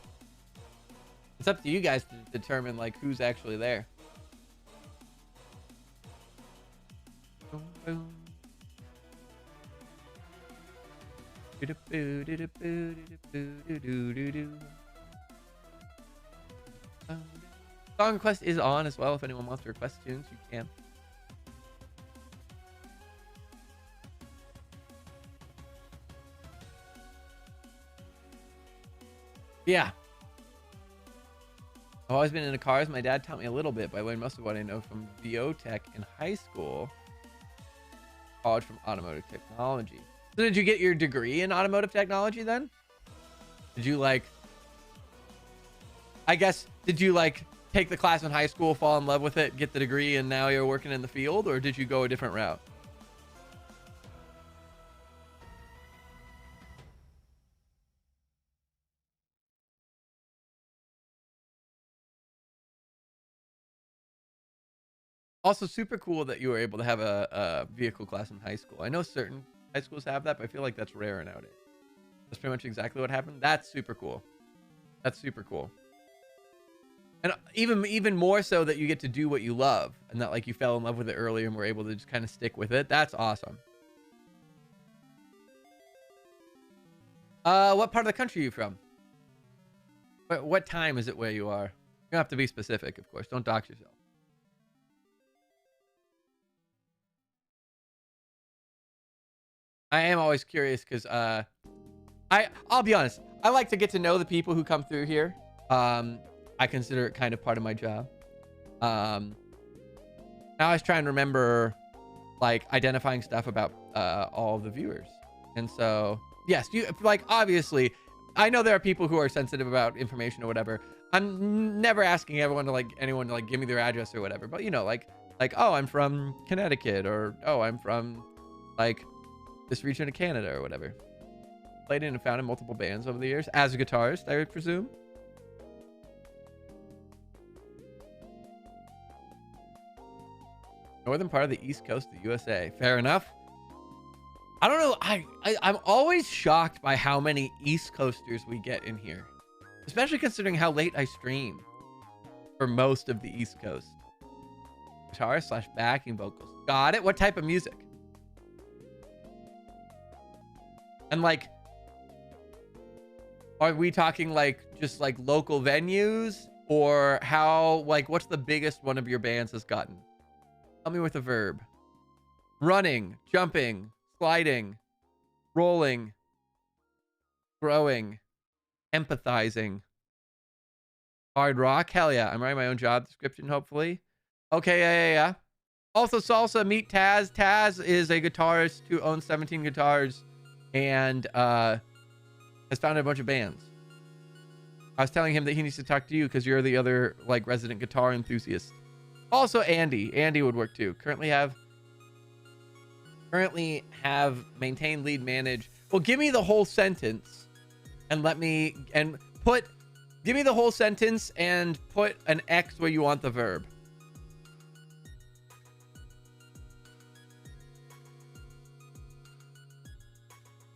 [SPEAKER 1] It's up to you guys to determine, like, who's actually there. Song request is on as well. If anyone wants to request tunes, you can. Yeah. I've always been into cars. My dad taught me a little bit, but I learned most of what I know from VO Tech in high school. College from automotive technology. So did you get your degree in automotive technology then? Did you like, I guess, did you like take the class in high school, fall in love with it, get the degree, and now you're working in the field, or did you go a different route? Also, super cool that you were able to have a vehicle class in high school. I know certain high schools have that, but I feel like that's rare nowadays. That's pretty much exactly what happened. That's super cool. That's super cool. And even more so that you get to do what you love, and that like you fell in love with it earlier and were able to just kind of stick with it. That's awesome. What part of the country are you from? What time is it where you are? You don't have to be specific, of course. Don't dox yourself. I am always curious because I'll be honest. I like to get to know the people who come through here. I consider it kind of part of my job. Now I was trying to remember like identifying stuff about all of the viewers. And so, yes, you like obviously I know there are people who are sensitive about information or whatever. I'm never asking anyone to give me their address or whatever. But you know, like oh, I'm from Connecticut, or oh, I'm from like this region of Canada or whatever. Played in and found in multiple bands over the years as a guitarist, I would presume. Northern part of the East Coast of the USA. Fair enough. I don't know. I'm always shocked by how many East Coasters we get in here, especially considering how late I stream for most of the East Coast. Guitar / backing vocals. Got it. What type of music? And like, are we talking like just like local venues, or how, like, what's the biggest one of your bands has gotten? Tell me with a verb. Running, jumping, sliding, rolling, growing, empathizing. Hard rock? Hell yeah. I'm writing my own job description, hopefully. Okay, yeah. Also, Salsa, meet Taz. Taz is a guitarist who owns 17 guitars and has founded a bunch of bands. I was telling him that he needs to talk to you because you're the other, like, resident guitar enthusiast. Also, Andy. Andy would work too. Currently have maintain, lead, manage. Well, give me the whole sentence and give me the whole sentence and put an X where you want the verb.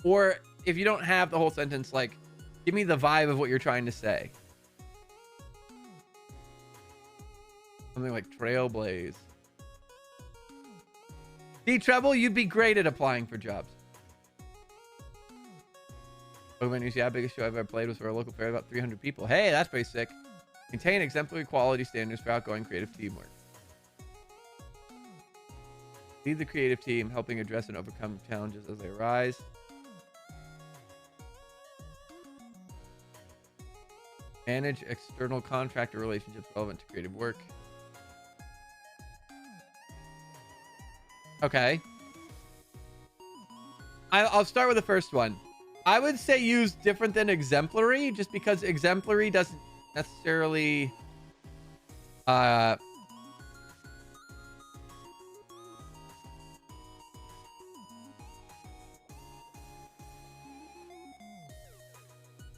[SPEAKER 1] Or if you don't have the whole sentence, like, give me the vibe of what you're trying to say. Something like trailblaze. D-Treble, you'd be great at applying for jobs. Oh, venues, yeah, biggest show I've ever played was for a local fair, about 300 people. Hey, that's pretty sick. Maintain exemplary quality standards for outgoing creative teamwork. Lead the creative team, helping address and overcome challenges as they arise. Manage external contractor relationships relevant to creative work. Okay. I'll start with the first one. I would say use different than exemplary, just because exemplary doesn't necessarily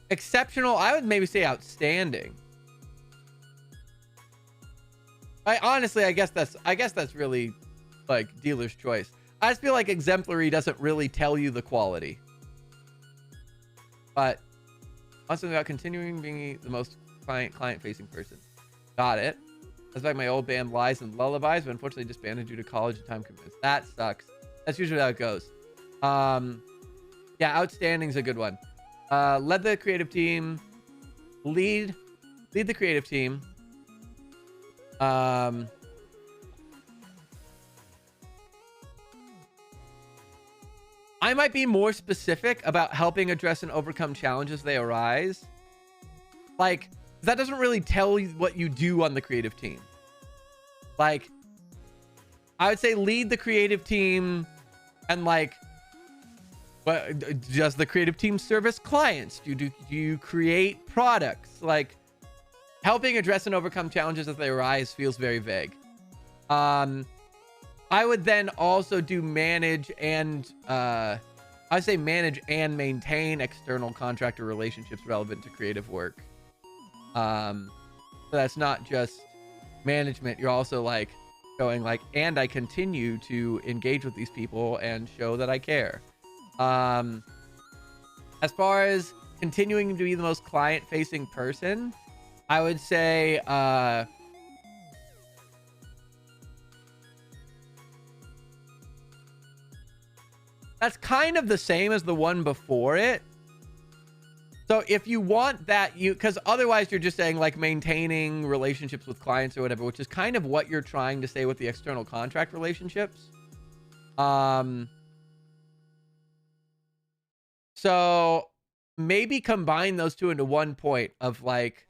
[SPEAKER 1] exceptional. I would maybe say outstanding. I guess that's really like dealer's choice. I just feel like exemplary doesn't really tell you the quality. But also about continuing being the most client-facing person. Got it. That's like my old band Lies and Lullabies, but unfortunately disbanded due to college and time commitments. That sucks. That's usually how it goes. Yeah, outstanding's a good one. Led the creative team. Lead the creative team. I might be more specific about helping address and overcome challenges they arise. Like, that doesn't really tell you what you do on the creative team. Like, I would say lead the creative team and like, what does the creative team service clients? Do you create products? Like, helping address and overcome challenges as they arise feels very vague. I would then also do manage and I say manage and maintain external contractor relationships relevant to creative work. So that's not just management. You're also like going like, and I continue to engage with these people and show that I care. As far as continuing to be the most client-facing person, I would say that's kind of the same as the one before it. So if you want that, because otherwise you're just saying like maintaining relationships with clients or whatever, which is kind of what you're trying to say with the external contract relationships. So maybe combine those two into one point of like,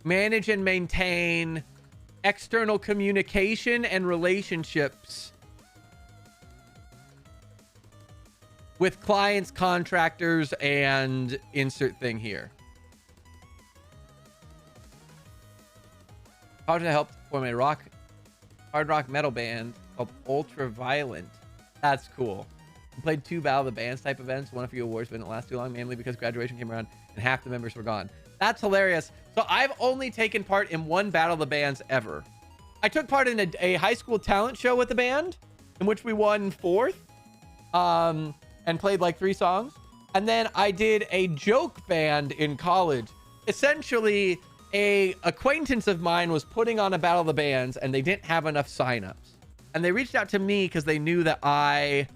[SPEAKER 1] manage and maintain external communication and relationships with clients, contractors, and insert thing here. How did I help form a hard rock metal band called Ultraviolent? That's cool. played 2 Battle of the Bands type events, won a few awards, but didn't last too long, mainly because graduation came around and half the members were gone. That's hilarious. So I've only taken part in 1 Battle of the Bands ever. I took part in a high school talent show with the band, in which we won 4th, and played like 3 songs. And then I did a joke band in college. Essentially, a acquaintance of mine was putting on a Battle of the Bands, and they didn't have enough signups. And they reached out to me because they knew that I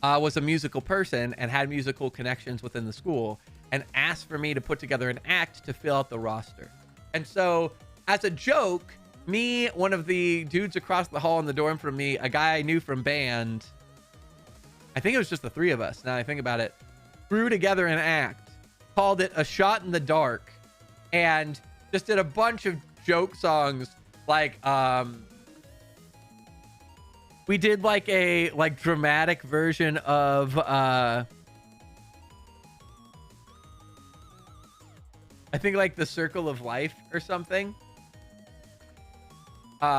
[SPEAKER 1] was a musical person and had musical connections within the school, and asked for me to put together an act to fill out the roster. And so, as a joke, me, one of the dudes across the hall in the dorm from me, a guy I knew from band, I think it was just the 3 of us, now I think about it, threw together an act, called it A Shot in the Dark, and just did a bunch of joke songs, like, we did like a dramatic version of, I think like The Circle of Life or something. Hold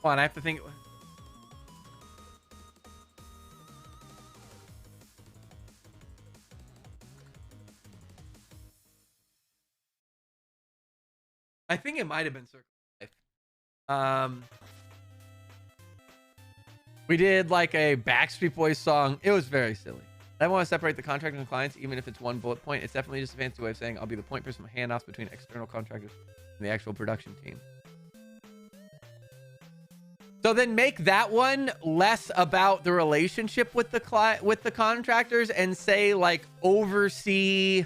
[SPEAKER 1] on, I have to think. I think it might have been Circle of Life. We did like a Backstreet Boys song. It was very silly. I want to separate the contractors and clients, even if it's 1 bullet point. It's definitely just a fancy way of saying I'll be the point person with handoffs between external contractors and the actual production team. So then make that one less about the relationship with the client, with the contractors, and say like oversee,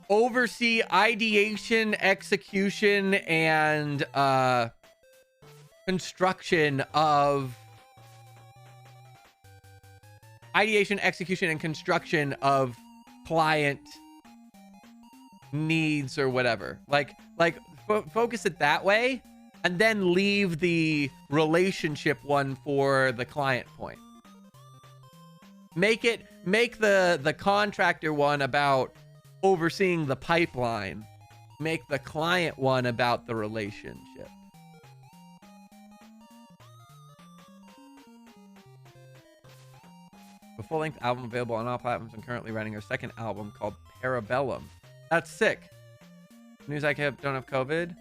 [SPEAKER 1] oversee ideation, execution, and construction of client needs or whatever. Like focus it that way, and then leave the relationship one for the client point. Make the contractor one about overseeing the pipeline. Make the client one about the relationship. A full-length album available on all platforms, and currently writing our 2nd album called Parabellum. That's sick. News, I don't have COVID.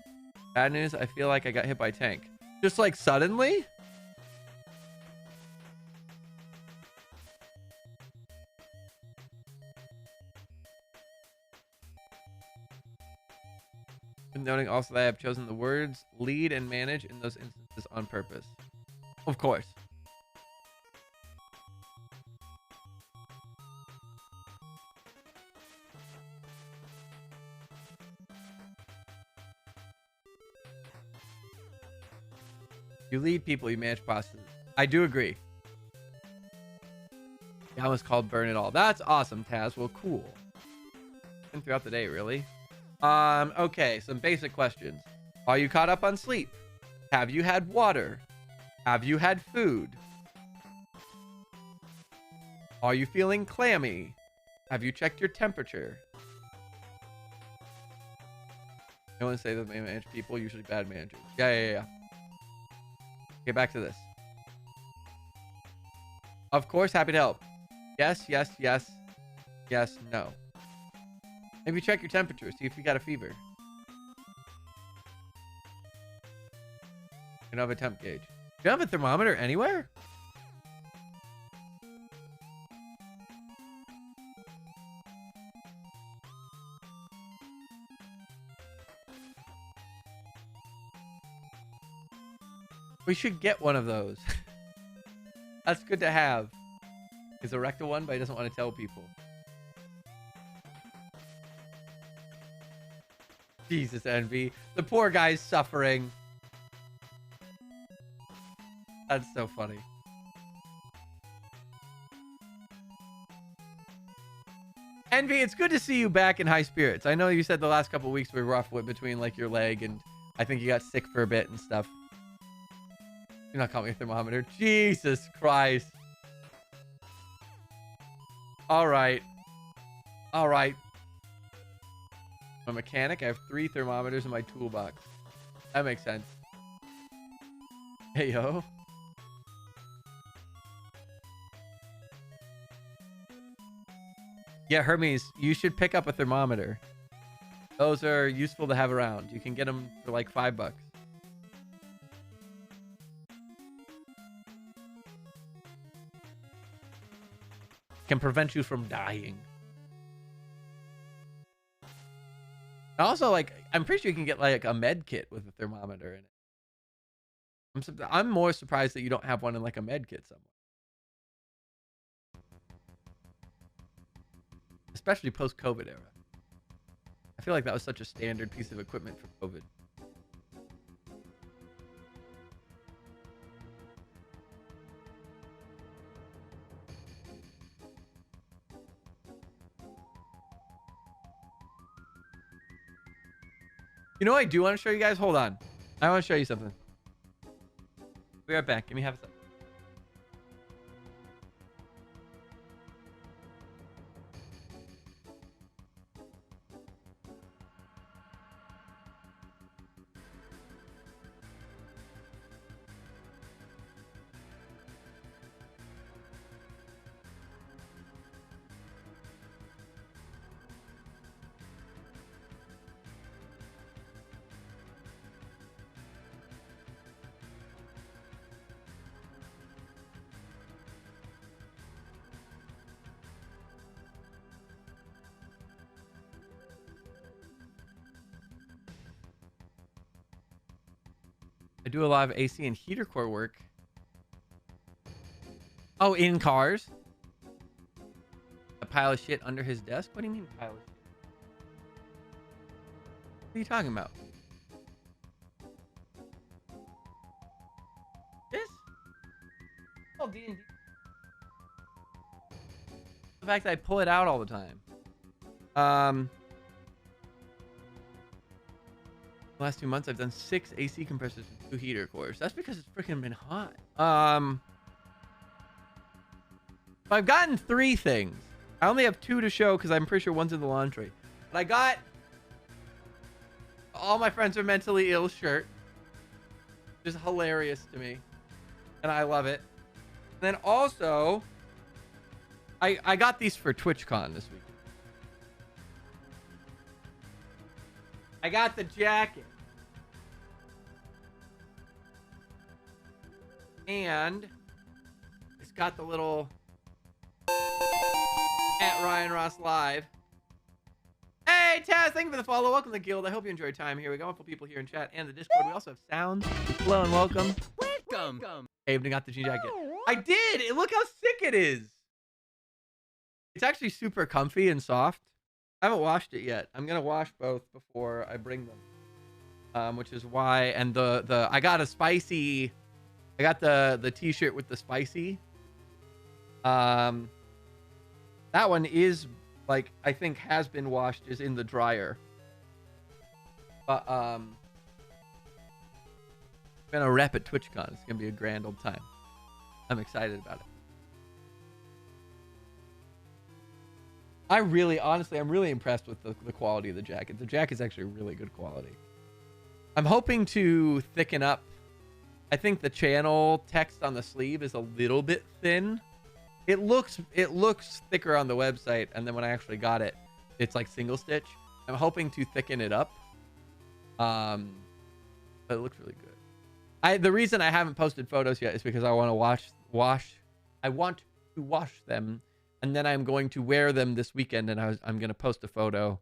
[SPEAKER 1] Bad news, I feel like I got hit by a tank. Just like suddenly? Noting also that I have chosen the words lead and manage in those instances on purpose. Of course. You lead people, you manage processes. I do agree. That was called Burn It All. That's awesome, Taz. Well, cool. And throughout the day, really? Okay, some basic questions. Are you caught up on sleep? Have you had water? Have you had food? Are you feeling clammy? Have you checked your temperature? No one say that they manage people, usually bad managers. Yeah. Get back to this. Of course, happy to help. Yes, no. Maybe check your temperature, see if you got a fever. You don't have a temp gauge. You don't have a thermometer anywhere? We should get one of those. That's good to have. He's a rectal one, but he doesn't want to tell people. Jesus, Envy. The poor guy's suffering. That's so funny. Envy, it's good to see you back in high spirits. I know you said the last couple of weeks were rough with between like your leg and I think you got sick for a bit and stuff. You're not calling me a thermometer. Jesus Christ. All right. I'm a mechanic. I have 3 thermometers in my toolbox. That makes sense. Hey, yo. Yeah, Hermes, you should pick up a thermometer. Those are useful to have around. You can get them for like $5. Can prevent you from dying. Also, like, I'm pretty sure you can get like a med kit with a thermometer in it. I'm more surprised that you don't have one in like a med kit somewhere. Especially post-COVID era. I feel like that was such a standard piece of equipment for COVID. You know what I do want to show you guys? Hold on. I want to show you something. Be right back. Give me half a second. I do a lot of AC and heater core work. Oh, in cars? A pile of shit under his desk? What do you mean pile of shit? What are you talking about? This? Oh, D&D. The fact that I pull it out all the time. The last 2 months, I've done 6 AC compressors and 2 heater cores. That's because it's freaking been hot. So I've gotten 3 things. I only have 2 to show because I'm pretty sure one's in the laundry. But I got All My Friends Are Mentally Ill shirt. Which is hilarious to me. And I love it. And then also, I got these for TwitchCon this week. I got the jacket. And it's got the little at Ryan Ross Live. Hey, Taz, thank you for the follow. Welcome to the guild. I hope you enjoy your time here. We got wonderful people here in chat and the Discord. We also have sounds. Hello and welcome. Welcome. Abe got the jean jacket. I did. Look how sick it is. It's actually super comfy and soft. I haven't washed it yet. I'm gonna wash both before I bring them, which is why. And I got a spicy. I got the t-shirt with the spicy. That one is like I think has been washed, is in the dryer. But I'm gonna rep at TwitchCon. It's gonna be a grand old time. I'm excited about it. Honestly, I'm really impressed with the quality of the jacket. The jacket's actually really good quality. I'm hoping to thicken up. I think the channel text on the sleeve is a little bit thin. It looks thicker on the website, and then when I actually got it, it's like single stitch. I'm hoping to thicken it up. But it looks really good. The reason I haven't posted photos yet is because I want to I want to wash them. And then I'm going to wear them this weekend, and I'm going to post a photo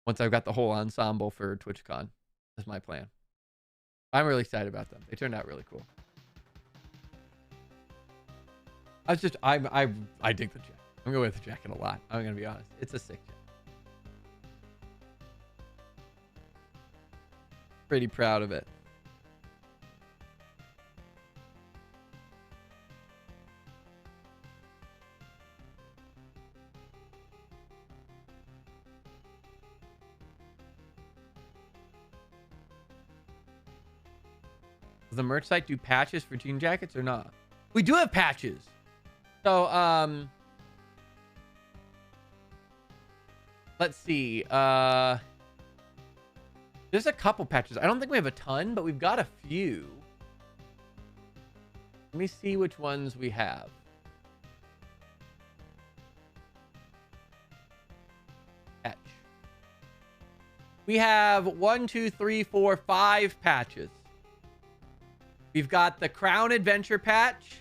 [SPEAKER 1] once I've got the whole ensemble for TwitchCon. That's my plan. I'm really excited about them. They turned out really cool. I dig the jacket. I'm going to wear the jacket a lot. I'm going to be honest. It's a sick jacket. Pretty proud of it. Does the merch site do patches for jean jackets or not? We do have patches. So, let's see. There's a couple patches. I don't think we have a ton, but we've got a few. Let me see which ones we have. Patch. We have 1, 2, 3, 4, 5 patches. We've got the Crown Adventure patch,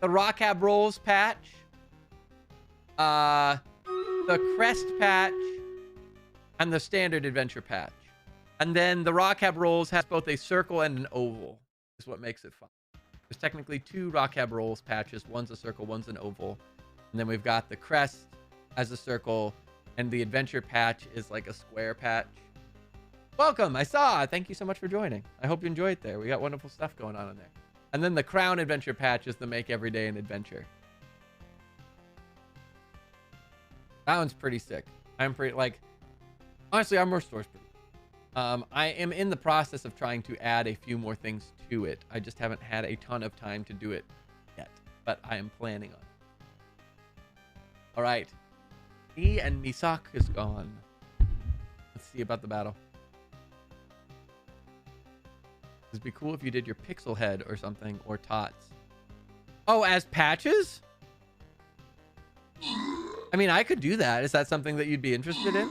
[SPEAKER 1] the Rockab Rolls patch, the Crest patch, and the Standard Adventure patch. And then the Rockab Rolls has both a circle and an oval, is what makes it fun. There's technically 2 Rockab Rolls patches. One's a circle, one's an oval. And then we've got the Crest as a circle, and the Adventure patch is like a square patch. Welcome, I saw. Thank you so much for joining. I hope you enjoyed it there. We got wonderful stuff going on in there. And then the Crown Adventure patch is the make every day an adventure. That one's pretty sick. I'm pretty, like, honestly, our merch store's pretty. I am in the process of trying to add a few more things to it. I just haven't had a ton of time to do it yet, but I am planning on it. All right. Me and Misak is gone. Let's see about the battle. It'd be cool if you did your pixel head or something, or tots. Oh, as patches? I mean, I could do that. Is that something that you'd be interested in?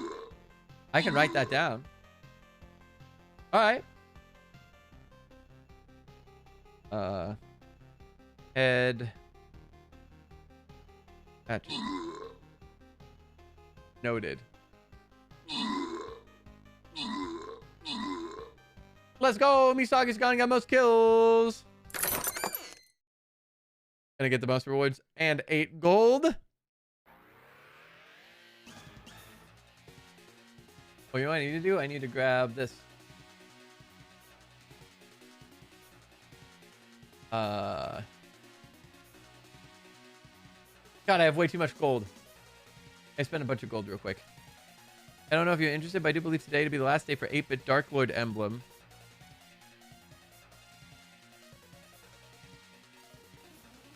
[SPEAKER 1] I can write that down. All right. Head patches. Noted. Let's go. Misagi's gone and got most kills. Gonna get the most rewards and 8 gold. Oh, you know what I need to do? I need to grab this. God, I have way too much gold. I spent a bunch of gold real quick. I don't know if you're interested, but I do believe today to be the last day for 8-bit Dark Lord emblem.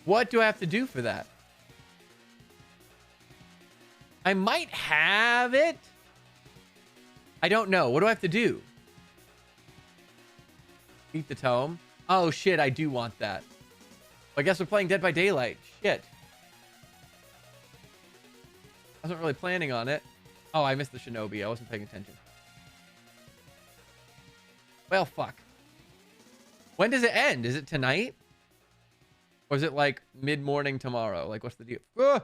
[SPEAKER 1] What do I have to do for that? I might have it. I don't know. What do I have to do? Eat the tome. Oh, shit. I do want that. I guess we're playing Dead by Daylight. Shit. I wasn't really planning on it. Oh, I missed the Shinobi. I wasn't paying attention. Well, fuck. When does it end? Is it tonight? Or is it like mid-morning tomorrow? Like, what's the deal? Ah!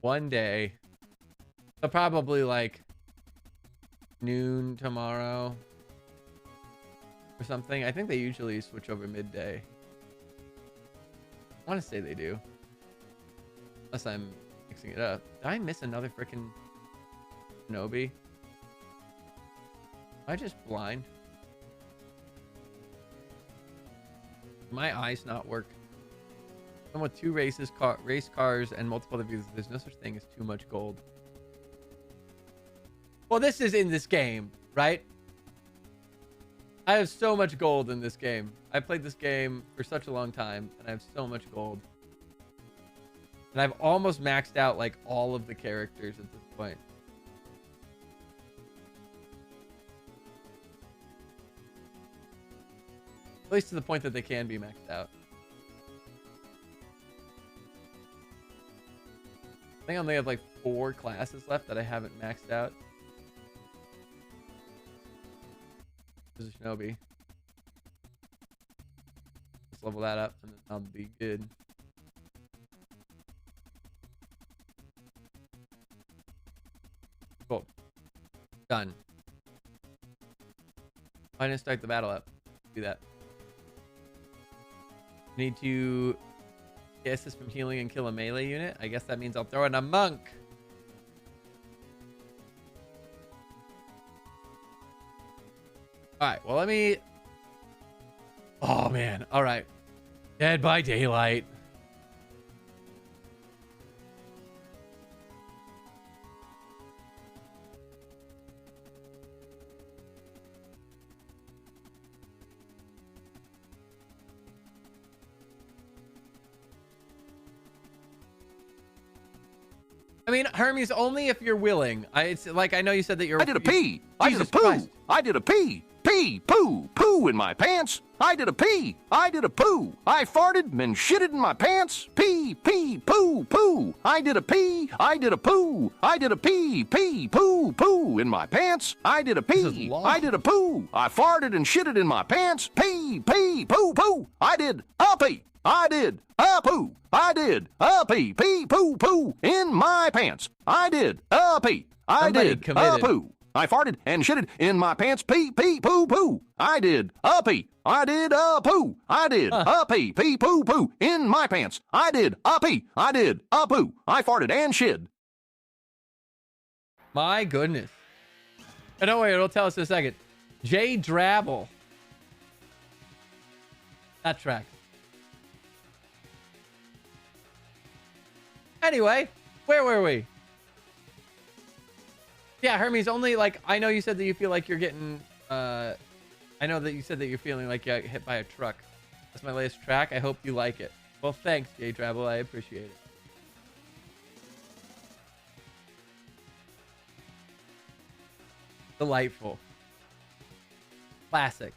[SPEAKER 1] One day. So probably like noon tomorrow or something. I think they usually switch over midday. I want to say they do. Unless I'm mixing it up. Did I miss another freaking Shinobi? Am I just blind? My eyes not work. And with 2 race cars and multiple other views, there's no such thing as too much gold. Well, this is in this game, right? I have so much gold in this game. I played this game for such a long time, and I have so much gold. And I've almost maxed out, like, all of the characters at this point. At least to the point that they can be maxed out. I think I only have like 4 classes left that I haven't maxed out. There's a Shinobi. Let's level that up and then I'll be good. Cool. Done. I didn't start the battle up. Do that. Need to get assist from healing and kill a melee unit. I guess that means I'll throw in a monk. All right, well, let me... Oh, man. All right. Dead by Daylight. I mean, Hermes, only if you're willing. It's like, I know you said that you're.
[SPEAKER 2] I did a pee. I did a
[SPEAKER 1] Jesus
[SPEAKER 2] poo.
[SPEAKER 1] Christ.
[SPEAKER 2] I did a pee. Pee, poo, poo in my pants. I did a pee. I did a poo. I farted and shitted in my pants. Pee, pee, poo, poo. I did a pee. I did a poo. I did a pee, pee, poo, poo in my pants. I did a
[SPEAKER 1] This is
[SPEAKER 2] pee.
[SPEAKER 1] long.
[SPEAKER 2] I did a poo. I farted and shitted in my pants. Pee, pee, poo, poo. I did a pee. I did a poo. I did a pee, pee, poo, poo in my pants. I did a pee. I
[SPEAKER 1] Somebody
[SPEAKER 2] did a
[SPEAKER 1] committed.
[SPEAKER 2] poo. I farted and shitted in my pants. Pee, pee, poo, poo. I did a pee. I did a poo. I did a pee, pee, poo, poo in my pants. I did a pee. I did a poo. I farted and shit.
[SPEAKER 1] My goodness. Oh, don't worry, it'll tell us in a second. J Drabble. That tracks. Anyway, where were we? Yeah, Hermes, only like, I know you said that you feel like you're getting, I know that you said that you're feeling like you got hit by a truck. That's my latest track. I hope you like it. Well, thanks, J Drabble. I appreciate it. Delightful. Classic.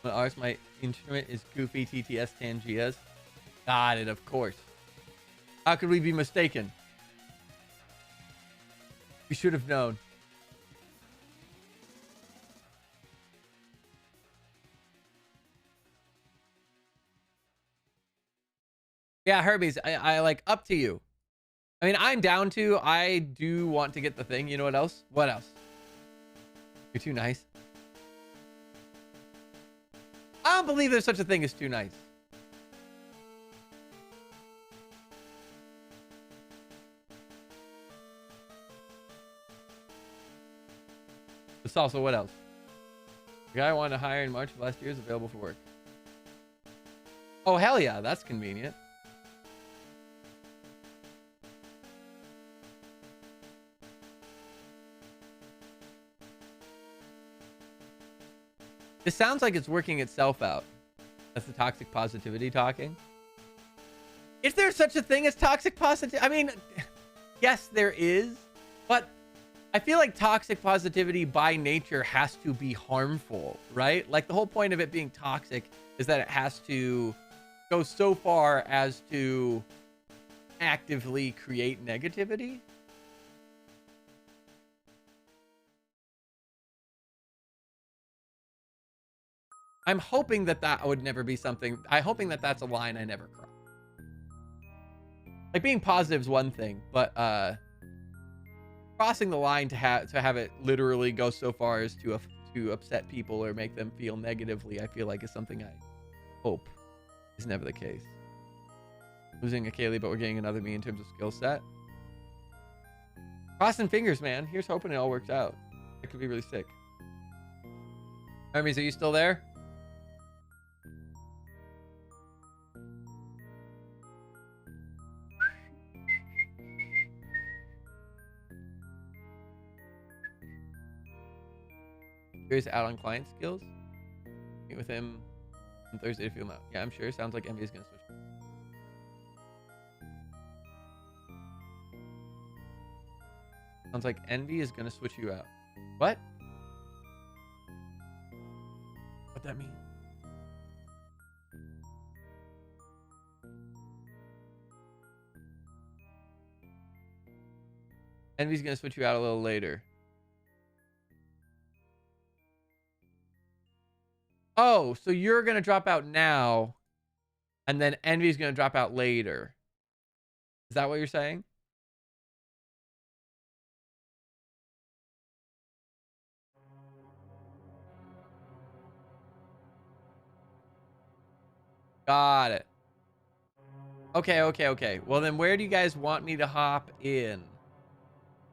[SPEAKER 1] But ours, my instrument is Goofy TTS Tangias. Got it, of course. How could we be mistaken? We should have known. Yeah, Hermes, I like, up to you. I mean, I'm down to, I do want to get the thing. You know what else? What else? You're too nice. I don't believe there's such a thing as too nice. It's also, what else? The guy I wanted to hire in March of last year is available for work. Oh, hell yeah. That's convenient. This sounds like it's working itself out. That's the toxic positivity talking. Is there such a thing as toxic positivity? I mean, yes, there is. But I feel like toxic positivity by nature has to be harmful, right? Like the whole point of it being toxic is that it has to go so far as to actively create negativity. I'm hoping that that would never be something. I'm hoping that that's a line I never cross. Like being positive is one thing, but crossing the line to have it literally go so far as to upset people or make them feel negatively, I feel like is something I hope is never the case. Losing a Kaylee, but we're getting another me in terms of skill set. Crossing fingers, man. Here's hoping it all works out. It could be really sick. Hermes, are you still there? Here's out on client skills. Meet with him on Thursday to feel him out. Yeah, I'm sure. Sounds like Envy is gonna switch. Sounds like Envy is gonna switch you out. What? What that mean? Envy's gonna switch you out a little later. Oh, so you're going to drop out now, and then Envy's going to drop out later. Is that what you're saying? Got it. Okay, okay, okay. Well, then where do you guys want me to hop in?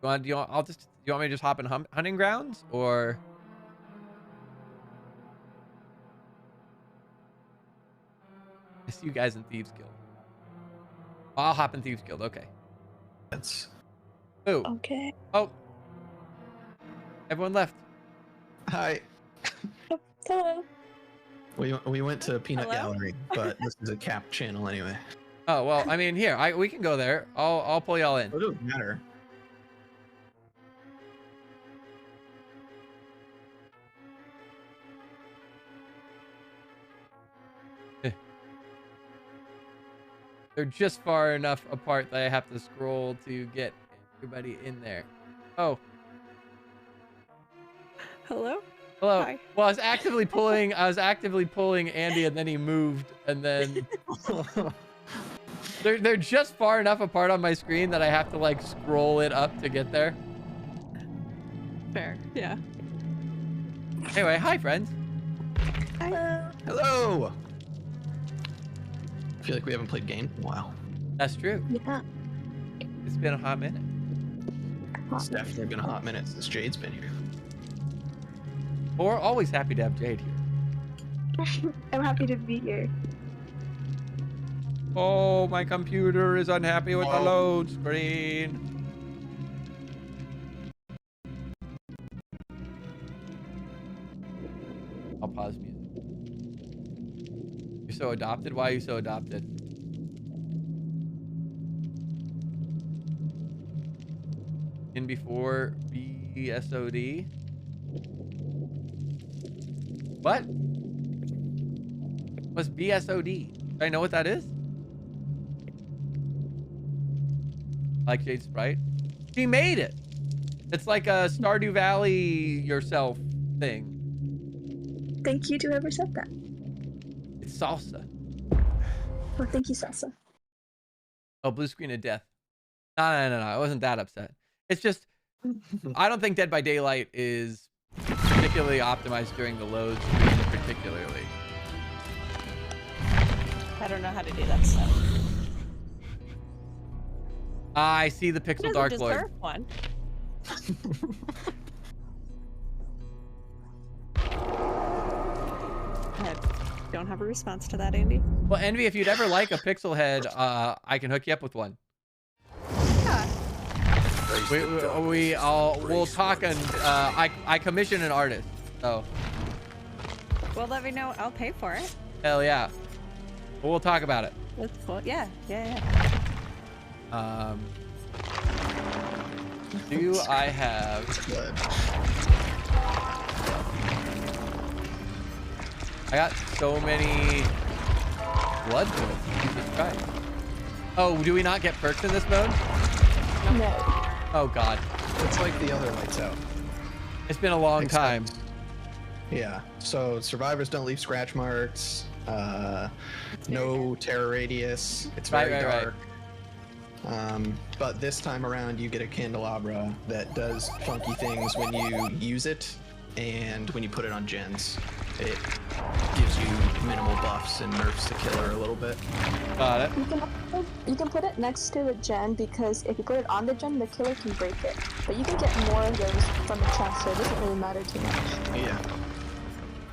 [SPEAKER 1] Do you want me to just hop in hunting grounds, or... I see you guys in Thieves Guild. I'll hop in Thieves Guild. Okay.
[SPEAKER 3] That's
[SPEAKER 1] Oh.
[SPEAKER 6] Okay.
[SPEAKER 1] Oh. Everyone left.
[SPEAKER 3] hi.
[SPEAKER 6] Oh, hello. We went to Peanut
[SPEAKER 7] Hello?
[SPEAKER 6] Gallery, but this is a capped channel anyway.
[SPEAKER 1] Oh well, I mean, here we can go there. I'll pull y'all in.
[SPEAKER 6] It doesn't matter.
[SPEAKER 1] They're just far enough apart that I have to scroll to get everybody in there. Oh,
[SPEAKER 7] Hello?
[SPEAKER 1] hello.
[SPEAKER 7] Hi.
[SPEAKER 1] Well, I was actively pulling Andy, and then he moved, and then they're just far enough apart on my screen that I have to like scroll it up to get there.
[SPEAKER 7] Fair. Yeah.
[SPEAKER 1] Anyway, hi friends.
[SPEAKER 6] Hello. I feel like we haven't played games in a while.
[SPEAKER 1] That's true.
[SPEAKER 8] Yeah.
[SPEAKER 1] It's been a hot minute.
[SPEAKER 6] It's definitely been a hot minute since Jade's been here.
[SPEAKER 1] But we're always happy to have Jade here.
[SPEAKER 8] I'm happy to be here.
[SPEAKER 1] Oh, my computer is unhappy with the load screen. I'll pause music. You're so adopted? Why are you so adopted? In before BSOD? What? What's BSOD? Do I know what that is? Like Jade Sprite? She made it! It's like a Stardew Valley yourself thing.
[SPEAKER 8] Thank you to whoever said that.
[SPEAKER 1] It's salsa.
[SPEAKER 8] Oh, thank you, Salsa.
[SPEAKER 1] Oh, blue screen of death. No. I wasn't that upset. It's just, I don't think Dead by Daylight is particularly optimized during the load screen, particularly.
[SPEAKER 7] I don't know how to do that stuff.
[SPEAKER 1] I see the
[SPEAKER 7] Who
[SPEAKER 1] Pixel
[SPEAKER 7] doesn't
[SPEAKER 1] Dark
[SPEAKER 7] deserve
[SPEAKER 1] Lord.
[SPEAKER 7] one? I don't have a response to that, Andy.
[SPEAKER 1] Well, Envy, if you'd ever like a Pixel Head, I can hook you up with one.
[SPEAKER 7] Yeah.
[SPEAKER 1] We'll talk, and I commission an artist, so
[SPEAKER 7] Well, let me know. I'll pay for it.
[SPEAKER 1] hell yeah. But we'll talk about it.
[SPEAKER 7] That's cool. Yeah.
[SPEAKER 1] Do I have? I got so many blood pills. Jesus Christ. Oh, do we not get perks in this mode?
[SPEAKER 8] No.
[SPEAKER 1] Oh God.
[SPEAKER 6] It's like the other Lights Out.
[SPEAKER 1] It's been a long time.
[SPEAKER 6] Yeah. So survivors don't leave scratch marks. No terror radius. It's very
[SPEAKER 1] Right.
[SPEAKER 6] dark. But this time around, you get a candelabra that does funky things when you use it, and when you put it on gens, it gives you minimal buffs and nerfs the killer a little bit.
[SPEAKER 1] Got it.
[SPEAKER 8] You can put it next to the gen because if you put it on the gen, the killer can break it. But you can get more of those from the chest, so it doesn't really matter too much.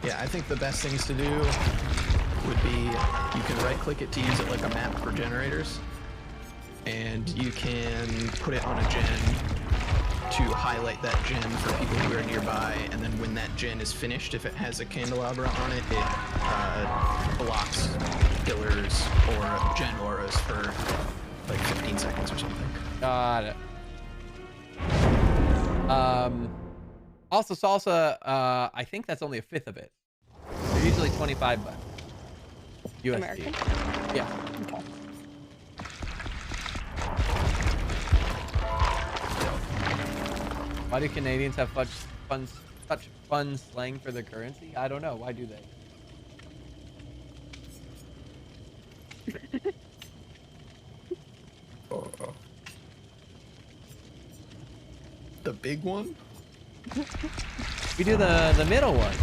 [SPEAKER 6] Yeah, I think the best things to do would be you can right-click it to use it like a map for generators, and you can put it on a gen to highlight that gen for people who are nearby, and then when that gen is finished, if it has a candelabra on it, it blocks killers or gen auras for like 15 seconds or something.
[SPEAKER 1] Got it. Also salsa, I think that's only a fifth of it. They're usually $25 USD.
[SPEAKER 7] American?
[SPEAKER 1] Yeah.
[SPEAKER 7] Okay.
[SPEAKER 1] Why do Canadians have such fun slang for their currency? I don't know. Why do they?
[SPEAKER 6] The big one?
[SPEAKER 1] We do the middle one.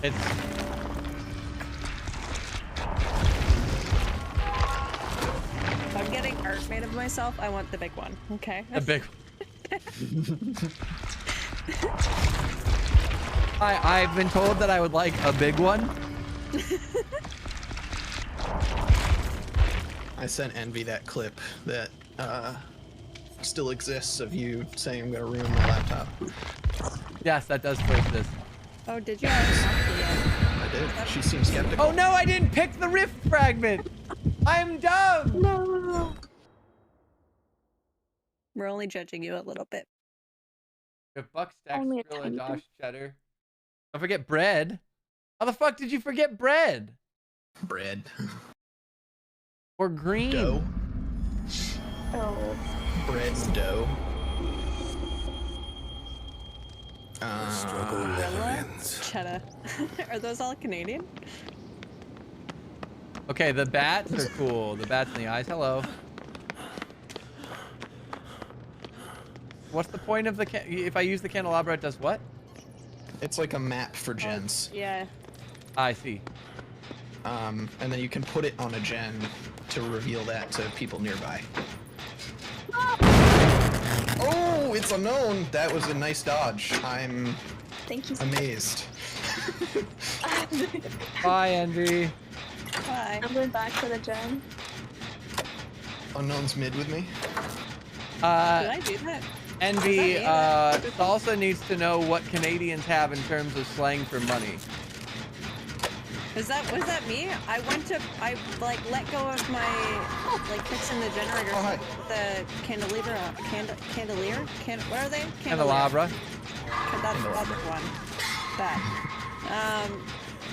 [SPEAKER 1] It's
[SPEAKER 7] If I'm getting art made of myself, I want the big one. Okay.
[SPEAKER 1] a big one. I've been told that I would like a big one.
[SPEAKER 6] I sent Envy that clip that still exists of you saying I'm gonna ruin my laptop.
[SPEAKER 1] Yes, that does still exist.
[SPEAKER 7] Oh, did you? I haven't watched it yet.
[SPEAKER 6] I did. She seemed skeptical.
[SPEAKER 1] Oh no, I didn't pick the rift fragment. I'm dumb.
[SPEAKER 8] No.
[SPEAKER 7] We're only judging you a little bit.
[SPEAKER 1] If Buck stacks
[SPEAKER 8] Only a
[SPEAKER 1] Skrilla,
[SPEAKER 8] tiny
[SPEAKER 1] Josh,
[SPEAKER 8] bit.
[SPEAKER 1] cheddar. Don't forget bread. How the fuck did you forget bread?
[SPEAKER 6] Bread.
[SPEAKER 1] Or green?
[SPEAKER 6] Dough.
[SPEAKER 8] Oh.
[SPEAKER 6] Bread and dough.
[SPEAKER 7] Cheddar. Are those all Canadian?
[SPEAKER 1] Okay, the bats are cool. The bats in the eyes. Hello. What's the point of the if I use the candelabra, it does what?
[SPEAKER 6] It's like a map for gens.
[SPEAKER 7] Yeah.
[SPEAKER 1] I see.
[SPEAKER 6] And then you can put it on a gen to reveal that to people nearby. Oh, it's unknown. That was a nice dodge. I'm
[SPEAKER 8] Thank you.
[SPEAKER 6] amazed.
[SPEAKER 1] Bye, Envy.
[SPEAKER 7] Bye.
[SPEAKER 8] I'm going back to the gen.
[SPEAKER 6] Unknown's mid with me.
[SPEAKER 7] Did I do that?
[SPEAKER 1] Envy,
[SPEAKER 7] Was that me?
[SPEAKER 1] Salsa needs to know what Canadians have in terms of slang for money.
[SPEAKER 7] Was that me? I like let go of my like fixing the generator.
[SPEAKER 6] Oh, hi.
[SPEAKER 7] The cantilever, candelier? What are they?
[SPEAKER 1] Candelabra.
[SPEAKER 7] That's the other one. That.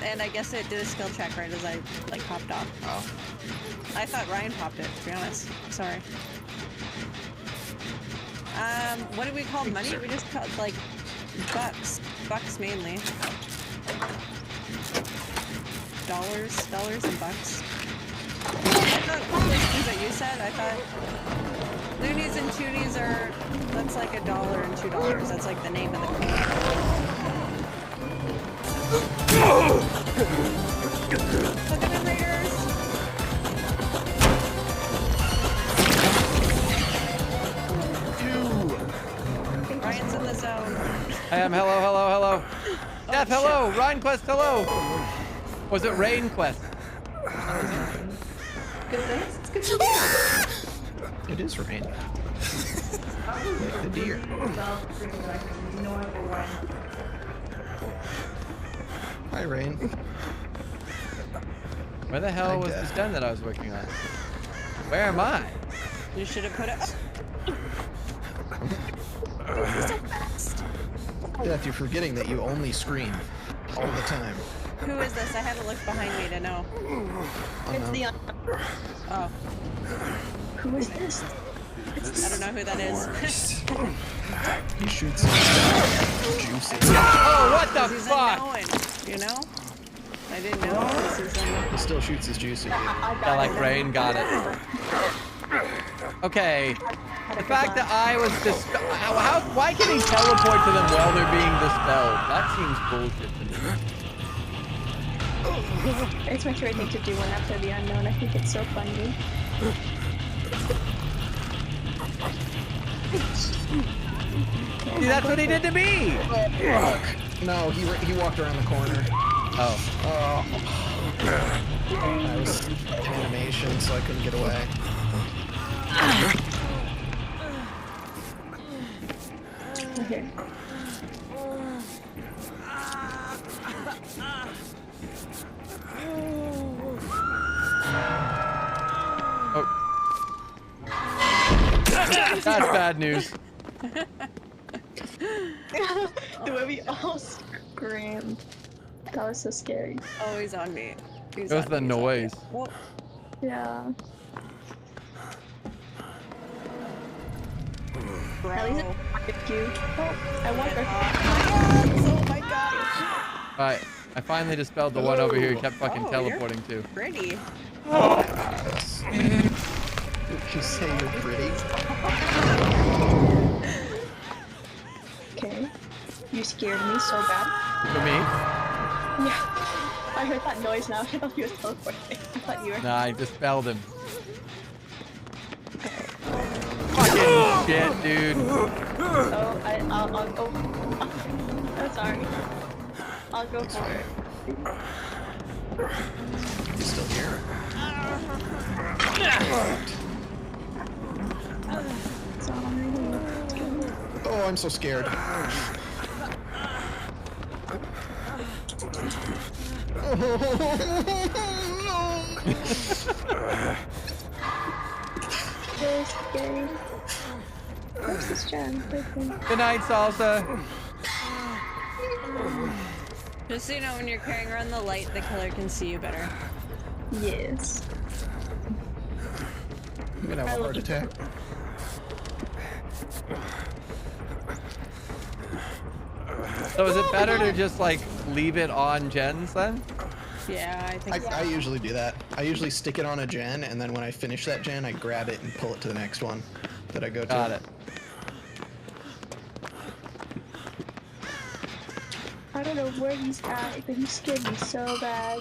[SPEAKER 7] And I guess it did a skill check right as I like hopped off.
[SPEAKER 6] Oh.
[SPEAKER 7] I thought Ryan popped it, to be honest. Sorry. What do we call money? We just called like bucks. Bucks mainly. Dollars and bucks. I thought all those things that you said, I thought loonies and toonies are, that's like $1 and $2. That's like the name of the coin. Look at the raiders! Ryan's in the zone.
[SPEAKER 1] I am. Hello, hello, hello. Death, hello. Ryan Quest, hello. Was it Rain Quest?
[SPEAKER 8] Good things. It's good to hear.
[SPEAKER 6] It is rain. Like the deer. Hi, Rain.
[SPEAKER 1] Where the hell
[SPEAKER 6] Hi,
[SPEAKER 1] was
[SPEAKER 6] Death.
[SPEAKER 1] this gun that I was working on? Where am I?
[SPEAKER 7] You should have put it up.
[SPEAKER 6] Death, you're forgetting that you only scream all the time.
[SPEAKER 7] Who is this? I had to look behind me to know.
[SPEAKER 8] It's the
[SPEAKER 7] Oh,
[SPEAKER 8] Who is this?
[SPEAKER 7] I don't know who that is.
[SPEAKER 6] He shoots juicy.
[SPEAKER 1] Oh, what the
[SPEAKER 7] He's
[SPEAKER 1] fuck?
[SPEAKER 7] unknown, you know? I didn't know this is unknown.
[SPEAKER 6] He still shoots his juicy.
[SPEAKER 1] Yeah, like Rain got it. Okay. The fact that I was why can he teleport to them while they're being dispelled? That seems bullshit to me.
[SPEAKER 8] It's my favorite thing to do when after the unknown. I think it's so funny.
[SPEAKER 1] See, that's what he did to me.
[SPEAKER 6] Fuck. No, he walked around the corner.
[SPEAKER 1] Oh.
[SPEAKER 6] I was in animation, so I couldn't get away.
[SPEAKER 8] Okay.
[SPEAKER 1] Oh. That's bad news.
[SPEAKER 8] The way we all screamed. That was so scary.
[SPEAKER 7] Oh, he's on me.
[SPEAKER 1] It was the noise.
[SPEAKER 7] Well,
[SPEAKER 8] Yeah. At least it's you. Oh, I wonder.
[SPEAKER 7] oh my god!
[SPEAKER 1] Alright, I finally dispelled the one over here he kept fucking
[SPEAKER 7] Oh,
[SPEAKER 1] teleporting to.
[SPEAKER 7] Pretty.
[SPEAKER 6] Did you say you're pretty?
[SPEAKER 8] Okay. You scared me so bad.
[SPEAKER 1] For me?
[SPEAKER 8] Yeah. I heard that noise now. I thought you were teleporting. I thought you were.
[SPEAKER 1] Nah, I dispelled him. Fucking shit, dude.
[SPEAKER 8] Oh, I'll go. I'm sorry. I'll go for it.
[SPEAKER 6] He's still here.
[SPEAKER 8] Sorry.
[SPEAKER 6] Oh, I'm so scared. Oh,
[SPEAKER 8] Very scary. Where's this Jen?
[SPEAKER 1] Good night, Salsa.
[SPEAKER 7] Just so you know, when you're carrying around the light, the killer can see you better.
[SPEAKER 8] Yes.
[SPEAKER 6] I'm gonna have a heart attack.
[SPEAKER 1] So is it better to just like leave it on gens then?
[SPEAKER 7] Yeah, I think so.
[SPEAKER 6] I usually do that. I usually stick it on a gen, and then when I finish that gen, I grab it and pull it to the next one that I go to.
[SPEAKER 1] Got it.
[SPEAKER 8] I don't know where he's at, but he scared me so bad.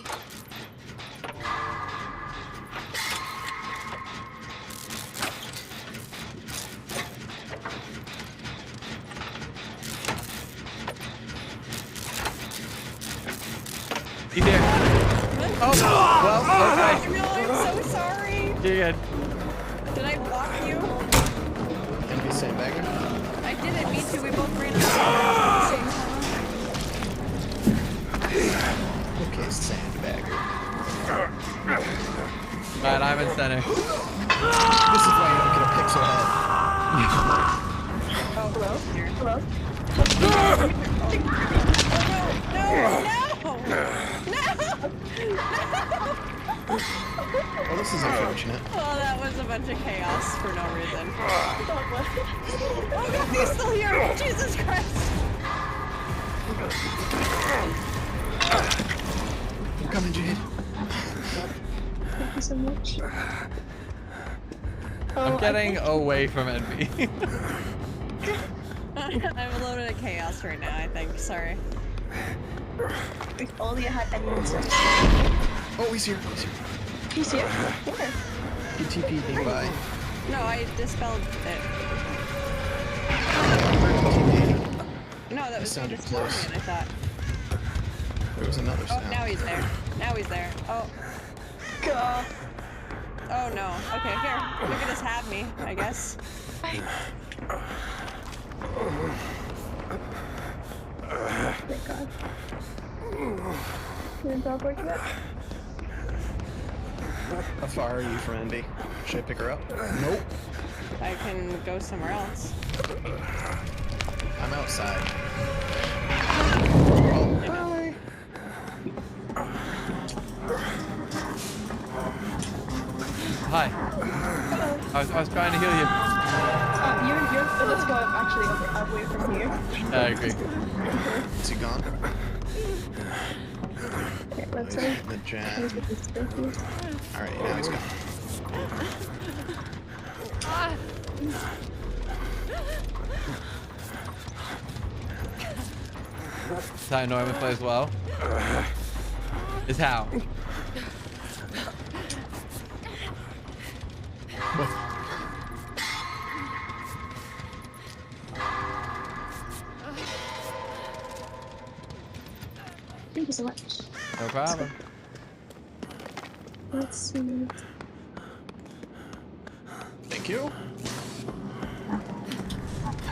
[SPEAKER 1] He's here. Oh, well, okay.
[SPEAKER 7] No, I'm so sorry.
[SPEAKER 1] You're good.
[SPEAKER 7] Did I block you?
[SPEAKER 6] Envy sandbagger.
[SPEAKER 7] I didn't mean to. We both ran out at the same time.
[SPEAKER 6] Okay, sandbagger.
[SPEAKER 1] Alright, I'm in center.
[SPEAKER 6] This is why you don't get a pixel head.
[SPEAKER 7] Oh, hello?
[SPEAKER 8] Hello?
[SPEAKER 7] No!
[SPEAKER 6] Well, this is unfortunate.
[SPEAKER 7] Oh, that was a bunch of chaos for no reason. Oh god, he's still here! Jesus Christ!
[SPEAKER 6] I'm coming, Jade.
[SPEAKER 8] Thank you so much.
[SPEAKER 1] I'm getting away from Envy.
[SPEAKER 7] I'm a load of chaos right now, I think. Sorry.
[SPEAKER 8] If only I had enemies.
[SPEAKER 6] Oh, he's here. He's here.
[SPEAKER 8] He's here. Where?
[SPEAKER 6] He TP'd me by.
[SPEAKER 7] No, I dispelled it. No, that was
[SPEAKER 6] sounded
[SPEAKER 7] just close.
[SPEAKER 6] close.
[SPEAKER 7] I thought.
[SPEAKER 6] There was another
[SPEAKER 7] Oh,
[SPEAKER 6] sound.
[SPEAKER 7] now he's there. Now he's there. Oh.
[SPEAKER 8] God.
[SPEAKER 7] Oh no. Okay, here. You can just have me, I guess.
[SPEAKER 8] Thank God. You didn't teleport yet?
[SPEAKER 6] How far are you from Envy? Should I pick her up? Nope.
[SPEAKER 7] I can go somewhere else.
[SPEAKER 6] I'm outside.
[SPEAKER 8] Bye.
[SPEAKER 1] Hi. I was trying to heal you.
[SPEAKER 8] You're let's go actually away from here.
[SPEAKER 1] I agree.
[SPEAKER 6] Is he gone?
[SPEAKER 8] Okay, let's
[SPEAKER 6] Oh,
[SPEAKER 8] go.
[SPEAKER 6] he's in the gen. Alright, now he's gone.
[SPEAKER 1] That's how I know I'm gonna play as well. Is how.
[SPEAKER 8] Thank you so much.
[SPEAKER 1] No problem.
[SPEAKER 8] Let's see.
[SPEAKER 6] Thank you.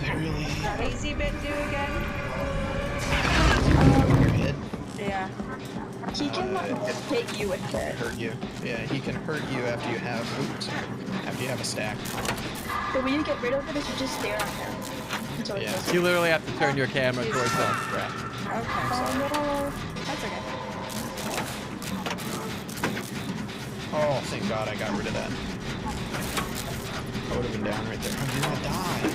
[SPEAKER 6] I really...
[SPEAKER 7] Easy bit do again?
[SPEAKER 6] Your head
[SPEAKER 7] Yeah.
[SPEAKER 8] He can hit you with it.
[SPEAKER 6] hurt you. Yeah, he can hurt you after you have... Oops. After you have a stack.
[SPEAKER 8] The way you get rid of it is you just stare at him. Until it
[SPEAKER 6] Yeah.
[SPEAKER 8] goes.
[SPEAKER 1] You literally have to turn your camera towards them.
[SPEAKER 6] Crap.
[SPEAKER 7] Okay.
[SPEAKER 8] Oh no.
[SPEAKER 7] That's okay.
[SPEAKER 6] Oh, thank God I got rid of that. I would have been down right there. I'm gonna die.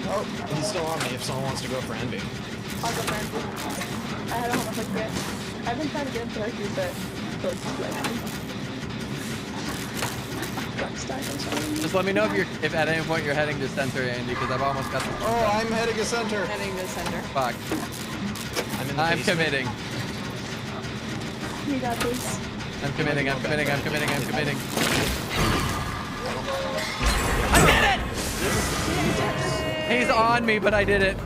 [SPEAKER 6] Oh, he's still on me if someone wants to go for Envy.
[SPEAKER 8] I'll go for it. I don't have a hook yet. I've been trying to get him to hook you, but it's like got stuck or something.
[SPEAKER 1] Just let me know if at any point you're heading to center, Andy, because I've almost got the.
[SPEAKER 6] Oh, I'm heading a center.
[SPEAKER 7] Heading to center.
[SPEAKER 1] Fuck.
[SPEAKER 6] I'm in the
[SPEAKER 1] I'm
[SPEAKER 6] basement.
[SPEAKER 1] committing.
[SPEAKER 8] You got this.
[SPEAKER 1] I'm committing. I'm committing. I'm committing. I'm committing. He's on me, but I did it.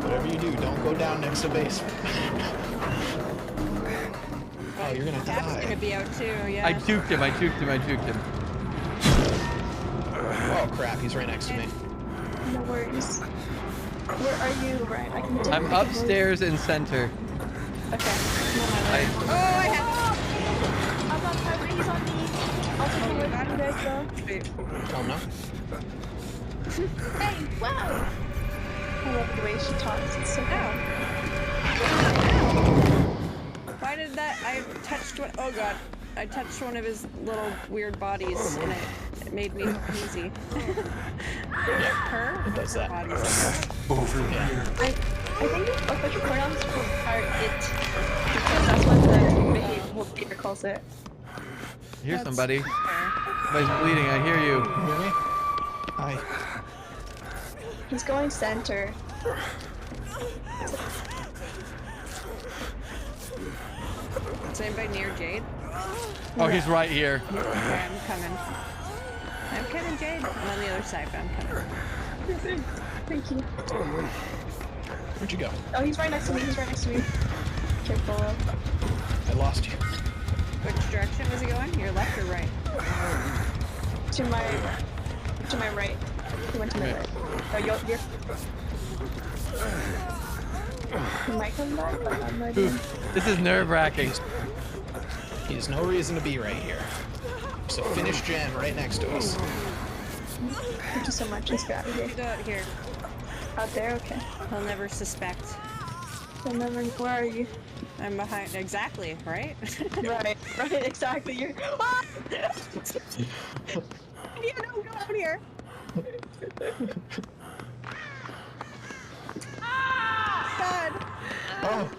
[SPEAKER 6] Whatever you do, don't go down next to basement. Oh, you're gonna
[SPEAKER 7] Cap's gonna
[SPEAKER 6] die.
[SPEAKER 7] be out too, yeah.
[SPEAKER 1] I juked him. I juked him. I juked him.
[SPEAKER 6] Oh crap, he's right next to me.
[SPEAKER 8] No worries. Where are you, Ryan? I can take
[SPEAKER 1] I'm upstairs in center.
[SPEAKER 8] Okay.
[SPEAKER 1] I,
[SPEAKER 7] Oh, I have.
[SPEAKER 8] I'm on my way. He's on me. I'll take him with you guys, though.
[SPEAKER 7] Wait.
[SPEAKER 6] Oh no.
[SPEAKER 8] Hey, wow! I love the way she talks. It's so good.
[SPEAKER 7] Why did that? I touched one. Oh god. I touched one of his little weird bodies and it made me queasy. Her?
[SPEAKER 6] It does that.
[SPEAKER 7] Bodies.
[SPEAKER 8] I think official pronouns are it. Because that's what the whole paper calls it.
[SPEAKER 1] I hear
[SPEAKER 7] That's
[SPEAKER 1] somebody.
[SPEAKER 7] fair.
[SPEAKER 1] Somebody's bleeding. I hear you.
[SPEAKER 6] Hear me? Hi.
[SPEAKER 8] He's going center.
[SPEAKER 7] Is anybody near Jade?
[SPEAKER 1] Oh, he's right here.
[SPEAKER 7] Okay, I'm coming. I'm coming, Jade. I'm on the other side, but I'm coming.
[SPEAKER 8] Thank you.
[SPEAKER 6] Where'd you go?
[SPEAKER 8] Oh, he's right next to me. He's right next to me. Careful.
[SPEAKER 6] I lost you.
[SPEAKER 7] Which direction was he going? Your left or right?
[SPEAKER 8] To my right. He went to my right. Oh, you're. He might come back, but I'm not even.
[SPEAKER 1] This is nerve-wracking.
[SPEAKER 6] He has no reason to be right here. So finish Jen right next to us.
[SPEAKER 8] Thank you so much. Let's get out of here.
[SPEAKER 7] You do it here.
[SPEAKER 8] Out there? Okay.
[SPEAKER 7] He'll never suspect.
[SPEAKER 8] Remember, where are you?
[SPEAKER 7] I'm behind. Exactly, right?
[SPEAKER 8] Right, exactly. You're. Ah!
[SPEAKER 7] Yeah, don't go out here. God.
[SPEAKER 6] Oh!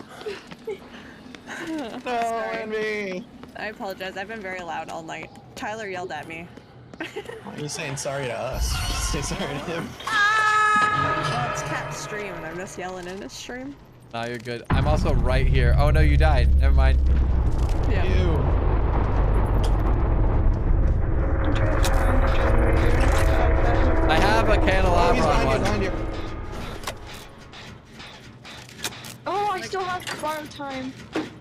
[SPEAKER 6] No,
[SPEAKER 7] Sorry.
[SPEAKER 6] and me!
[SPEAKER 7] I apologize. I've been very loud all night. Tyler yelled at me.
[SPEAKER 6] Why are you saying sorry to us? Say sorry to him.
[SPEAKER 7] Well, it's Cat's stream, and I'm just yelling in his stream.
[SPEAKER 1] No, you're good. I'm also right here. Oh no, you died. Never mind.
[SPEAKER 7] Yeah.
[SPEAKER 6] You.
[SPEAKER 1] I have a candelabra on one.
[SPEAKER 6] Behind you.
[SPEAKER 8] Oh, I still have borrowed time.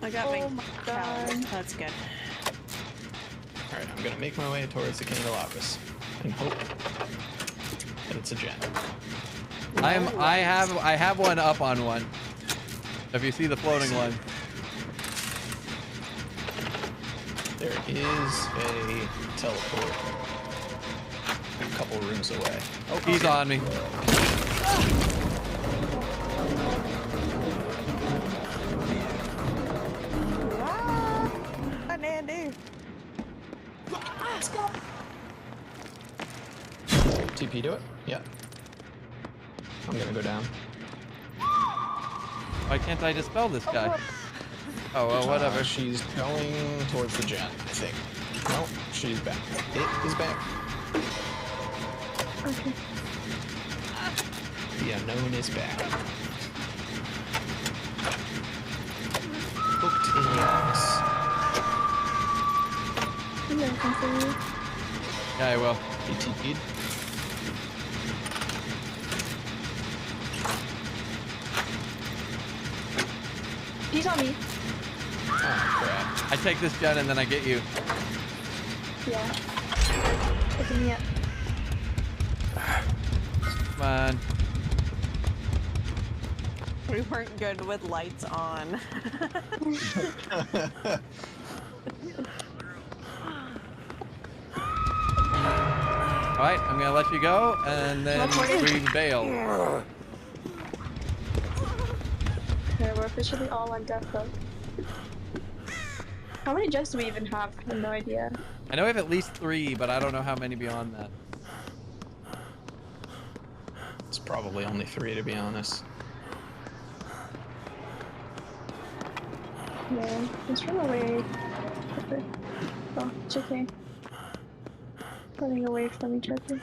[SPEAKER 7] I got
[SPEAKER 8] Oh
[SPEAKER 7] my
[SPEAKER 8] my
[SPEAKER 7] cow.
[SPEAKER 8] God.
[SPEAKER 7] That's good.
[SPEAKER 6] Alright, I'm gonna make my way towards the candelabras and hope that it's a gen.
[SPEAKER 1] I have one up on one. If you see the floating one.
[SPEAKER 6] There is a teleport a couple rooms away.
[SPEAKER 1] Oh, he's on me.
[SPEAKER 7] Hi, Nandy.
[SPEAKER 8] Let's go.
[SPEAKER 6] TP to it? Yeah. I'm gonna go down.
[SPEAKER 1] Why can't I dispel this guy? Oh, well, whatever.
[SPEAKER 6] She's going towards the gen, I think. No, she's back. It is back.
[SPEAKER 8] Okay.
[SPEAKER 6] The unknown is back. Hooked in the arms.
[SPEAKER 8] I'm gonna continue.
[SPEAKER 1] Yeah, I will.
[SPEAKER 6] He TP'd.
[SPEAKER 8] He's on me.
[SPEAKER 6] Oh, crap.
[SPEAKER 1] I take this gen and then I get you.
[SPEAKER 8] Yeah. Picking me up.
[SPEAKER 1] Come on.
[SPEAKER 7] We weren't good with lights on.
[SPEAKER 1] Alright, I'm gonna let you go and then we bail.
[SPEAKER 8] Okay, we're officially all on death row. How many gens do we even have? I have no idea.
[SPEAKER 1] I know we have at least 3, but I don't know how many beyond that.
[SPEAKER 6] It's probably only 3 to be honest.
[SPEAKER 8] Yeah, let's run away. Okay. Oh, it's okay. Running away from each other.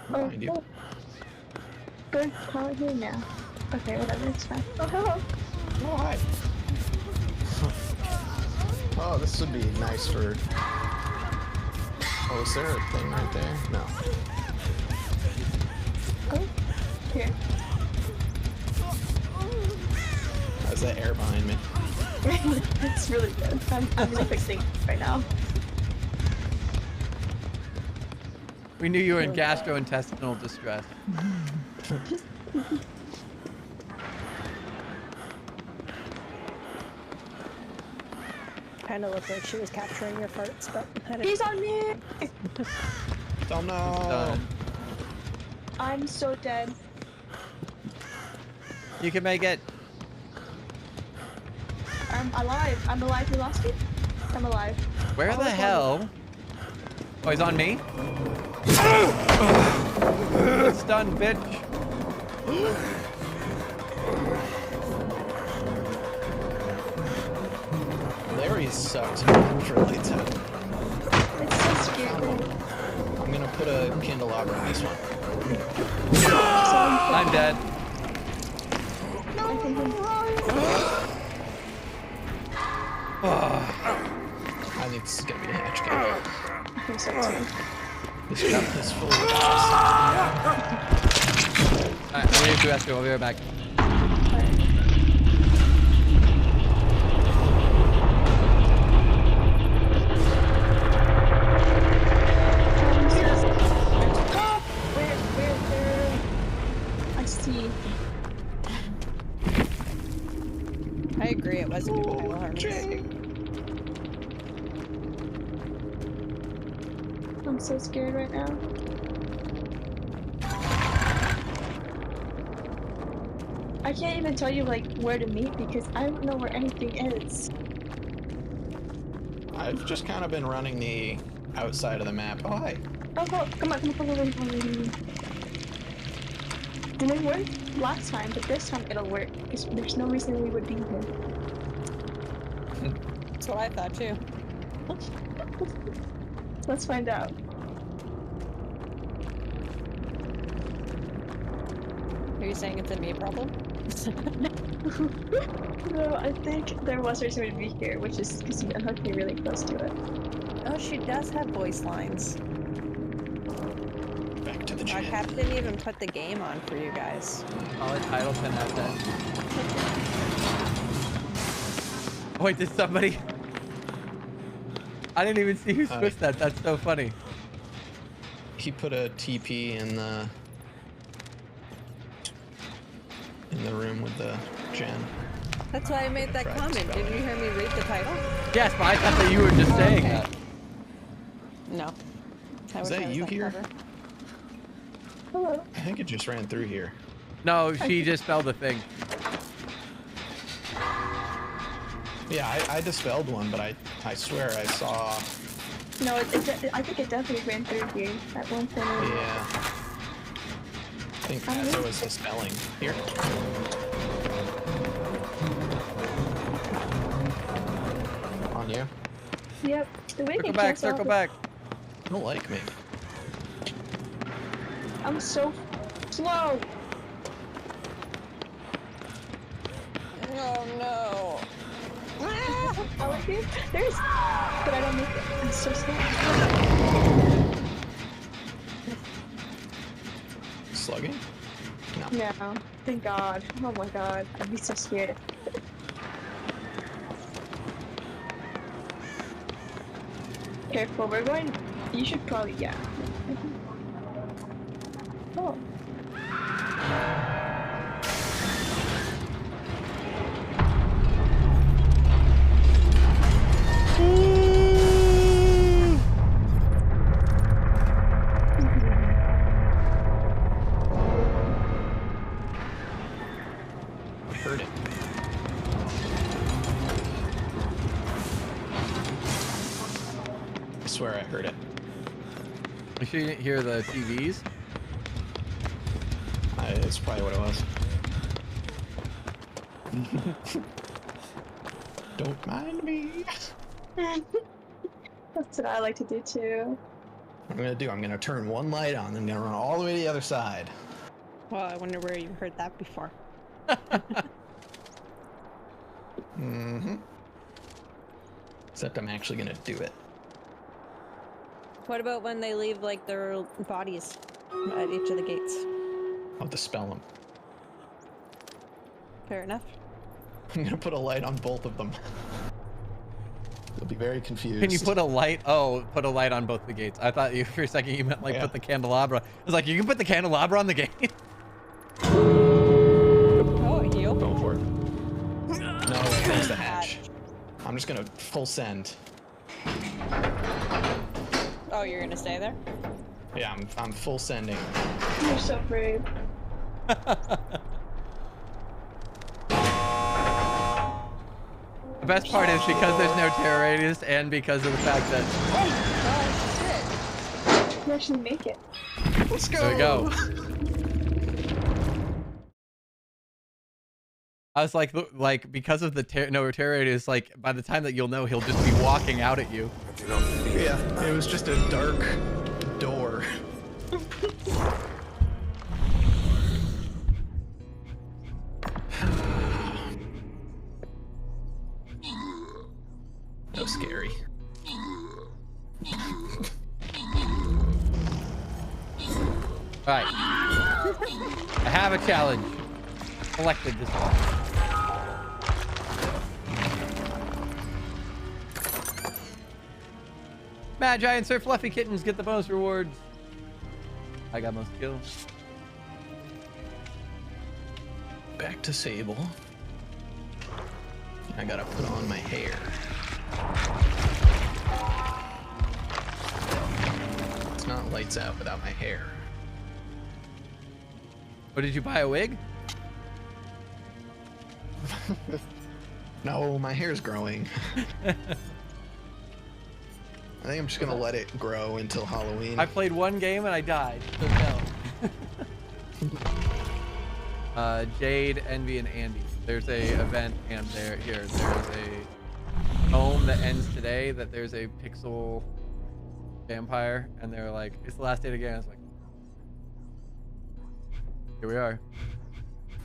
[SPEAKER 8] Oh,
[SPEAKER 6] Behind you.
[SPEAKER 8] oh. Good, how here now? Okay, whatever, it's fine. Oh, hello!
[SPEAKER 6] Oh, hi. Oh, this would be nice for... Oh, is there a thing right there? No.
[SPEAKER 8] Oh, here.
[SPEAKER 6] How's that air behind me?
[SPEAKER 8] It's really good. I'm really fixing it right now.
[SPEAKER 1] We knew you were in gastrointestinal distress.
[SPEAKER 7] Kind of looked like she was capturing your farts, but I didn't.
[SPEAKER 8] He's on me!
[SPEAKER 6] Oh no!
[SPEAKER 1] Done.
[SPEAKER 8] I'm so dead.
[SPEAKER 1] You can make it.
[SPEAKER 8] I'm alive. I'm alive. You lost me? I'm alive.
[SPEAKER 1] Where the hell? Oh, he's on me? Good stun, bitch.
[SPEAKER 6] Larry sucks, man. For lights out.
[SPEAKER 8] It's so scary.
[SPEAKER 6] I'm gonna put a candelabra on this one.
[SPEAKER 1] I'm dead.
[SPEAKER 6] I think this is gonna be a hatch game.
[SPEAKER 8] I think so too.
[SPEAKER 6] This cup is full of gas.
[SPEAKER 1] Alright, I'm gonna do rescue. I'll be right back.
[SPEAKER 8] Where? I see.
[SPEAKER 7] I agree, it wasn't even Kyle Harmon.
[SPEAKER 8] I'm so scared right now. I can't even tell you like where to meet because I don't know where anything is.
[SPEAKER 6] I've just kind of been running the outside of the map. Oh, hi.
[SPEAKER 8] Oh, come on. Didn't work last time, but this time it'll work. There's no reason we would be here.
[SPEAKER 7] That's what I thought too.
[SPEAKER 8] Let's find out.
[SPEAKER 7] Are you saying it's a me problem?
[SPEAKER 8] No, I think there was reason to be here, which is because you hooked me really close to it.
[SPEAKER 7] Oh, she does have voice lines.
[SPEAKER 6] Back to the
[SPEAKER 7] Our
[SPEAKER 6] chat.
[SPEAKER 7] cap didn't even put the game on for you guys.
[SPEAKER 1] Solid title 10 out of 10. Oh, wait, did somebody? I didn't even see who switched that. That's so funny.
[SPEAKER 6] He put a TP in the room with the gen.
[SPEAKER 7] That's why I made that
[SPEAKER 6] Tried to
[SPEAKER 7] comment.
[SPEAKER 6] spell
[SPEAKER 7] Didn't
[SPEAKER 6] it.
[SPEAKER 7] you hear me read the title?
[SPEAKER 1] Yes, but I thought that you were just saying
[SPEAKER 7] okay.
[SPEAKER 1] that.
[SPEAKER 7] No. I
[SPEAKER 6] Is
[SPEAKER 7] wish I
[SPEAKER 6] that
[SPEAKER 7] was
[SPEAKER 6] you here?
[SPEAKER 7] clever.
[SPEAKER 8] Hello.
[SPEAKER 6] I think it just ran through here.
[SPEAKER 1] No, she just spelled the thing.
[SPEAKER 6] Yeah, I dispelled one, but I swear I saw.
[SPEAKER 8] No, I think it definitely ran through here at one point.
[SPEAKER 6] Yeah. I think as I was dispelling. Here. On you.
[SPEAKER 8] Yep. The way
[SPEAKER 1] Circle back, circle back.
[SPEAKER 6] Don't like me.
[SPEAKER 8] I'm so slow.
[SPEAKER 7] Oh no.
[SPEAKER 8] I like it. There's, but I don't make it. I'm so slow.
[SPEAKER 6] Slugging? No.
[SPEAKER 8] No, thank God. Oh my God, I'd be so scared. Careful, we're going. You should probably, yeah. Oh.
[SPEAKER 6] I heard it. I swear I heard it.
[SPEAKER 1] You sure you didn't hear the TVs?
[SPEAKER 6] It's probably what it was. Don't mind me.
[SPEAKER 8] That's what I like to do too.
[SPEAKER 6] What I'm gonna turn one light on, then I'm gonna run all the way to the other side.
[SPEAKER 7] Well, I wonder where you heard that before.
[SPEAKER 6] Mm-hmm. Except I'm actually gonna do it.
[SPEAKER 7] What about when they leave like their bodies at each of the gates?
[SPEAKER 6] I'll dispel them.
[SPEAKER 7] Fair enough.
[SPEAKER 6] I'm gonna put a light on both of them. You'll be very confused.
[SPEAKER 1] Can you put a light? Oh, put a light on both the gates. I thought you for a second you meant like
[SPEAKER 6] Yeah.
[SPEAKER 1] put the candelabra. I was like, you can put the candelabra on the gate.
[SPEAKER 7] Oh, heal.
[SPEAKER 6] Go for it. No, close the hatch. I'm just gonna full send.
[SPEAKER 7] Oh, you're gonna stay there?
[SPEAKER 6] Yeah, I'm full sending.
[SPEAKER 8] You're so brave.
[SPEAKER 1] The best part is because there's no terror radius and because of the fact that
[SPEAKER 7] Oh, shit.
[SPEAKER 8] You actually make it.
[SPEAKER 6] Let's go.
[SPEAKER 1] there we go. I was like because of the no terror radius, like by the time that you'll know, he'll just be walking out at you.
[SPEAKER 6] Yeah, it was just a dark door. So scary.
[SPEAKER 1] All right, I have a challenge. Selected this one. Magi and Sir Fluffy Kittens get the bonus rewards. I got most kills.
[SPEAKER 6] Back to Sable. I gotta put on my hair. It's not lights out without my hair.
[SPEAKER 1] What, did you buy a wig?
[SPEAKER 6] No, my hair's growing. I think I'm just gonna let it grow until Halloween.
[SPEAKER 1] I played one game and I died. So no. Jade, Envy, and Andy. There's a event and there's a home that ends today that there's a pixel vampire and they're like, it's the last day of the game. I was like, here we are.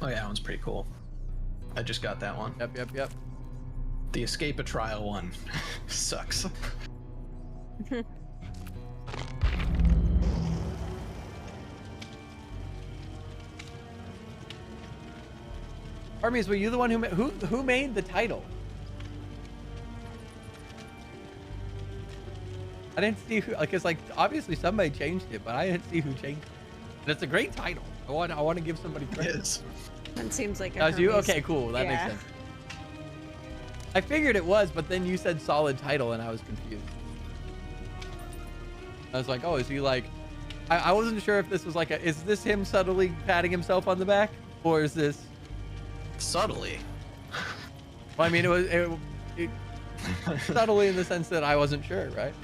[SPEAKER 6] Oh yeah, that one's pretty cool. I just got that one.
[SPEAKER 1] Yep.
[SPEAKER 6] The Escape a Trial one sucks.
[SPEAKER 1] Armies, were you the one who made the title? I didn't see who, like, it's like obviously somebody changed it, but I didn't see who changed it. And it's a great title. I want to give somebody
[SPEAKER 6] It
[SPEAKER 1] credit.
[SPEAKER 6] is.
[SPEAKER 7] That seems like a
[SPEAKER 1] That was you?
[SPEAKER 7] Hermes-
[SPEAKER 1] Okay, cool. That makes
[SPEAKER 7] Yeah.
[SPEAKER 1] sense. I figured it was, but then you said solid title and I was confused. I was like, oh, is he like, I wasn't sure if this was like is this him subtly patting himself on the back? Or is this,
[SPEAKER 6] Subtly.
[SPEAKER 1] well, I mean, it subtly in the sense that I wasn't sure, right?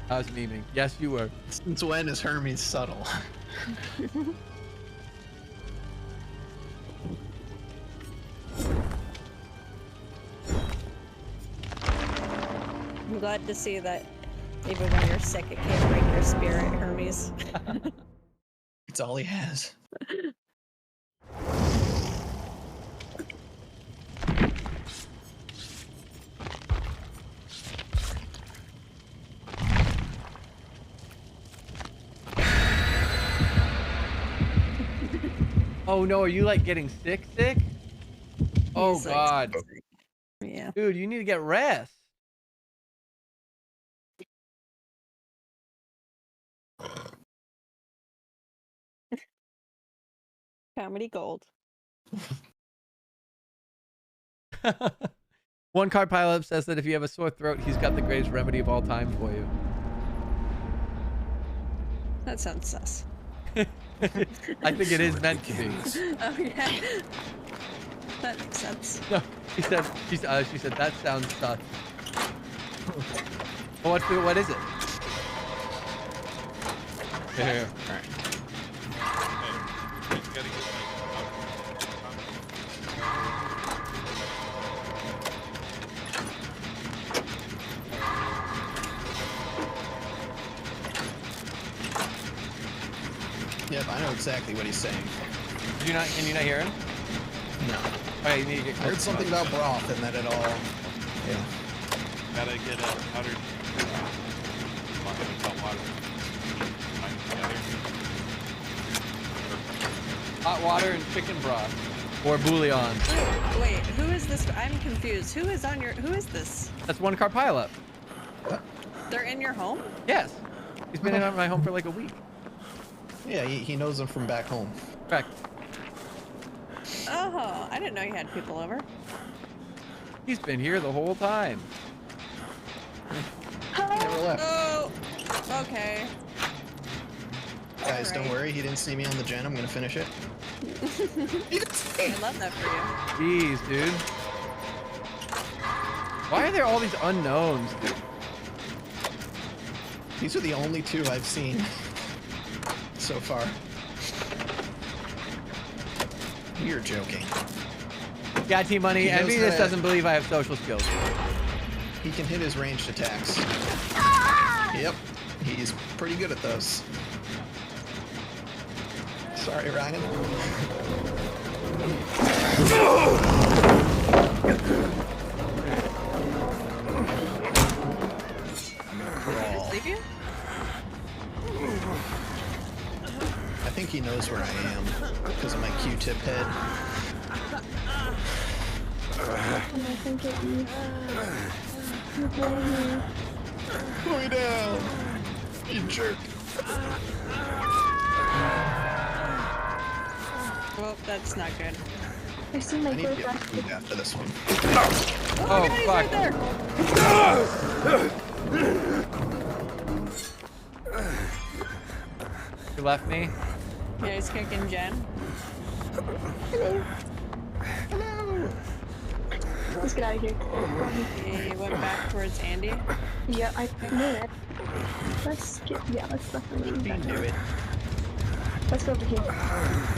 [SPEAKER 1] I was memeing. Yes, you were.
[SPEAKER 6] Since when is Hermes subtle?
[SPEAKER 7] I'm glad to see that even when you're sick, it can't break your spirit, Hermes.
[SPEAKER 6] It's all he has.
[SPEAKER 1] Oh no, are you like getting sick? Oh
[SPEAKER 7] He's, like,
[SPEAKER 1] God.
[SPEAKER 7] Yeah.
[SPEAKER 1] Dude, you need to get rest.
[SPEAKER 7] Comedy gold.
[SPEAKER 1] One card pileup says that if you have a sore throat, he's got the greatest remedy of all time for you.
[SPEAKER 7] That sounds sus.
[SPEAKER 1] I think it is meant to be.
[SPEAKER 7] Okay. That makes sense.
[SPEAKER 1] No, she said that sounds tough. Well, what is it? Here.
[SPEAKER 6] All right. Yep, I know exactly what he's saying.
[SPEAKER 1] Did you not? Can you not hear him?
[SPEAKER 6] No.
[SPEAKER 1] Okay, you need to get
[SPEAKER 6] I heard something about broth and that it all. Yeah.
[SPEAKER 9] Gotta get a powdered salt water.
[SPEAKER 1] hot water and chicken broth. or bullion.
[SPEAKER 7] Wait, who is this? I'm confused. Who is on your? Who is this?
[SPEAKER 1] That's one car pileup.
[SPEAKER 7] They're in your home?
[SPEAKER 1] Yes. He's been in my home for like a week.
[SPEAKER 6] Yeah, he knows them from back home.
[SPEAKER 1] Correct.
[SPEAKER 7] Oh, I didn't know you had people over.
[SPEAKER 1] He's been here the whole time.
[SPEAKER 6] Never left.
[SPEAKER 7] Oh, okay.
[SPEAKER 6] Guys, don't
[SPEAKER 7] Alright.
[SPEAKER 6] worry. He didn't see me on the gen. I'm gonna finish it.
[SPEAKER 7] I love that for you.
[SPEAKER 1] Jeez, dude. Why are there all these unknowns, dude?
[SPEAKER 6] These are the only two I've seen so far. You're joking.
[SPEAKER 1] Yeah, Tmoney.
[SPEAKER 6] He knows
[SPEAKER 1] Envy just
[SPEAKER 6] that-
[SPEAKER 1] doesn't believe I have social skills.
[SPEAKER 6] He can hit his ranged attacks. Yep, he's pretty good at those. Sorry, Ryan. Crawl.
[SPEAKER 7] Leave you?
[SPEAKER 6] I think he knows where I am because of my Q-tip head.
[SPEAKER 8] And I can get you.
[SPEAKER 6] Put me down, you jerk.
[SPEAKER 7] Well, that's not good.
[SPEAKER 8] I see my
[SPEAKER 6] I need to
[SPEAKER 8] bird
[SPEAKER 6] get
[SPEAKER 8] back.
[SPEAKER 6] food after this one.
[SPEAKER 7] Oh,
[SPEAKER 1] Oh,
[SPEAKER 7] God, he's
[SPEAKER 1] fuck.
[SPEAKER 7] right there.
[SPEAKER 1] You left me.
[SPEAKER 7] Yeah, he's kicking Jen.
[SPEAKER 8] Let's get out of here.
[SPEAKER 7] He went back towards Andy.
[SPEAKER 8] Yeah, I knew it. Let's get. Yeah, let's definitely
[SPEAKER 6] He
[SPEAKER 8] get
[SPEAKER 6] knew
[SPEAKER 8] back.
[SPEAKER 6] it.
[SPEAKER 8] Let's go over here.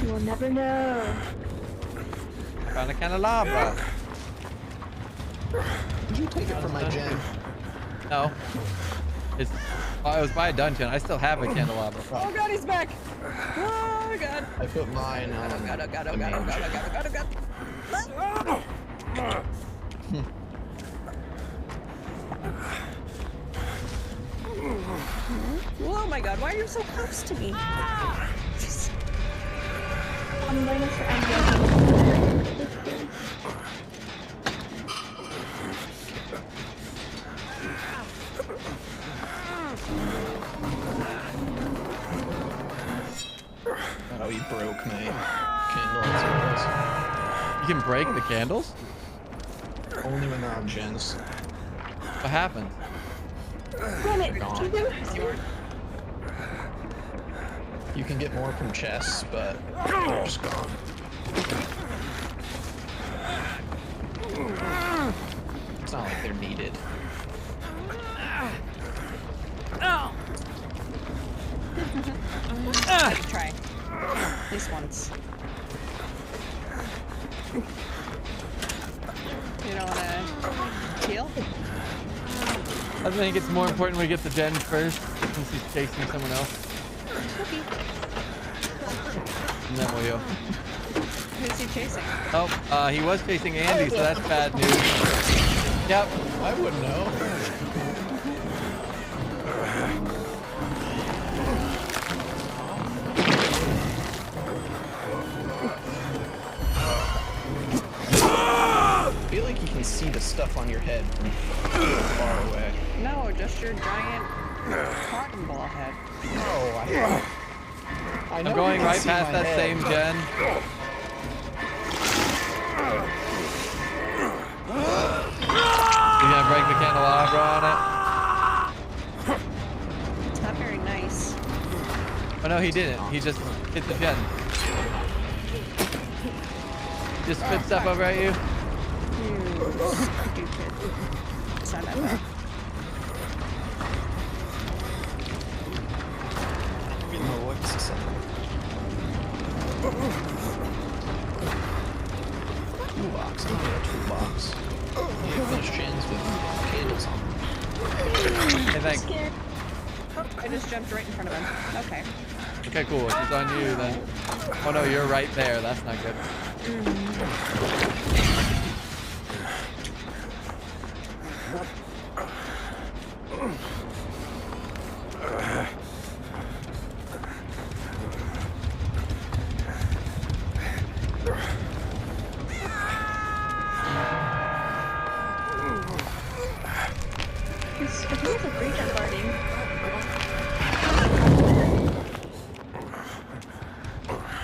[SPEAKER 8] You will never know.
[SPEAKER 1] Found a candelabra.
[SPEAKER 6] Did you take it from my gen?
[SPEAKER 1] No. It's. Oh, it was by a dungeon. I still have a candelabra.
[SPEAKER 7] Oh God, he's back! Oh God!
[SPEAKER 6] I put mine on.
[SPEAKER 7] Oh God! Oh God! Oh
[SPEAKER 6] the
[SPEAKER 7] God! Oh
[SPEAKER 6] main
[SPEAKER 7] God!
[SPEAKER 6] gen.
[SPEAKER 7] Oh God! Oh God! Oh God! Oh my God! Why are you so close to me? Jeez.
[SPEAKER 8] I'm waiting for Andrew.
[SPEAKER 6] Oh, you broke my candle as
[SPEAKER 1] You can break the candles?
[SPEAKER 6] it was. Only when they're on gens.
[SPEAKER 1] What happened?
[SPEAKER 8] Damn it!
[SPEAKER 6] Gone.
[SPEAKER 8] You
[SPEAKER 6] You can get more from chests, but they're just gone. It's not like they're needed.
[SPEAKER 7] Try. At least once. You don't wanna heal?
[SPEAKER 1] I think it's more important we get the gen first, since he's chasing someone else. And then we'll heal.
[SPEAKER 7] Who's he chasing?
[SPEAKER 1] Oh, he was chasing Andy, so that's bad news. Yep.
[SPEAKER 6] I wouldn't know. I feel like you can see the stuff on your head from far away.
[SPEAKER 7] No, just your giant cotton ball head.
[SPEAKER 6] Oh, I know
[SPEAKER 1] I'm
[SPEAKER 6] you
[SPEAKER 1] going
[SPEAKER 6] can
[SPEAKER 1] right
[SPEAKER 6] see
[SPEAKER 1] past
[SPEAKER 6] my
[SPEAKER 1] that
[SPEAKER 6] head.
[SPEAKER 1] same gen. You gonna break the candelabra on it?
[SPEAKER 7] It's not very nice.
[SPEAKER 1] Oh no, he didn't. He just hit the gen. Just spit stuff over at you.
[SPEAKER 7] You stupid. It's not that bad.
[SPEAKER 6] You know what's the sound? Toolbox. I don't need a toolbox. You have those gens with candles on them.
[SPEAKER 1] Hey, thanks.
[SPEAKER 8] scared.
[SPEAKER 7] I just jumped right in front of him. Okay.
[SPEAKER 1] Okay, cool. If it's on you, then. Oh no, you're right there. That's not good.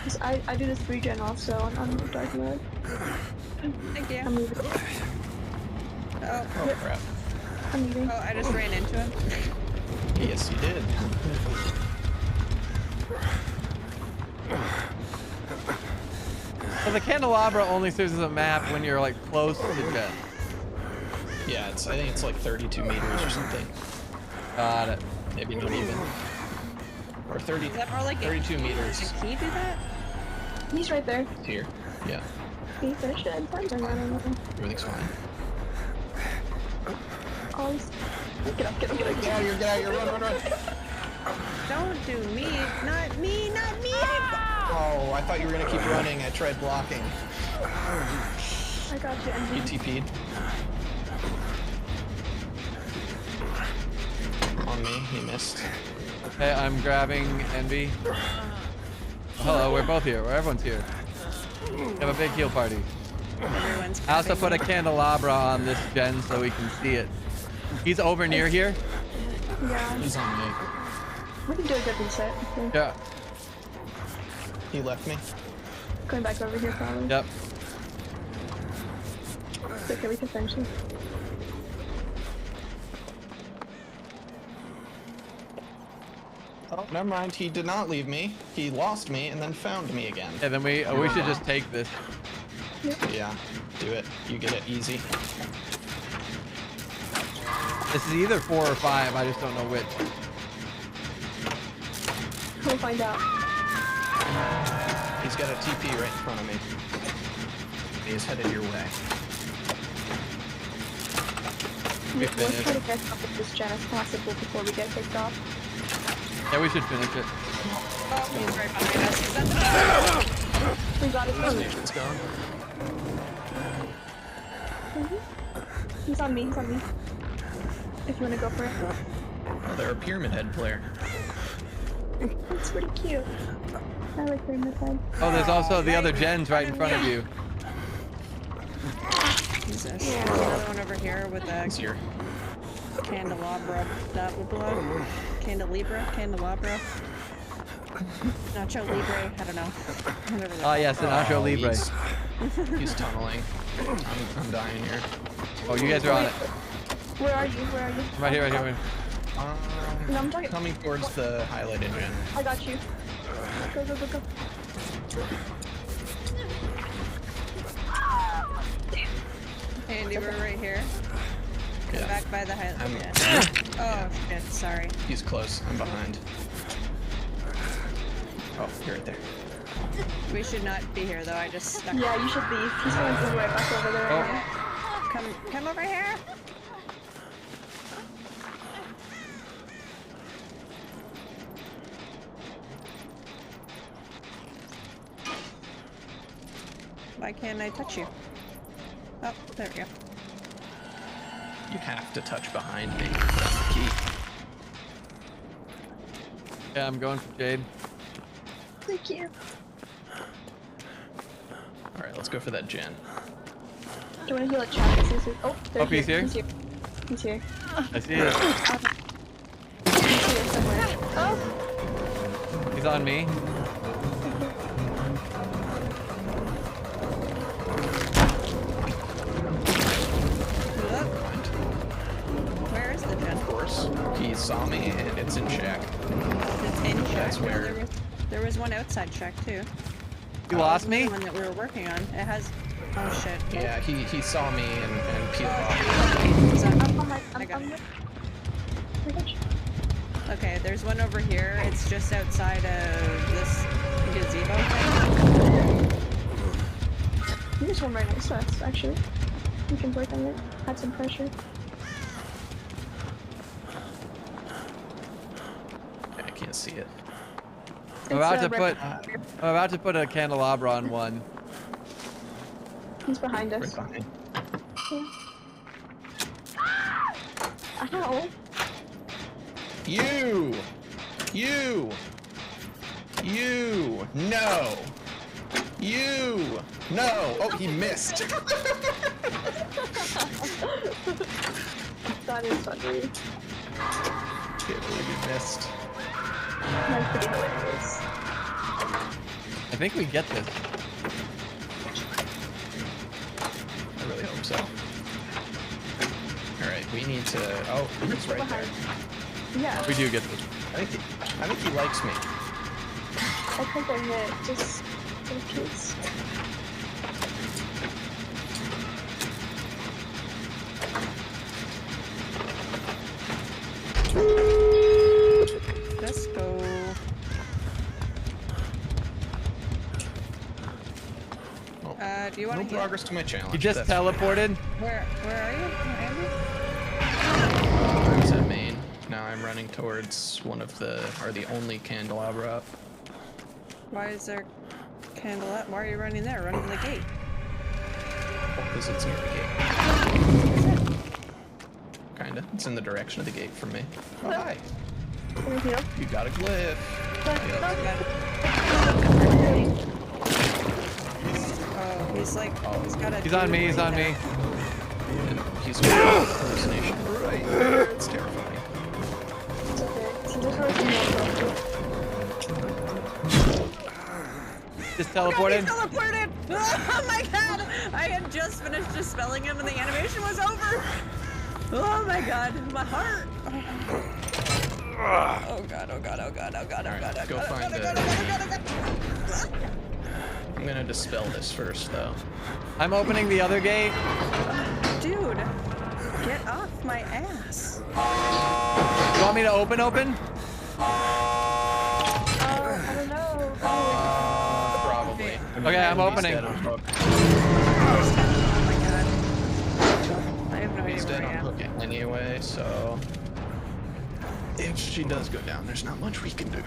[SPEAKER 8] 'Cause I do the 3 gen also on dark mode.
[SPEAKER 7] Thank you.
[SPEAKER 8] I'm leaving.
[SPEAKER 7] Oh,
[SPEAKER 6] Oh crap.
[SPEAKER 8] I'm leaving.
[SPEAKER 7] oh, I just ran into him.
[SPEAKER 6] Yes, you did.
[SPEAKER 1] So the candelabra only serves as a map when you're like close to Jen.
[SPEAKER 6] Yeah, I think it's like 32 meters or something.
[SPEAKER 1] Got it.
[SPEAKER 6] Maybe not even. Or 30,
[SPEAKER 7] Is that more like
[SPEAKER 6] 32 meters.
[SPEAKER 7] Can you do that?
[SPEAKER 8] He's right there.
[SPEAKER 6] Here. Yeah,
[SPEAKER 8] Can you finish it? I'm fine. I don't know.
[SPEAKER 6] everything's fine.
[SPEAKER 8] Oh, get up, get up, get up.
[SPEAKER 6] Get out of here, get out of here, run, run, run!
[SPEAKER 7] Don't do me. Not me, not me.
[SPEAKER 6] Oh, I thought you were gonna keep running. I tried blocking.
[SPEAKER 8] I got you,
[SPEAKER 6] He
[SPEAKER 8] Envy.
[SPEAKER 6] TP'd. On me, he missed.
[SPEAKER 1] Hey, I'm grabbing Envy. Hello, we're both here. Everyone's here. We have a big heal party.
[SPEAKER 7] Everyone's
[SPEAKER 1] I also put a
[SPEAKER 7] grabbing
[SPEAKER 1] candelabra on this gen so we can see it. He's over near here.
[SPEAKER 8] Yeah,
[SPEAKER 6] He's on me.
[SPEAKER 8] we can do a good reset. I think.
[SPEAKER 1] Yeah.
[SPEAKER 6] He left me.
[SPEAKER 8] Going back over here probably.
[SPEAKER 1] Yep.
[SPEAKER 8] It's okay, we can finish it.
[SPEAKER 6] Oh, never mind. He did not leave me. He lost me and then found me again.
[SPEAKER 1] Yeah, then we should just take this.
[SPEAKER 6] Yeah, do it. You get it easy.
[SPEAKER 1] This is either 4 or 5. I just don't know which.
[SPEAKER 8] We'll find out.
[SPEAKER 6] He's got a TP right in front of me. He's headed your way.
[SPEAKER 1] We
[SPEAKER 8] Let's try
[SPEAKER 1] finished.
[SPEAKER 8] to get up with this gen as possible before we get kicked off.
[SPEAKER 1] Yeah, we should finish it.
[SPEAKER 7] Oh, he's right behind us. Is that the
[SPEAKER 8] We got it.
[SPEAKER 6] Station's gone.
[SPEAKER 8] He's on me, he's on me. If you want to go for it.
[SPEAKER 6] Oh, they're a Pyramid Head player.
[SPEAKER 8] It's pretty cute. I like Pyramid Head.
[SPEAKER 1] Oh, there's also the other gens right in front of you.
[SPEAKER 7] Jesus. There's another one over here with a
[SPEAKER 6] He's here.
[SPEAKER 7] candelabra. That would blow. Candelabra. Nacho Libre. I don't know. Whatever they're
[SPEAKER 1] Oh, yes, an Nacho Libre.
[SPEAKER 6] He's tunneling. I'm dying here.
[SPEAKER 1] Oh, you guys are on it.
[SPEAKER 8] Where are you? Where are you?
[SPEAKER 1] I'm right here, right here. Right here.
[SPEAKER 8] No, I'm talking.
[SPEAKER 6] Coming towards the highlighted gen.
[SPEAKER 8] I got you. Go, go, go, go.
[SPEAKER 7] Andy, we're right here. Come
[SPEAKER 6] Yeah.
[SPEAKER 7] back by the highlight.
[SPEAKER 6] I'm-
[SPEAKER 7] Yeah. Oh shit, sorry.
[SPEAKER 6] He's close. I'm behind. Oh, you're right there.
[SPEAKER 7] We should not be here though, I just stuck.
[SPEAKER 8] Yeah, you should leave. He's going to be right back over there.
[SPEAKER 1] Oh.
[SPEAKER 7] Come over here! Why can't I touch you? Oh, there we go.
[SPEAKER 6] You have to touch behind me. That's the key.
[SPEAKER 1] Yeah, I'm going for Jade.
[SPEAKER 8] Thank you.
[SPEAKER 6] Alright, let's go for that gen.
[SPEAKER 8] Do you want to heal a chat? Oh,
[SPEAKER 1] Oh, he's here?
[SPEAKER 8] He's here. He's here.
[SPEAKER 1] I see it.
[SPEAKER 8] He's here somewhere. Oh!
[SPEAKER 1] He's on me.
[SPEAKER 7] Where is the gen?
[SPEAKER 6] Of course. He saw me and it's in check.
[SPEAKER 7] It's in check.
[SPEAKER 6] That's
[SPEAKER 7] No,
[SPEAKER 6] where-
[SPEAKER 7] there was one outside check too.
[SPEAKER 1] You lost
[SPEAKER 7] The
[SPEAKER 1] me?
[SPEAKER 7] one that we were working on. It has. Oh shit.
[SPEAKER 6] Yeah, he saw me and peeled off.
[SPEAKER 7] He's on-
[SPEAKER 8] I'm on my.
[SPEAKER 7] I got it.
[SPEAKER 8] I got you.
[SPEAKER 7] Okay, there's one over here. It's just outside of this gazebo thing.
[SPEAKER 8] There's one right next to us, actually. We can work on it. Add some pressure.
[SPEAKER 6] I can't see it.
[SPEAKER 1] I'm about to
[SPEAKER 8] right-
[SPEAKER 1] I'm about to put a candelabra on one.
[SPEAKER 8] He's behind
[SPEAKER 6] Right
[SPEAKER 8] us.
[SPEAKER 6] behind.
[SPEAKER 8] Ow!
[SPEAKER 6] You! No! You! No! Oh, he missed!
[SPEAKER 8] That is funny.
[SPEAKER 6] Can't believe he missed.
[SPEAKER 8] That's pretty hilarious.
[SPEAKER 1] I think we get this.
[SPEAKER 6] I really hope so. All right, we need to. Oh, he's right there.
[SPEAKER 8] Yeah.
[SPEAKER 1] We do get this.
[SPEAKER 6] I think he likes me.
[SPEAKER 8] I think I hit just in case.
[SPEAKER 7] Let's go. Do you want
[SPEAKER 6] No
[SPEAKER 7] to
[SPEAKER 6] progress to my challenge.
[SPEAKER 1] He just
[SPEAKER 6] That's
[SPEAKER 1] teleported.
[SPEAKER 7] Where are you, Andy?
[SPEAKER 6] I was at main. Now I'm running towards one of the, or the only candelabra up.
[SPEAKER 7] Why is there candle up? Why are you running there? Run to the gate.
[SPEAKER 6] Because it's near the gate. Kinda. It's in the direction of the gate from me. Oh, hi.
[SPEAKER 8] Can I heal?
[SPEAKER 6] You got a glyph.
[SPEAKER 7] Oh, he's like, he's got a.
[SPEAKER 1] He's on me. He's on me.
[SPEAKER 6] And he's hallucination right there. It's terrifying.
[SPEAKER 8] It's okay. So this was
[SPEAKER 1] Just
[SPEAKER 7] Oh,
[SPEAKER 1] teleported.
[SPEAKER 7] he teleported! Oh my god! I had just finished dispelling him and the animation was over! Oh my god, my heart! Oh god, oh god, oh god, oh god, oh god, oh
[SPEAKER 6] Go
[SPEAKER 7] god,
[SPEAKER 6] find
[SPEAKER 7] oh
[SPEAKER 6] the-
[SPEAKER 7] god, oh god, oh god, oh god.
[SPEAKER 6] I'm gonna dispel this first, though.
[SPEAKER 1] I'm opening the other gate.
[SPEAKER 7] Dude, get off my ass.
[SPEAKER 1] You want me to open?
[SPEAKER 8] I don't know.
[SPEAKER 6] Probably.
[SPEAKER 1] Okay, I'm opening.
[SPEAKER 6] He's dead on hook.
[SPEAKER 7] Oh my god. I have no idea
[SPEAKER 6] He's
[SPEAKER 7] where
[SPEAKER 6] dead
[SPEAKER 7] I
[SPEAKER 6] on
[SPEAKER 7] am.
[SPEAKER 6] hook anyway, so... If she does go down, there's not much we can do.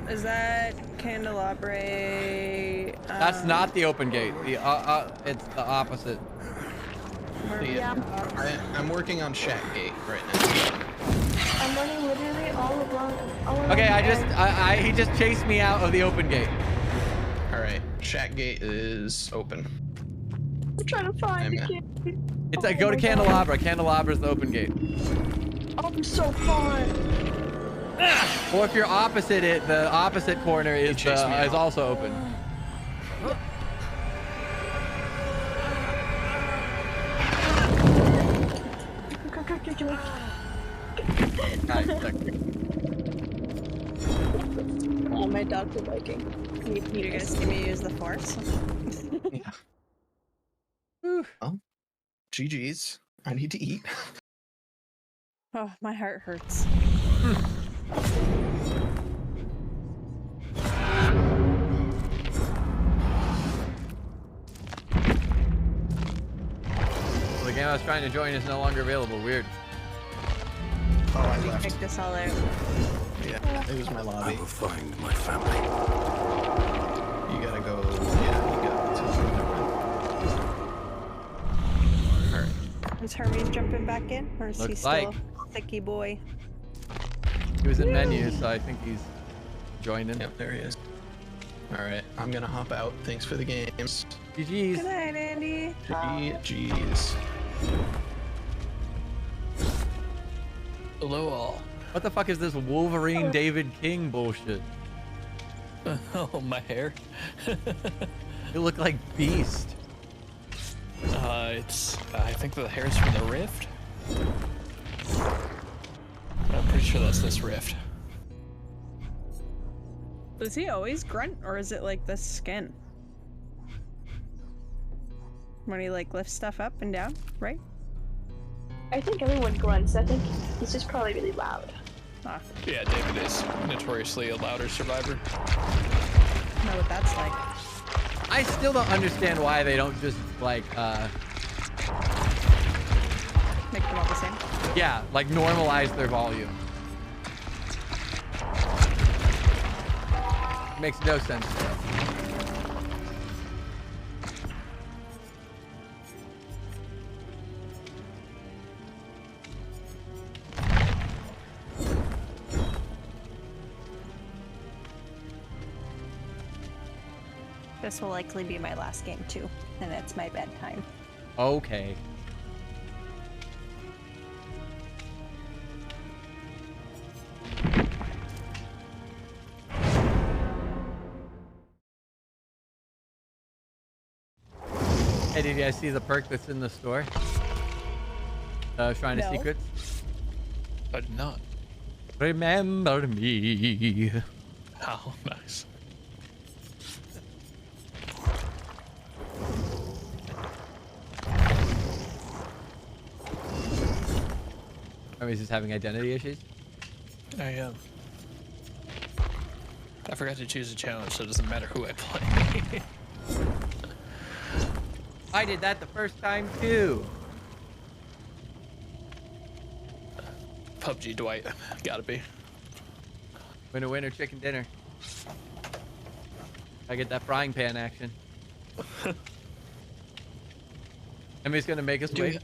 [SPEAKER 7] Is that Candelabre?
[SPEAKER 1] That's not the open gate. It's the opposite.
[SPEAKER 6] I'm working on Shack Gate right now.
[SPEAKER 8] I'm running literally all around.
[SPEAKER 1] Okay, he just chased me out of the open gate.
[SPEAKER 6] Alright, Shack Gate is open.
[SPEAKER 8] I'm trying to find
[SPEAKER 6] I'm
[SPEAKER 8] the
[SPEAKER 6] in.
[SPEAKER 8] kid.
[SPEAKER 1] It's like, go to Candelabra. Candelabra's the open gate.
[SPEAKER 8] Oh, I'm so far.
[SPEAKER 1] Or if you're opposite it, the opposite corner is
[SPEAKER 6] chased me out.
[SPEAKER 1] also open. Nice.
[SPEAKER 8] Oh, my dogs are biking.
[SPEAKER 7] You're gonna see me use the force?
[SPEAKER 6] Yeah. Well, GG's. I need to eat.
[SPEAKER 7] Oh, my heart hurts.
[SPEAKER 1] Well, the game I was trying to join is no longer available. Weird.
[SPEAKER 6] Oh, I
[SPEAKER 7] We
[SPEAKER 6] left.
[SPEAKER 7] kicked us all out.
[SPEAKER 6] Yeah, it was my lobby.
[SPEAKER 2] will find my family.
[SPEAKER 6] You gotta go. Yeah, you gotta to Alright.
[SPEAKER 7] Is Hermes jumping back in? Or is he
[SPEAKER 1] Looks
[SPEAKER 7] still
[SPEAKER 1] like.
[SPEAKER 7] a thicky boy?
[SPEAKER 1] He was in menus, so I think he's joined in.
[SPEAKER 6] Yep, there he is. Alright, I'm gonna hop out. Thanks for the games.
[SPEAKER 1] GG's.
[SPEAKER 7] Good night, Andy.
[SPEAKER 6] GG's.
[SPEAKER 10] Hello all.
[SPEAKER 1] What the fuck is this Wolverine David King bullshit?
[SPEAKER 10] Oh, my hair.
[SPEAKER 1] You look like Beast.
[SPEAKER 10] I think the hair's from the rift. I'm pretty sure that's this rift.
[SPEAKER 7] Does he always grunt, or is it like the skin? When he like lifts stuff up and down, right?
[SPEAKER 8] I think everyone grunts. I think he's just probably really loud.
[SPEAKER 7] Ah,
[SPEAKER 10] Yeah, David is notoriously a louder survivor.
[SPEAKER 7] I know what that's like.
[SPEAKER 1] I still don't understand why they don't just like
[SPEAKER 7] Make them all the same.
[SPEAKER 1] yeah, like normalize their volume. Makes no sense to us.
[SPEAKER 7] This will likely be my last game too, and it's my bedtime.
[SPEAKER 1] Okay. Hey, did you guys see the perk that's in the store? Shrine of
[SPEAKER 7] No.
[SPEAKER 1] Secrets.
[SPEAKER 10] I did not.
[SPEAKER 1] Remember me.
[SPEAKER 10] Oh, nice.
[SPEAKER 1] He's just having identity issues.
[SPEAKER 10] I am. I forgot to choose a challenge, so it doesn't matter who I play.
[SPEAKER 1] I did that the first time too.
[SPEAKER 10] PUBG Dwight, gotta be.
[SPEAKER 1] Winner, winner, chicken dinner. I get that frying pan action. Emmy's gonna make us wait.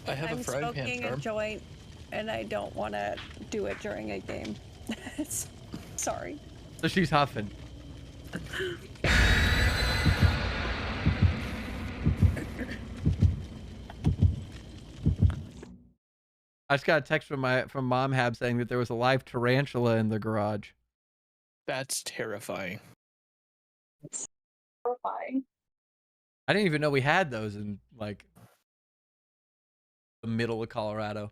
[SPEAKER 10] I have
[SPEAKER 7] I'm
[SPEAKER 10] a frying pan
[SPEAKER 7] smoking a
[SPEAKER 10] charm.
[SPEAKER 7] joint, and I don't want to do it during a game. Sorry.
[SPEAKER 1] So she's huffing. I just got a text from Mom Hab saying that there was a live tarantula in the garage.
[SPEAKER 10] That's terrifying.
[SPEAKER 8] It's horrifying.
[SPEAKER 1] I didn't even know we had those in like the middle of Colorado.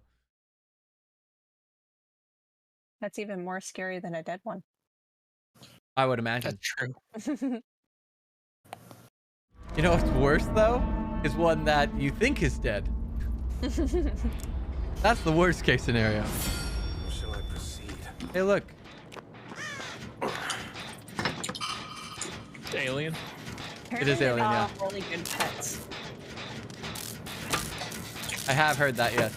[SPEAKER 7] That's even more scary than a dead one.
[SPEAKER 1] I would imagine.
[SPEAKER 10] That's true.
[SPEAKER 1] You know what's worse though? Is one that you think is dead. That's the worst case scenario.
[SPEAKER 2] Shall I proceed?
[SPEAKER 1] Hey, look.
[SPEAKER 10] Alien?
[SPEAKER 1] It is
[SPEAKER 7] Apparently
[SPEAKER 1] alien,
[SPEAKER 7] they're
[SPEAKER 1] yeah.
[SPEAKER 7] all really good pets.
[SPEAKER 1] I have heard that, yes.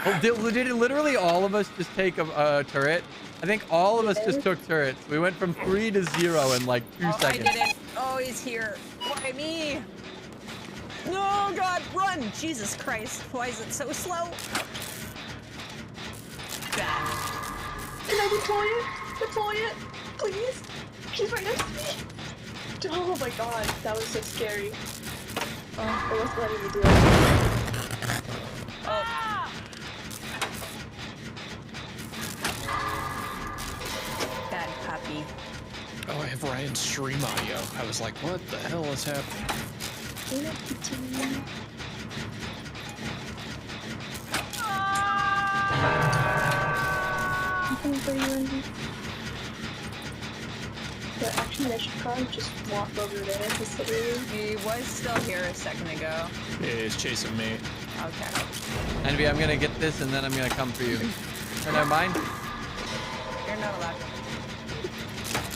[SPEAKER 1] Oh, did literally all of us just take a turret? I think all of us just took turrets. We went from 3 to 0 in like 2 seconds.
[SPEAKER 7] I didn't. Oh, he's here. Why me? No, God, run! Jesus Christ. Why is it so slow? Bad.
[SPEAKER 8] Can I deploy it? Deploy it, please. She's right next to me. Oh my god, that was so scary. Oh, it wasn't letting me do it.
[SPEAKER 7] Oh. Bad puppy.
[SPEAKER 10] Oh, I have Ryan's stream audio. I was like, what the hell is happening?
[SPEAKER 8] But actually, I should probably just walk over there, considering.
[SPEAKER 7] He was still here a second ago.
[SPEAKER 10] Yeah, he's chasing me.
[SPEAKER 7] Okay.
[SPEAKER 1] Envy, I'm gonna get this and then I'm gonna come for you. Oh, never mind.
[SPEAKER 7] You're not allowed.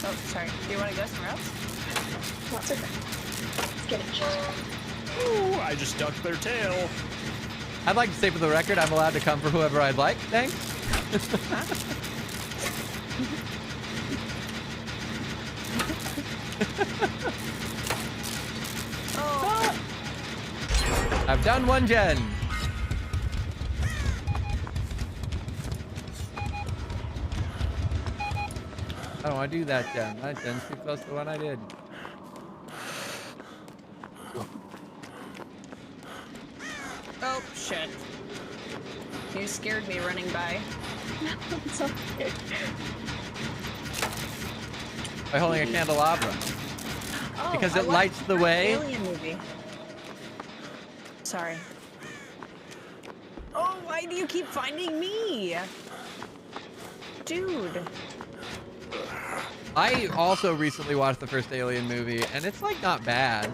[SPEAKER 7] Oh, sorry. Do you want to go somewhere else?
[SPEAKER 8] That's okay. Let's get it.
[SPEAKER 10] Ooh, I just ducked their tail.
[SPEAKER 1] I'd like to say for the record, I'm allowed to come for whoever I'd like. Thanks.
[SPEAKER 7] Oh.
[SPEAKER 1] I've done one gen. I don't want to do that gen. That gen's too close to the one I did.
[SPEAKER 7] Oh, shit. You scared me running by.
[SPEAKER 8] It's okay.
[SPEAKER 1] By holding a candelabra.
[SPEAKER 7] Oh,
[SPEAKER 1] Because
[SPEAKER 7] I
[SPEAKER 1] it
[SPEAKER 7] watched
[SPEAKER 1] lights the way.
[SPEAKER 7] Alien movie. Sorry. Oh, why do you keep finding me? Dude.
[SPEAKER 1] I also recently watched the first Alien movie, and it's like not bad.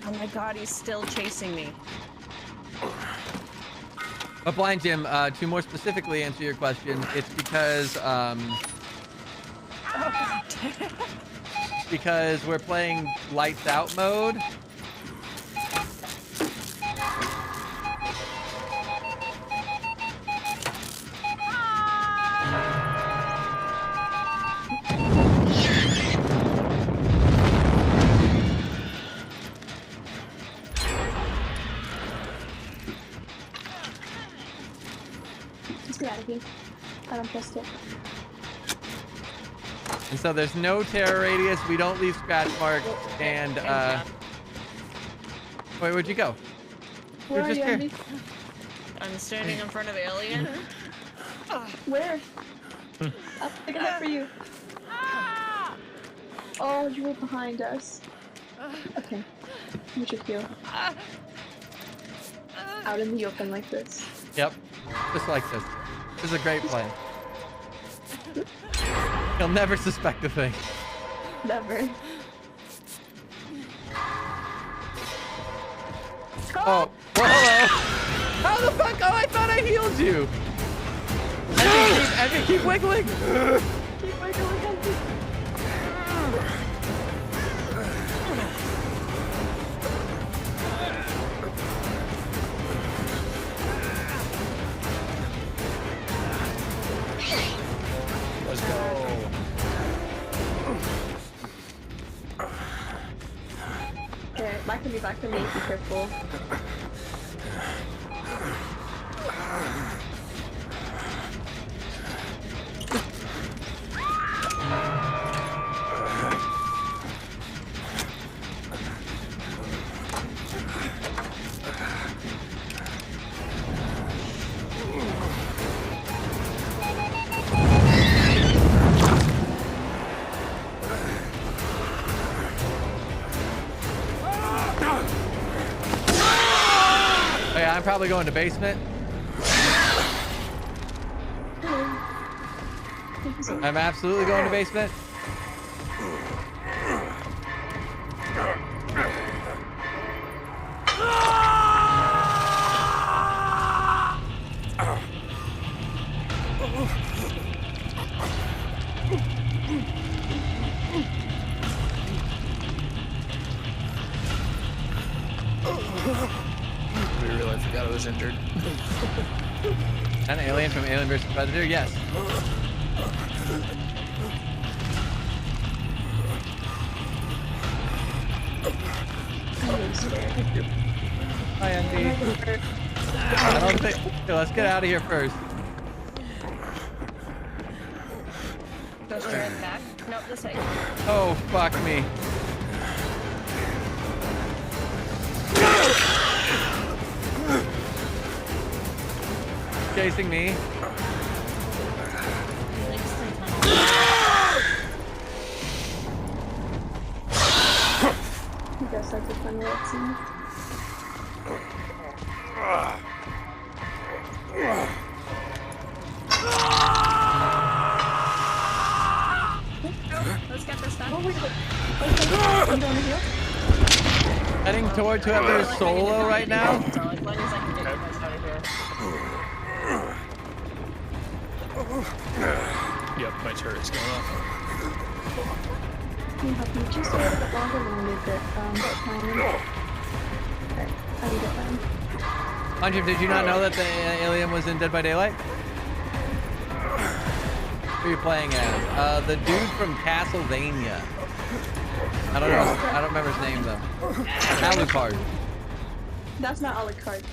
[SPEAKER 7] Oh my god, he's still chasing me.
[SPEAKER 1] But Blind Jim, to more specifically answer your question, it's because because we're playing lights out mode.
[SPEAKER 8] Just get out of here. I don't trust it.
[SPEAKER 1] And so there's no terror radius, we don't leave scratch marks, and wait, where'd you go?
[SPEAKER 8] Where
[SPEAKER 1] You're
[SPEAKER 8] are
[SPEAKER 1] just
[SPEAKER 8] you,
[SPEAKER 1] here.
[SPEAKER 8] Andy?
[SPEAKER 7] I'm standing in front of the alien.
[SPEAKER 8] Where? I'll pick it up for you. Oh, you were behind us. Okay. You should heal. Out in the open like this.
[SPEAKER 1] Yep. Just like this. This is a great plan. He'll never suspect a thing.
[SPEAKER 8] Never.
[SPEAKER 1] Oh, well, hello. How the fuck? Oh, I thought I healed you. And keep wiggling.
[SPEAKER 8] Keep wiggling.
[SPEAKER 10] Let's go.
[SPEAKER 8] Okay, back to me, be careful.
[SPEAKER 1] I'm probably going to basement. I'm absolutely going to basement.
[SPEAKER 10] I forgot I was injured.
[SPEAKER 1] An alien from Alien vs. Predator? Yes. Hi, Andy. I don't think. Okay, let's get out of here first.
[SPEAKER 7] Go straight back. Nope, this way.
[SPEAKER 1] Oh, fuck me. Chasing me.
[SPEAKER 8] I guess I could find the right scene.
[SPEAKER 7] Let's get this done.
[SPEAKER 8] Oh, wait. You don't want to heal?
[SPEAKER 1] Heading toward whoever's solo right now.
[SPEAKER 7] So, like, when is I can get you guys out of here?
[SPEAKER 10] Yep, my turret's going off.
[SPEAKER 8] Can you help me just a little bit longer than we did timing? Okay, how do you get them?
[SPEAKER 1] Hunter, did you not know that the alien was in Dead by Daylight? Who are you playing as? The dude from Castlevania. I don't know. I don't remember his name though. Alucard.
[SPEAKER 8] That's not Alucard.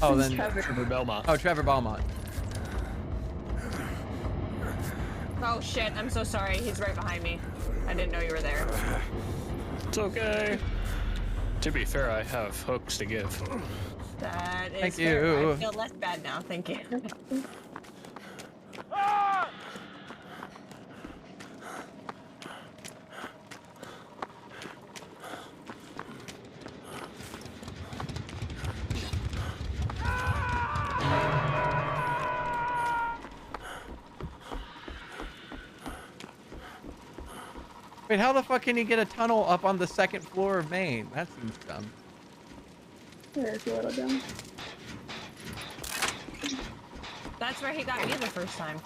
[SPEAKER 1] Oh,
[SPEAKER 8] Who's
[SPEAKER 1] then
[SPEAKER 10] Trevor Belmont.
[SPEAKER 1] Oh, Trevor Belmont.
[SPEAKER 7] Oh shit, I'm so sorry. He's right behind me. I didn't know you were there.
[SPEAKER 10] It's okay. To be fair, I have hooks to give.
[SPEAKER 7] That is
[SPEAKER 1] Thank
[SPEAKER 7] fair.
[SPEAKER 1] you.
[SPEAKER 7] I feel less bad now. Thank you.
[SPEAKER 1] Wait, how the fuck can you get a tunnel up on the second floor of Maine? That seems dumb.
[SPEAKER 8] There's a little dumb.
[SPEAKER 7] That's where he got me the first time.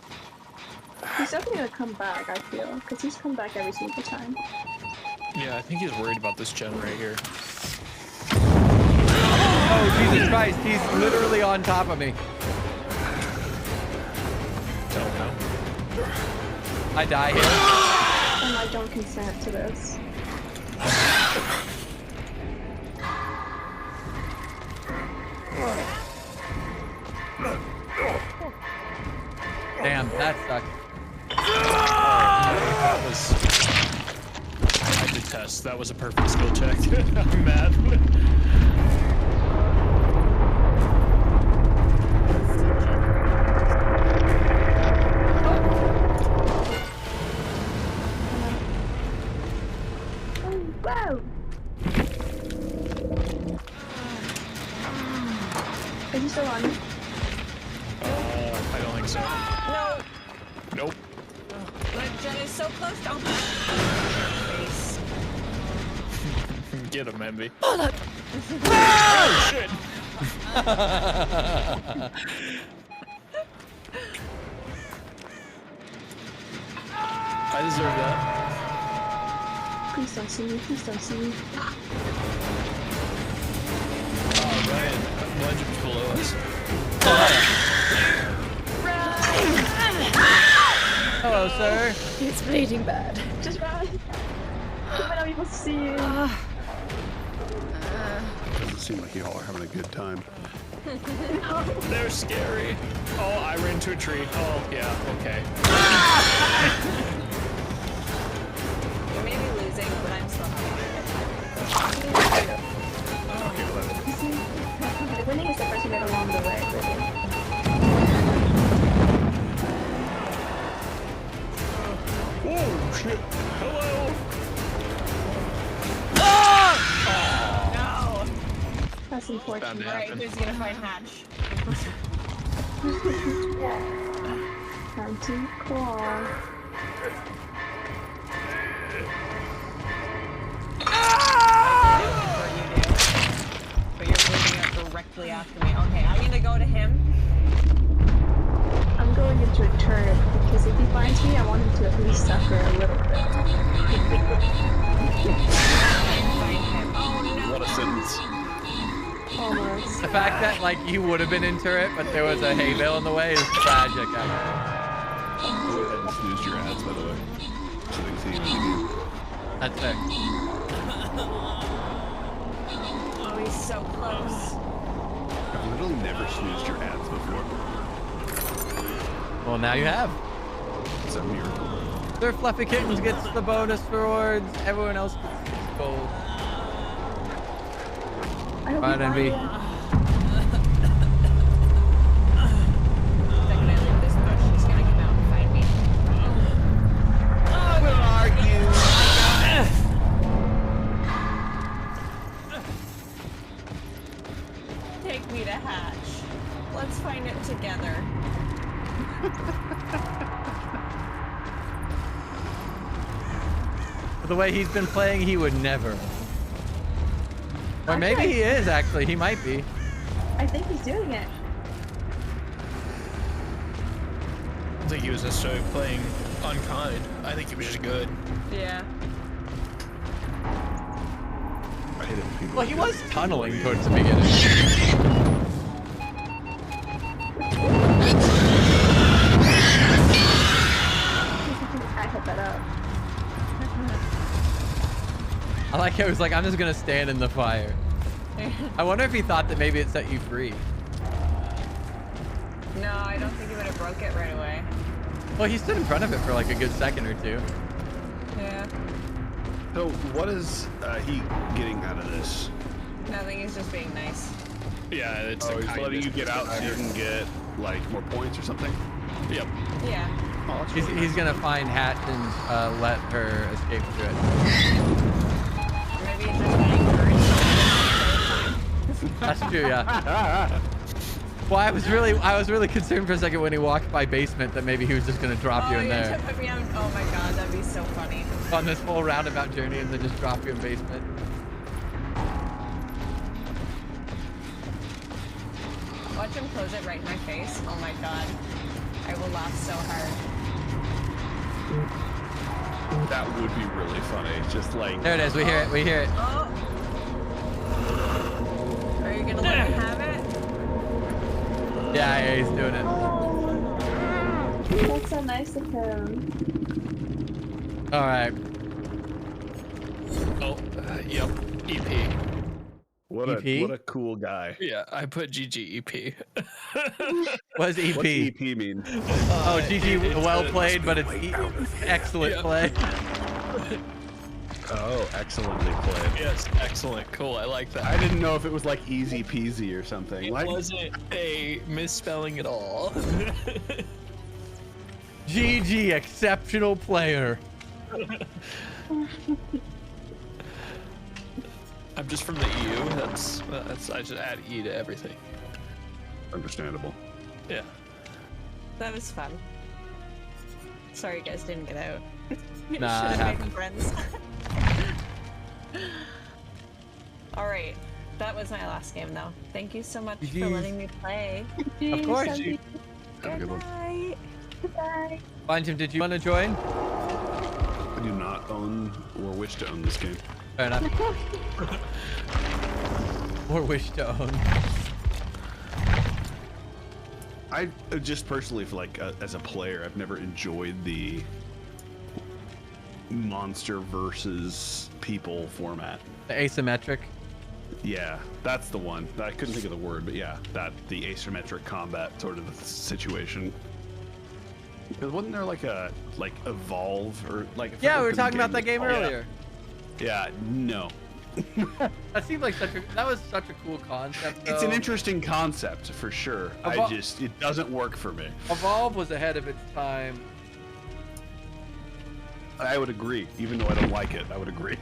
[SPEAKER 8] He's definitely gonna come back, I feel, because he's come back every single time.
[SPEAKER 10] Yeah, I think he's worried about this gen right here.
[SPEAKER 1] Oh, Jesus Christ, he's literally on top of me.
[SPEAKER 10] Tell him no.
[SPEAKER 1] I die here.
[SPEAKER 8] And I don't consent to this.
[SPEAKER 1] Damn, that sucked.
[SPEAKER 10] That was... I detest. That was a perfect skill check. I'm mad.
[SPEAKER 8] Is he still on?
[SPEAKER 10] I don't think so.
[SPEAKER 7] No.
[SPEAKER 10] Nope.
[SPEAKER 7] My Jen is so close to face.
[SPEAKER 10] Get him, Envy.
[SPEAKER 7] Oh,
[SPEAKER 10] Oh, shit. I deserve that.
[SPEAKER 8] Please don't see me. Please don't see me.
[SPEAKER 10] Oh, Ryan, legends below us.
[SPEAKER 1] Hello, sir.
[SPEAKER 8] It's bleeding bad. Just run. I don't even see you.
[SPEAKER 11] Doesn't seem like you all are having a good time.
[SPEAKER 10] They're scary. Oh, I ran into a tree. Oh, yeah, okay.
[SPEAKER 7] You may be losing, but I'm still having
[SPEAKER 8] Winning is the first minute along the way, really.
[SPEAKER 10] Oh, shit. Hello.
[SPEAKER 7] No!
[SPEAKER 8] That's unfortunate.
[SPEAKER 7] Alright, who's gonna find Hatch?
[SPEAKER 8] Time to claw.
[SPEAKER 7] But you're bleeding out directly after me. Okay, I'm gonna go to him.
[SPEAKER 8] I'm going into a turret because if he finds me, I want him to at least suffer a little bit.
[SPEAKER 11] What a sentence.
[SPEAKER 8] Almost.
[SPEAKER 1] The fact that like you would have been into it, but there was a hay bale in the way is tragic.
[SPEAKER 11] Go ahead and snooze your ads, by the way. So they can see you.
[SPEAKER 1] That's fair.
[SPEAKER 7] Oh, he's so close.
[SPEAKER 11] I've literally never snoozed your ads before.
[SPEAKER 1] Well, now you have.
[SPEAKER 11] It's a miracle.
[SPEAKER 1] Sir Fluffy Kittens gets the bonus rewards. Everyone else gets gold. Right, Envy.
[SPEAKER 7] The second I leave this bush, he's gonna come out and find me.
[SPEAKER 1] Where are you?
[SPEAKER 7] Take me to Hatch. Let's find it together.
[SPEAKER 1] The way he's been playing, he would never. Or maybe he is, actually. He might be.
[SPEAKER 8] I think he's doing it.
[SPEAKER 10] I think he was just playing unkind. I think he was just good.
[SPEAKER 7] Yeah.
[SPEAKER 11] I hate it when people
[SPEAKER 1] Well, he
[SPEAKER 11] do
[SPEAKER 1] was
[SPEAKER 11] that.
[SPEAKER 1] tunneling towards the beginning.
[SPEAKER 8] I hit that up.
[SPEAKER 1] I like how he was like, I'm just gonna stand in the fire. I wonder if he thought that maybe it set you free.
[SPEAKER 7] No, I don't think he would have broke it right away.
[SPEAKER 1] Well, he stood in front of it for like a good second or two.
[SPEAKER 7] Yeah.
[SPEAKER 11] So, what is he getting out of this?
[SPEAKER 7] Nothing, he's just being nice.
[SPEAKER 10] Yeah, it's
[SPEAKER 11] Oh,
[SPEAKER 10] the
[SPEAKER 11] he's
[SPEAKER 10] kindest
[SPEAKER 11] letting you get out so you
[SPEAKER 10] provider.
[SPEAKER 11] can get, like, more points or something?
[SPEAKER 10] Yep.
[SPEAKER 7] Yeah.
[SPEAKER 11] Oh, that's
[SPEAKER 1] He's gonna find Hatch and let her escape through it.
[SPEAKER 7] Maybe he's just getting courage.
[SPEAKER 1] That's true, yeah. Well, I was really concerned for a second when he walked by basement that maybe he was just gonna drop you in
[SPEAKER 7] yeah,
[SPEAKER 1] there
[SPEAKER 7] to put me on. Oh my god, that'd be so funny.
[SPEAKER 1] on this whole roundabout journey and then just drop you in basement.
[SPEAKER 7] Watch him close it right in my face. Oh my god. I will laugh so hard.
[SPEAKER 11] That would be really funny. Just like...
[SPEAKER 1] There it is. We hear it. We hear it.
[SPEAKER 7] Oh! Are you gonna let me have it?
[SPEAKER 1] Yeah, he's doing it.
[SPEAKER 8] Oh, that's so nice of him.
[SPEAKER 1] All right.
[SPEAKER 10] Oh, yep. EP.
[SPEAKER 11] What
[SPEAKER 1] EP?
[SPEAKER 11] what a cool guy.
[SPEAKER 10] Yeah, I put GG EP.
[SPEAKER 1] What does EP?
[SPEAKER 11] What's EP mean?
[SPEAKER 1] Oh, GG,
[SPEAKER 10] it's
[SPEAKER 1] well
[SPEAKER 10] a-
[SPEAKER 1] played, but it's excellent
[SPEAKER 10] Yeah.
[SPEAKER 1] play.
[SPEAKER 11] Oh, excellently played.
[SPEAKER 10] Yes, excellent. Cool, I like that.
[SPEAKER 11] I didn't know if it was like easy peasy or something.
[SPEAKER 10] It
[SPEAKER 11] Like,
[SPEAKER 10] wasn't a misspelling at all.
[SPEAKER 1] GG, exceptional player.
[SPEAKER 10] I'm just from the EU. That's I just add E to everything.
[SPEAKER 11] Understandable.
[SPEAKER 10] Yeah.
[SPEAKER 7] That was fun. Sorry you guys didn't get out.
[SPEAKER 1] Nah,
[SPEAKER 7] Should
[SPEAKER 1] it
[SPEAKER 7] have made friends. Alright. That was my last game though. Thank you so much for letting me play.
[SPEAKER 1] Of course.
[SPEAKER 11] Have a good one.
[SPEAKER 7] Night.
[SPEAKER 8] Goodbye.
[SPEAKER 1] Banjim, did you want to join?
[SPEAKER 11] I do not own or wish to own this game.
[SPEAKER 1] Fair enough. Or wish to own.
[SPEAKER 11] I just personally feel like, as a player, I've never enjoyed the monster versus people format.
[SPEAKER 1] The asymmetric.
[SPEAKER 11] Yeah, that's the one. I couldn't think of the word, but yeah, the asymmetric combat sort of situation. Because wasn't there like a evolve or like?
[SPEAKER 1] Yeah, we were talking about that game earlier.
[SPEAKER 11] Yeah, no.
[SPEAKER 1] That seemed like that was such a cool concept. Though.
[SPEAKER 11] It's an interesting concept for sure. It doesn't work for me.
[SPEAKER 1] Evolve was ahead of its time.
[SPEAKER 11] I would agree, even though I don't like it. I would agree.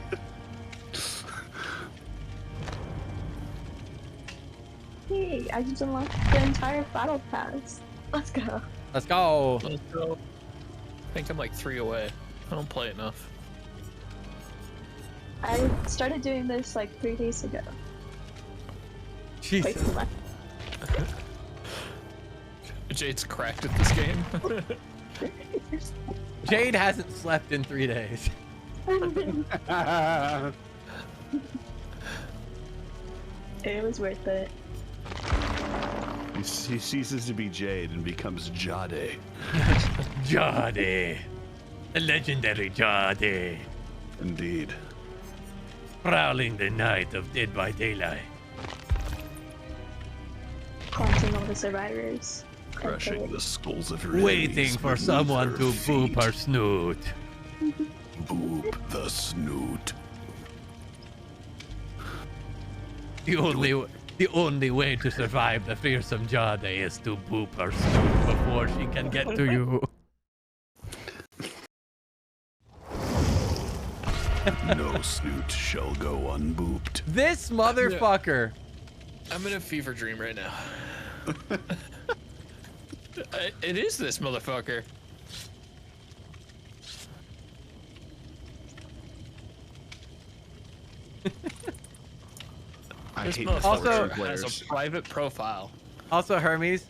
[SPEAKER 8] Hey, I just unlocked the entire battle pass. Let's go.
[SPEAKER 1] Let's go.
[SPEAKER 10] Let's go. I think I'm like 3 away. I don't play enough.
[SPEAKER 8] I started doing this like 3 days ago.
[SPEAKER 1] Jesus.
[SPEAKER 8] Quite much.
[SPEAKER 10] Jade's cracked at this game.
[SPEAKER 1] Jade hasn't slept in 3 days.
[SPEAKER 8] It was worth it.
[SPEAKER 11] He ceases to be Jade and becomes Jade.
[SPEAKER 1] Jade. The legendary Jade.
[SPEAKER 11] Indeed.
[SPEAKER 1] Prowling the night of Dead by Daylight.
[SPEAKER 8] Haunting all the survivors.
[SPEAKER 11] Crushing the skulls of your
[SPEAKER 1] Waiting
[SPEAKER 11] enemies
[SPEAKER 1] for
[SPEAKER 11] beneath
[SPEAKER 1] someone
[SPEAKER 11] her
[SPEAKER 1] to
[SPEAKER 11] feet.
[SPEAKER 1] boop her snoot.
[SPEAKER 11] Boop the snoot.
[SPEAKER 1] The only way to survive the fearsome Jade is to boop her snoot before she can get to you.
[SPEAKER 11] No snoot shall go unbooped.
[SPEAKER 1] This motherfucker.
[SPEAKER 10] I'm in a fever dream right now. It is this motherfucker.
[SPEAKER 11] I
[SPEAKER 10] This
[SPEAKER 11] hate
[SPEAKER 10] motherfucker
[SPEAKER 11] players.
[SPEAKER 10] has a private profile.
[SPEAKER 1] Also, Hermes.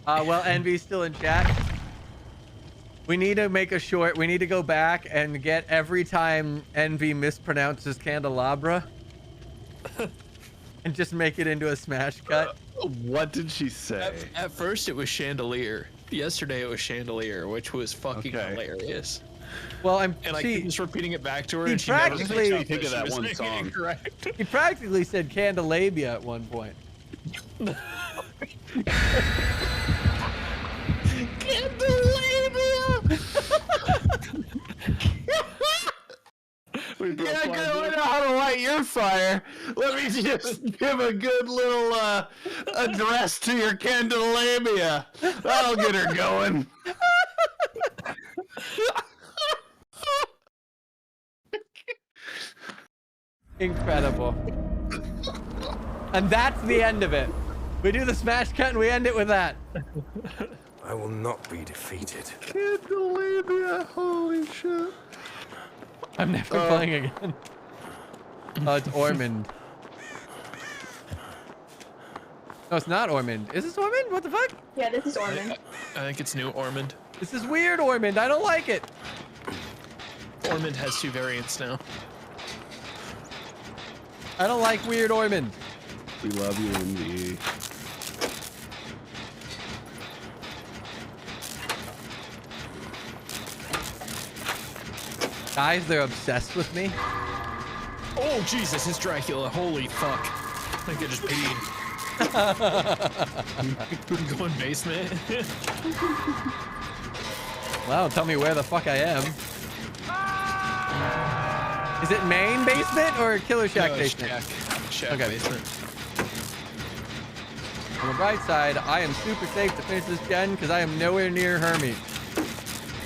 [SPEAKER 1] Well, Envy's still in chat. We need to make a short. We need to go back and get every time Envy mispronounces candelabra and just make it into a smash cut.
[SPEAKER 11] What did she say?
[SPEAKER 10] At first it was chandelier. Yesterday it was chandelier, which was fucking hilarious.
[SPEAKER 1] Well,
[SPEAKER 10] and I keep just repeating it back to her. And she
[SPEAKER 1] practically
[SPEAKER 10] never think of that one song.
[SPEAKER 1] He practically said candelabia at one point.
[SPEAKER 11] Yeah, good. I know how to light your fire. Let me just give a good little address to your candelabia. That'll get her going.
[SPEAKER 1] Incredible. And that's the end of it. We do the smash cut and we end it with that.
[SPEAKER 12] I will not be defeated.
[SPEAKER 11] Candelabia, holy shit.
[SPEAKER 1] I'm never playing again. Oh, it's Ormond. No, it's not Ormond. Is this Ormond? What the fuck?
[SPEAKER 8] Yeah, this is Ormond.
[SPEAKER 10] I think it's new Ormond.
[SPEAKER 1] This is weird, Ormond. I don't like it.
[SPEAKER 10] Ormond has 2 variants now.
[SPEAKER 1] I don't like weird Ormond.
[SPEAKER 11] We love you, Indy.
[SPEAKER 1] Guys, they're obsessed with me.
[SPEAKER 10] Oh, Jesus, it's Dracula. Holy fuck. I think I just peed. Going basement.
[SPEAKER 1] Well, tell me where the fuck I am. Is it main basement or Killer Shack basement?
[SPEAKER 10] Shack basement.
[SPEAKER 1] On the bright side, I am super safe to finish this gen because I am nowhere near Hermes.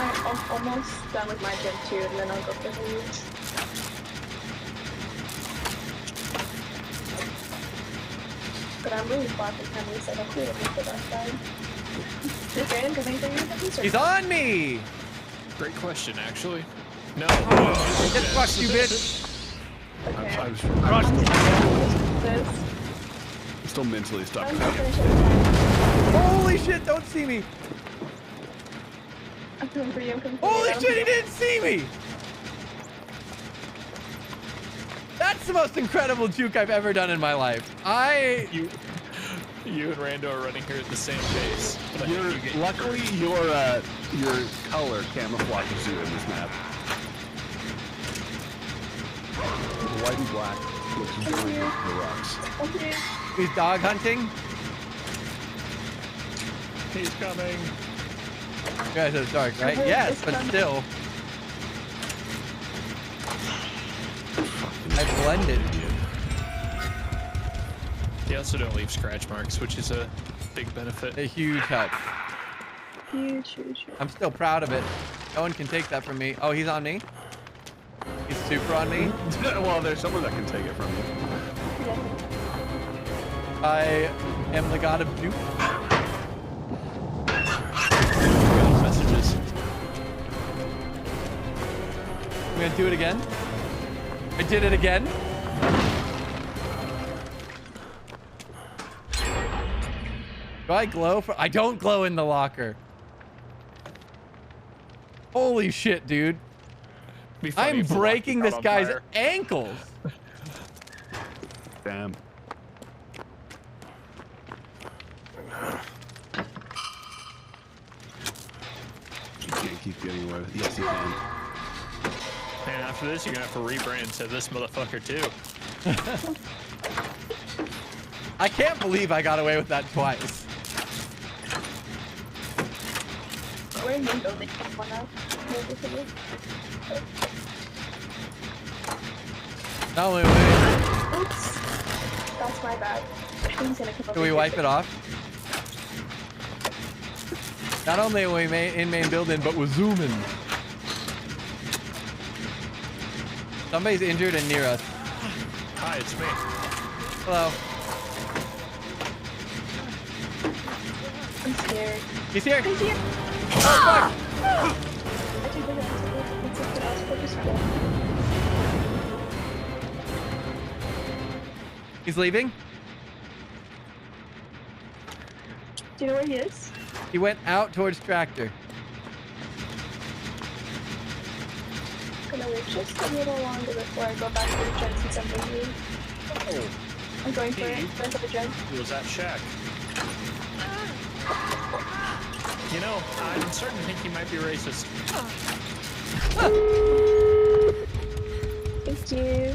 [SPEAKER 8] I'm almost done with my gen 2 and then I'll go for Hermes. But I'm really glad the camera set up here for that side. Is Brandon coming for you?
[SPEAKER 1] He's on me!
[SPEAKER 10] Great question, actually. No.
[SPEAKER 1] Get fucked, you bitch!
[SPEAKER 8] Okay.
[SPEAKER 11] I'm still mentally stuck.
[SPEAKER 1] Holy shit, don't see me!
[SPEAKER 8] I'm coming for you, I'm coming for
[SPEAKER 1] Holy
[SPEAKER 8] you.
[SPEAKER 1] shit, he didn't see me! That's the most incredible juke I've ever done in my life.
[SPEAKER 10] You and Rando are running here at the same pace. But I think you get
[SPEAKER 11] Luckily, your color camouflages you in this map. White and black looks really good for the rocks.
[SPEAKER 8] Okay.
[SPEAKER 1] He's dog hunting.
[SPEAKER 10] He's coming.
[SPEAKER 1] You guys are dark, right?
[SPEAKER 8] Okay,
[SPEAKER 1] Yes,
[SPEAKER 8] it's
[SPEAKER 1] but
[SPEAKER 8] coming.
[SPEAKER 1] still. I blended.
[SPEAKER 10] They also don't leave scratch marks, which is a big benefit.
[SPEAKER 1] A huge help.
[SPEAKER 8] Huge.
[SPEAKER 1] I'm still proud of it. No one can take that from me. Oh, he's on me. He's super on me.
[SPEAKER 11] Well, there's someone that can take it from you.
[SPEAKER 1] I am the god of juke.
[SPEAKER 10] Messages.
[SPEAKER 1] I'm gonna do it again. I did it again. Do I glow for? I don't glow in the locker. Holy shit, dude.
[SPEAKER 10] Be funny
[SPEAKER 1] I'm
[SPEAKER 10] if the locker
[SPEAKER 1] breaking
[SPEAKER 10] caught
[SPEAKER 1] this
[SPEAKER 10] on
[SPEAKER 1] guy's
[SPEAKER 10] fire.
[SPEAKER 1] ankles.
[SPEAKER 11] Damn. You can't keep getting away with it. Yes, you can.
[SPEAKER 10] And after this, you're gonna have to rebrand to this motherfucker too.
[SPEAKER 1] I can't believe I got away with that twice.
[SPEAKER 8] We're in main building. One now.
[SPEAKER 1] Not only we,
[SPEAKER 8] Oops. That's my bad. He's gonna come up
[SPEAKER 1] do we
[SPEAKER 8] and
[SPEAKER 1] wipe
[SPEAKER 8] fix
[SPEAKER 1] it off? Not only are we in main building, but we're zooming. Somebody's injured and near us.
[SPEAKER 10] Hi, it's me.
[SPEAKER 1] Hello.
[SPEAKER 8] I'm scared.
[SPEAKER 1] He's here.
[SPEAKER 8] He's here.
[SPEAKER 1] Oh,
[SPEAKER 8] I took the Let's look at us for this one.
[SPEAKER 1] He's leaving.
[SPEAKER 8] Do you know where he is?
[SPEAKER 1] He went out towards tractor.
[SPEAKER 8] I'm gonna wait just a little longer before I go back to the gen since I'm busy.
[SPEAKER 10] Oh,
[SPEAKER 8] I'm going for it.
[SPEAKER 10] Hey.
[SPEAKER 8] Going for the gen.
[SPEAKER 10] who was that Shaq? You know, I'm starting to think he might be racist.
[SPEAKER 8] Thank you.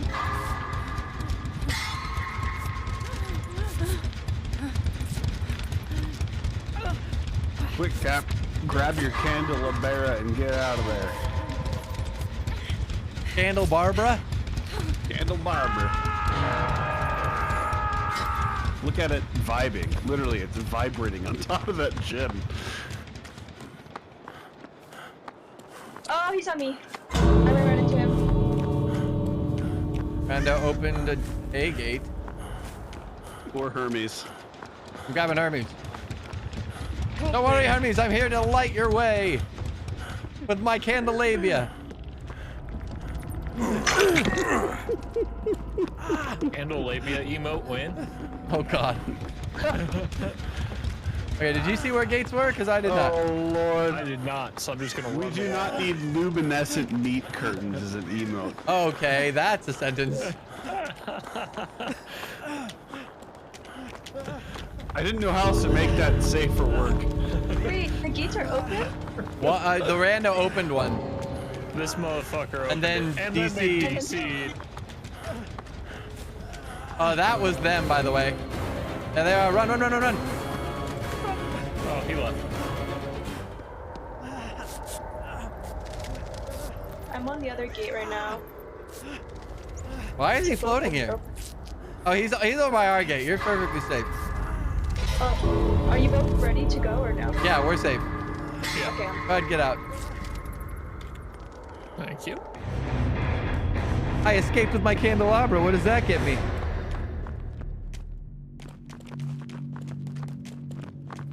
[SPEAKER 11] Quick, Cap. Grab your candelabra and get out of there.
[SPEAKER 1] Candle Barbara.
[SPEAKER 11] Candelabra. Look at it vibing. Literally, it's vibrating on top of that gym.
[SPEAKER 8] Oh, he's on me. I ran into him.
[SPEAKER 1] Rando opened a gate.
[SPEAKER 11] Or Hermes.
[SPEAKER 1] I'm grabbing Hermes. Don't worry, Hermes. I'm here to light your way with my candelabia.
[SPEAKER 10] Candelabia emote win.
[SPEAKER 1] Oh God. Okay, did you see where gates were? Because I did not.
[SPEAKER 11] Oh Lord.
[SPEAKER 10] I did not, so I'm just gonna
[SPEAKER 11] We
[SPEAKER 10] run
[SPEAKER 11] do
[SPEAKER 10] the
[SPEAKER 11] not need luminescent meat curtains as an emote.
[SPEAKER 1] Okay, that's a sentence.
[SPEAKER 11] I didn't know how else to make that safe for work.
[SPEAKER 8] Wait, the gates are open?
[SPEAKER 1] Well, the Rando opened one.
[SPEAKER 10] This motherfucker.
[SPEAKER 1] And then
[SPEAKER 10] opened it. And then they
[SPEAKER 1] DC.
[SPEAKER 10] DC'd.
[SPEAKER 1] Oh, that was them, by the way. There they are. Run, run, run, run, run.
[SPEAKER 10] Oh, he left.
[SPEAKER 8] I'm on the other gate right now.
[SPEAKER 1] Why is he floating here? Oh, he's over by our gate. You're perfectly safe.
[SPEAKER 8] Oh, are you both ready to go or no?
[SPEAKER 1] Yeah, we're safe.
[SPEAKER 10] Yeah.
[SPEAKER 8] Okay.
[SPEAKER 1] Go ahead, get out.
[SPEAKER 10] Thank you.
[SPEAKER 1] I escaped with my candelabra. What does that get me?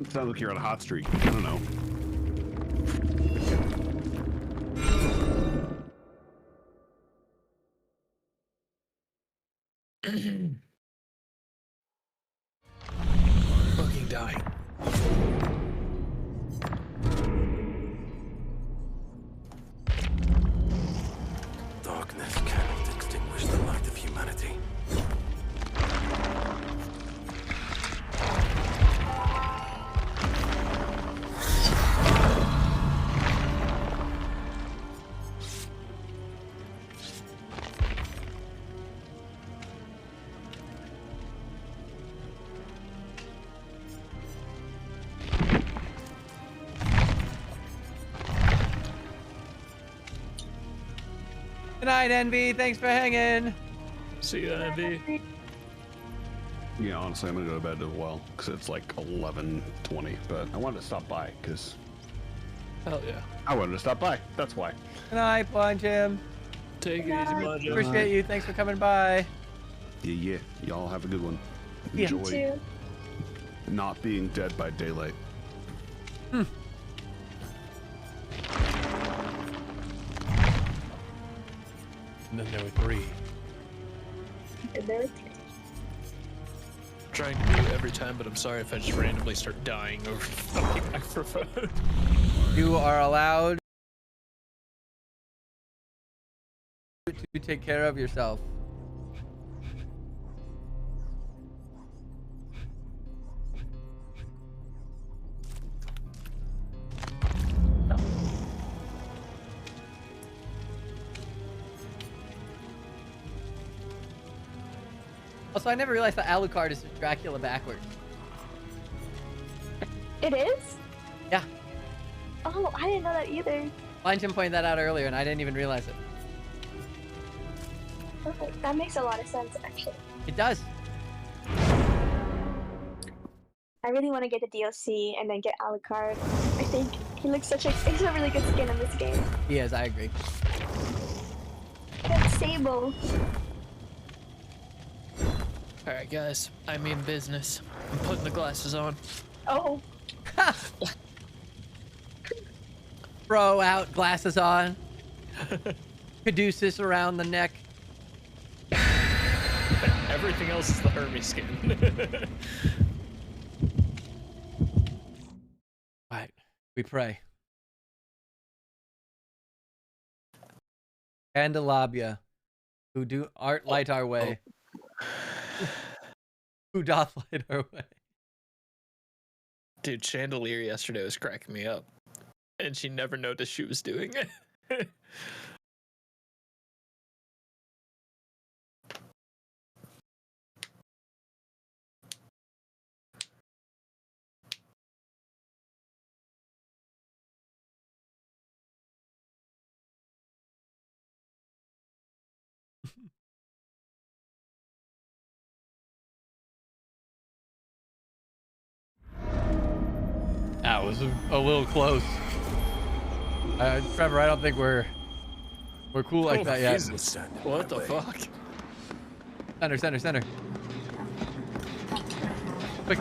[SPEAKER 11] It sounds like you're on a hot streak. I don't know.
[SPEAKER 10] Fucking dying.
[SPEAKER 12] Darkness cannot extinguish the light of humanity.
[SPEAKER 1] Good night, Envy. Thanks for hanging.
[SPEAKER 10] See you, Envy.
[SPEAKER 11] Yeah, honestly, I'm gonna go to bed as well because it's like 11:20. But I wanted to stop by because
[SPEAKER 10] Hell yeah.
[SPEAKER 11] I wanted to stop by. That's why.
[SPEAKER 1] Good night, Blind Jim.
[SPEAKER 10] Take it easy, Blind Jim.
[SPEAKER 1] Appreciate you. Thanks for coming by.
[SPEAKER 11] Yeah. Y'all have a good one.
[SPEAKER 1] Yeah.
[SPEAKER 11] Enjoy not being dead by daylight.
[SPEAKER 10] And then there were 3.
[SPEAKER 8] And there were 3.
[SPEAKER 10] Trying to do it every time, but I'm sorry if I just randomly start dying over the fucking microphone.
[SPEAKER 1] You are allowed to take care of yourself. Also, I never realized that Alucard is Dracula backwards.
[SPEAKER 8] It is?
[SPEAKER 1] Yeah.
[SPEAKER 8] Oh, I didn't know that either.
[SPEAKER 1] Blind Jim pointed that out earlier, and I didn't even realize it.
[SPEAKER 8] Okay, that makes a lot of sense, actually.
[SPEAKER 1] It does.
[SPEAKER 8] I really want to get the DLC and then get Alucard. I think he looks he's a really good skin in this game.
[SPEAKER 1] He is, I agree.
[SPEAKER 8] Good Sable.
[SPEAKER 10] Alright, guys. I mean business. I'm putting the glasses on.
[SPEAKER 8] Oh.
[SPEAKER 1] Throw out, glasses on. Caduceus around the neck.
[SPEAKER 10] Everything else is the Hermes skin.
[SPEAKER 1] Alright, we pray. Candelabia, who do art light our way. Who doth light our way.
[SPEAKER 10] Dude, Chandelier yesterday was cracking me up. And she never noticed she was doing it.
[SPEAKER 1] That was a little close. Trevor, I don't think we're cool like that yet.
[SPEAKER 10] Jesus. What the fuck?
[SPEAKER 1] Center. Quick.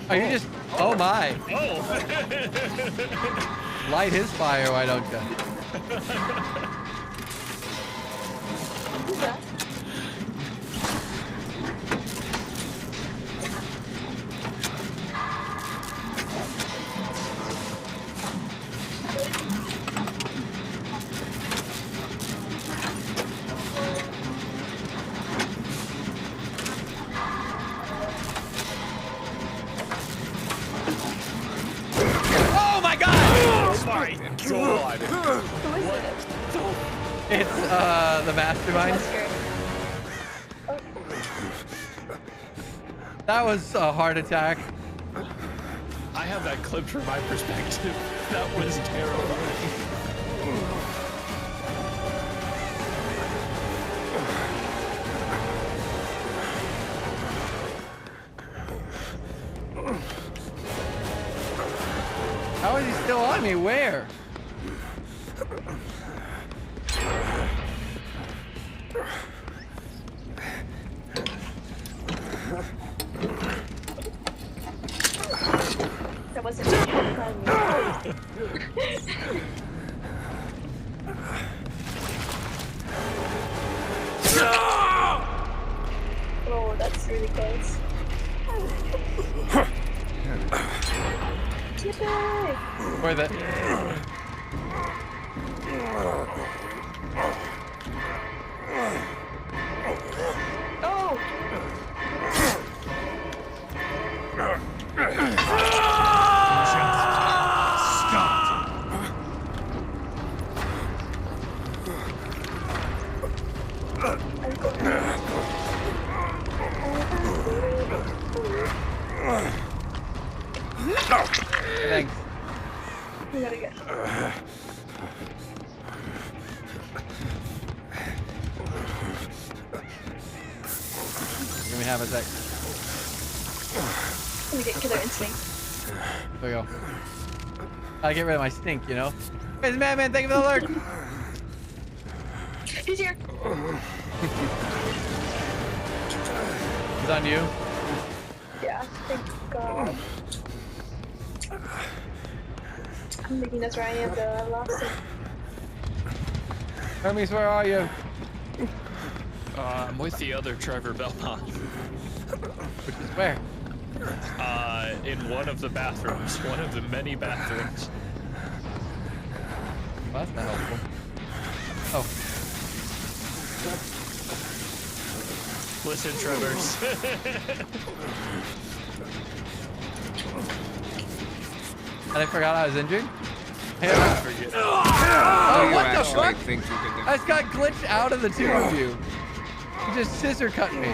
[SPEAKER 1] Are you just... Oh my.
[SPEAKER 10] Oh!
[SPEAKER 1] Light his fire, why don't you?
[SPEAKER 8] Who's that?
[SPEAKER 1] Oh my god!
[SPEAKER 10] Oh my god!
[SPEAKER 8] Who is it?
[SPEAKER 1] It's the mastermind. That was a heart attack.
[SPEAKER 10] I have that clip from my perspective. That was terrifying.
[SPEAKER 1] How is he still on me? Where?
[SPEAKER 8] Oh, that's really close. Yippee!
[SPEAKER 1] Worth it.
[SPEAKER 8] Oh!
[SPEAKER 1] Thanks.
[SPEAKER 8] We gotta get.
[SPEAKER 1] Let me have a sec.
[SPEAKER 8] Let me get killer instinct.
[SPEAKER 1] There we go. Gotta get rid of my stink, you know? Hey, Madman, thank you for the alert!
[SPEAKER 8] He's here!
[SPEAKER 1] It's on you.
[SPEAKER 8] Yeah, thank God. I'm thinking that's where I am, though. I lost it.
[SPEAKER 1] Hermes, where are you?
[SPEAKER 10] I'm with the other Trevor Belmont.
[SPEAKER 1] Which is where?
[SPEAKER 10] In one of the bathrooms. One of the many bathrooms.
[SPEAKER 1] Well, that's not helpful. Oh.
[SPEAKER 10] Listen, Trevors.
[SPEAKER 1] And I forgot I was injured? Hey,
[SPEAKER 10] Forget.
[SPEAKER 1] oh, what the
[SPEAKER 13] actually
[SPEAKER 1] fuck?
[SPEAKER 13] think you could
[SPEAKER 1] I just got glitched out of the two of you. You just scissor cut me.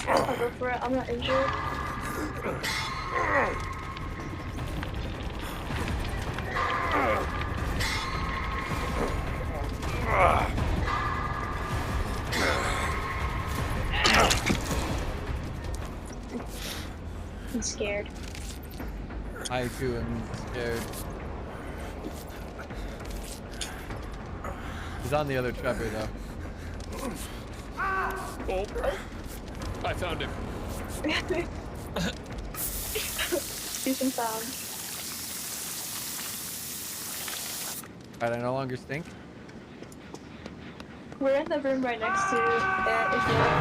[SPEAKER 8] I'll go for it. I'm not injured. I'm scared.
[SPEAKER 1] I too am scared. He's on the other Trevor though.
[SPEAKER 10] Oh, I found him.
[SPEAKER 8] He's been found.
[SPEAKER 1] Alright, I no longer stink.
[SPEAKER 8] We're in the room right next to it. If you want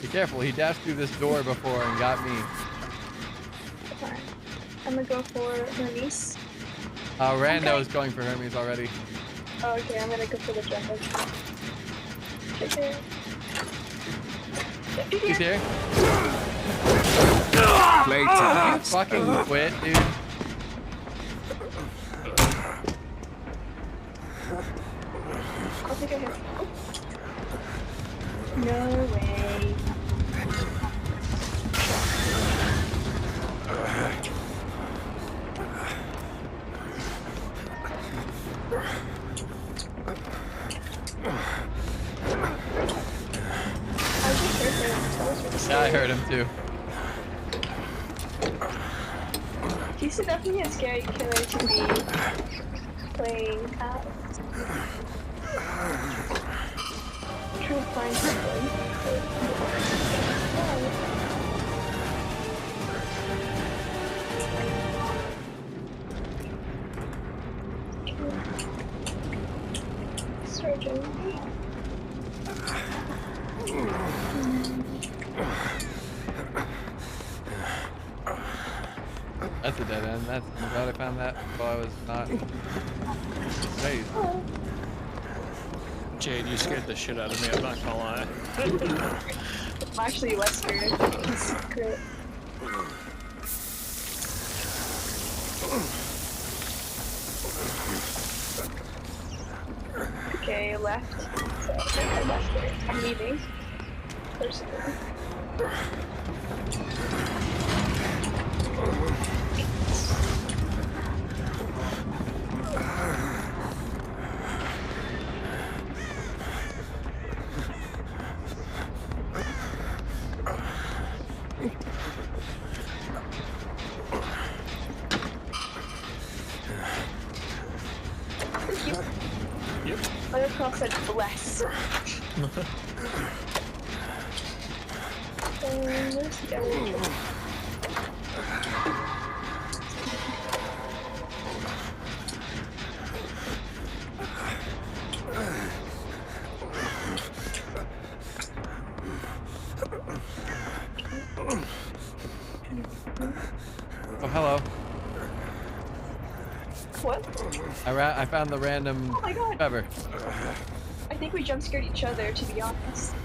[SPEAKER 1] Be careful, he dashed through this door before and got me.
[SPEAKER 8] to I'm gonna go for Hermes.
[SPEAKER 1] Rando is going for Hermes already.
[SPEAKER 8] Oh, okay, I'm gonna go for the jumper. Okay.
[SPEAKER 1] He's here.
[SPEAKER 13] Playtime.
[SPEAKER 1] Fucking quit, dude.
[SPEAKER 8] I'll take a hit. No way.
[SPEAKER 1] Yeah, I heard him too.
[SPEAKER 8] He's definitely a scary killer to be playing at. Trying to find something. Surgeon.
[SPEAKER 1] That's a dead end. I'm glad I found that while I was not safe.
[SPEAKER 10] Jade, you scared the shit out of me, I'm not gonna lie.
[SPEAKER 8] I'm actually less scared. He's great. Okay, left. So I think I left it. I'm leaving. Personally.
[SPEAKER 10] Yep.
[SPEAKER 8] Buttercup said bless. Where's the other?
[SPEAKER 1] Oh, hello.
[SPEAKER 8] What?
[SPEAKER 1] I found the random
[SPEAKER 8] Oh my god.
[SPEAKER 1] feather.
[SPEAKER 8] I think we jump scared each other, to be honest.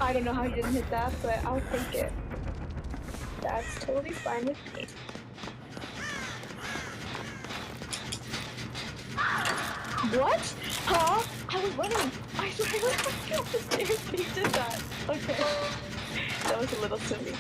[SPEAKER 8] I don't know how you didn't hit that, but I'll take it. That's totally fine with me. What? Huh? I was running. I swear I was running up the stairs when you did that. Okay. That was a little silly.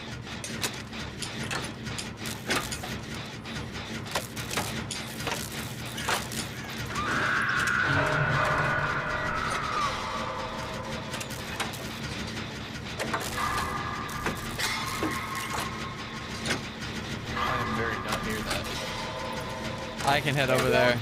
[SPEAKER 6] I am very not near that.
[SPEAKER 1] I can head over there.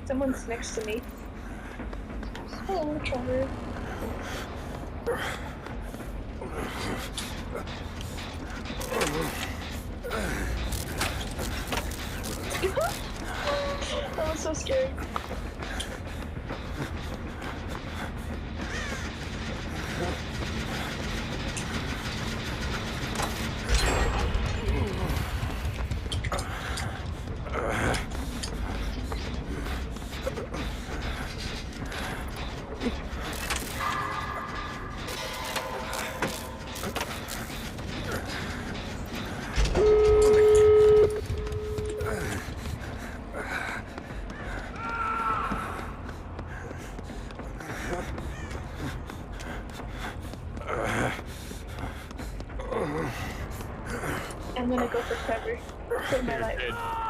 [SPEAKER 8] Someone's next to me. Hello, Trevor. That was so scary. I'm gonna go for Trevor. Save my life.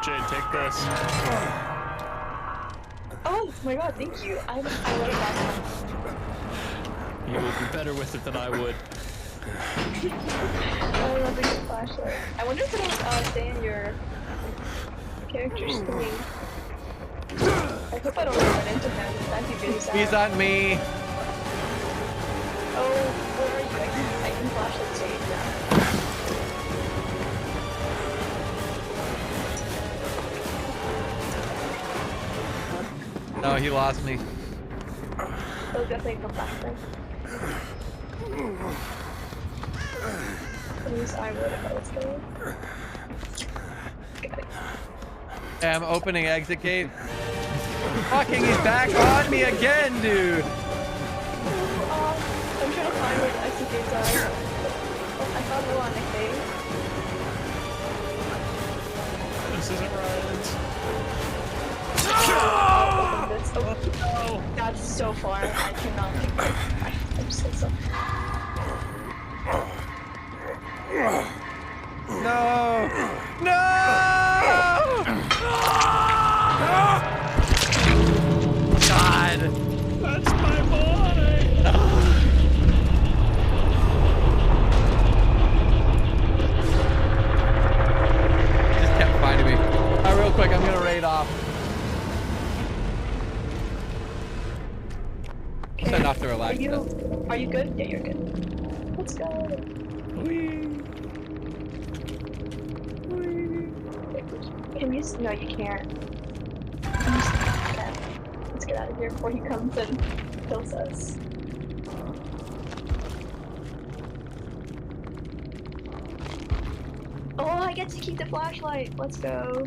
[SPEAKER 10] Jade, take this.
[SPEAKER 8] Oh my god, thank you. I like that.
[SPEAKER 10] You would be better with it than I would.
[SPEAKER 8] I love a good flashlight. I wonder if it'll stay in your character's screen. I hope I don't run into him. That'd be really sad.
[SPEAKER 1] He's on me.
[SPEAKER 8] Oh, where are you? I can flashlight save now.
[SPEAKER 1] No, he lost me.
[SPEAKER 8] He'll definitely come back then. At least I would if I was going. Got it.
[SPEAKER 1] Hey, I'm opening exit gate. Fucking, he's back on me again, dude.
[SPEAKER 8] I'm trying to find where the exit gates are. Oh, I found one, I think.
[SPEAKER 10] This isn't right.
[SPEAKER 8] I'll open this. Oh, that's so far. I cannot pick it. I'm so sorry.
[SPEAKER 1] No! No! God!
[SPEAKER 10] That's my boy!
[SPEAKER 1] Just kept finding me. Real quick, I'm gonna raid off. Send off to relax.
[SPEAKER 8] Are you good? Yeah, you're good. Let's go. Can you? No, you can't. Let's get out of here before he comes and kills us. Oh, I get to keep the flashlight. Let's go.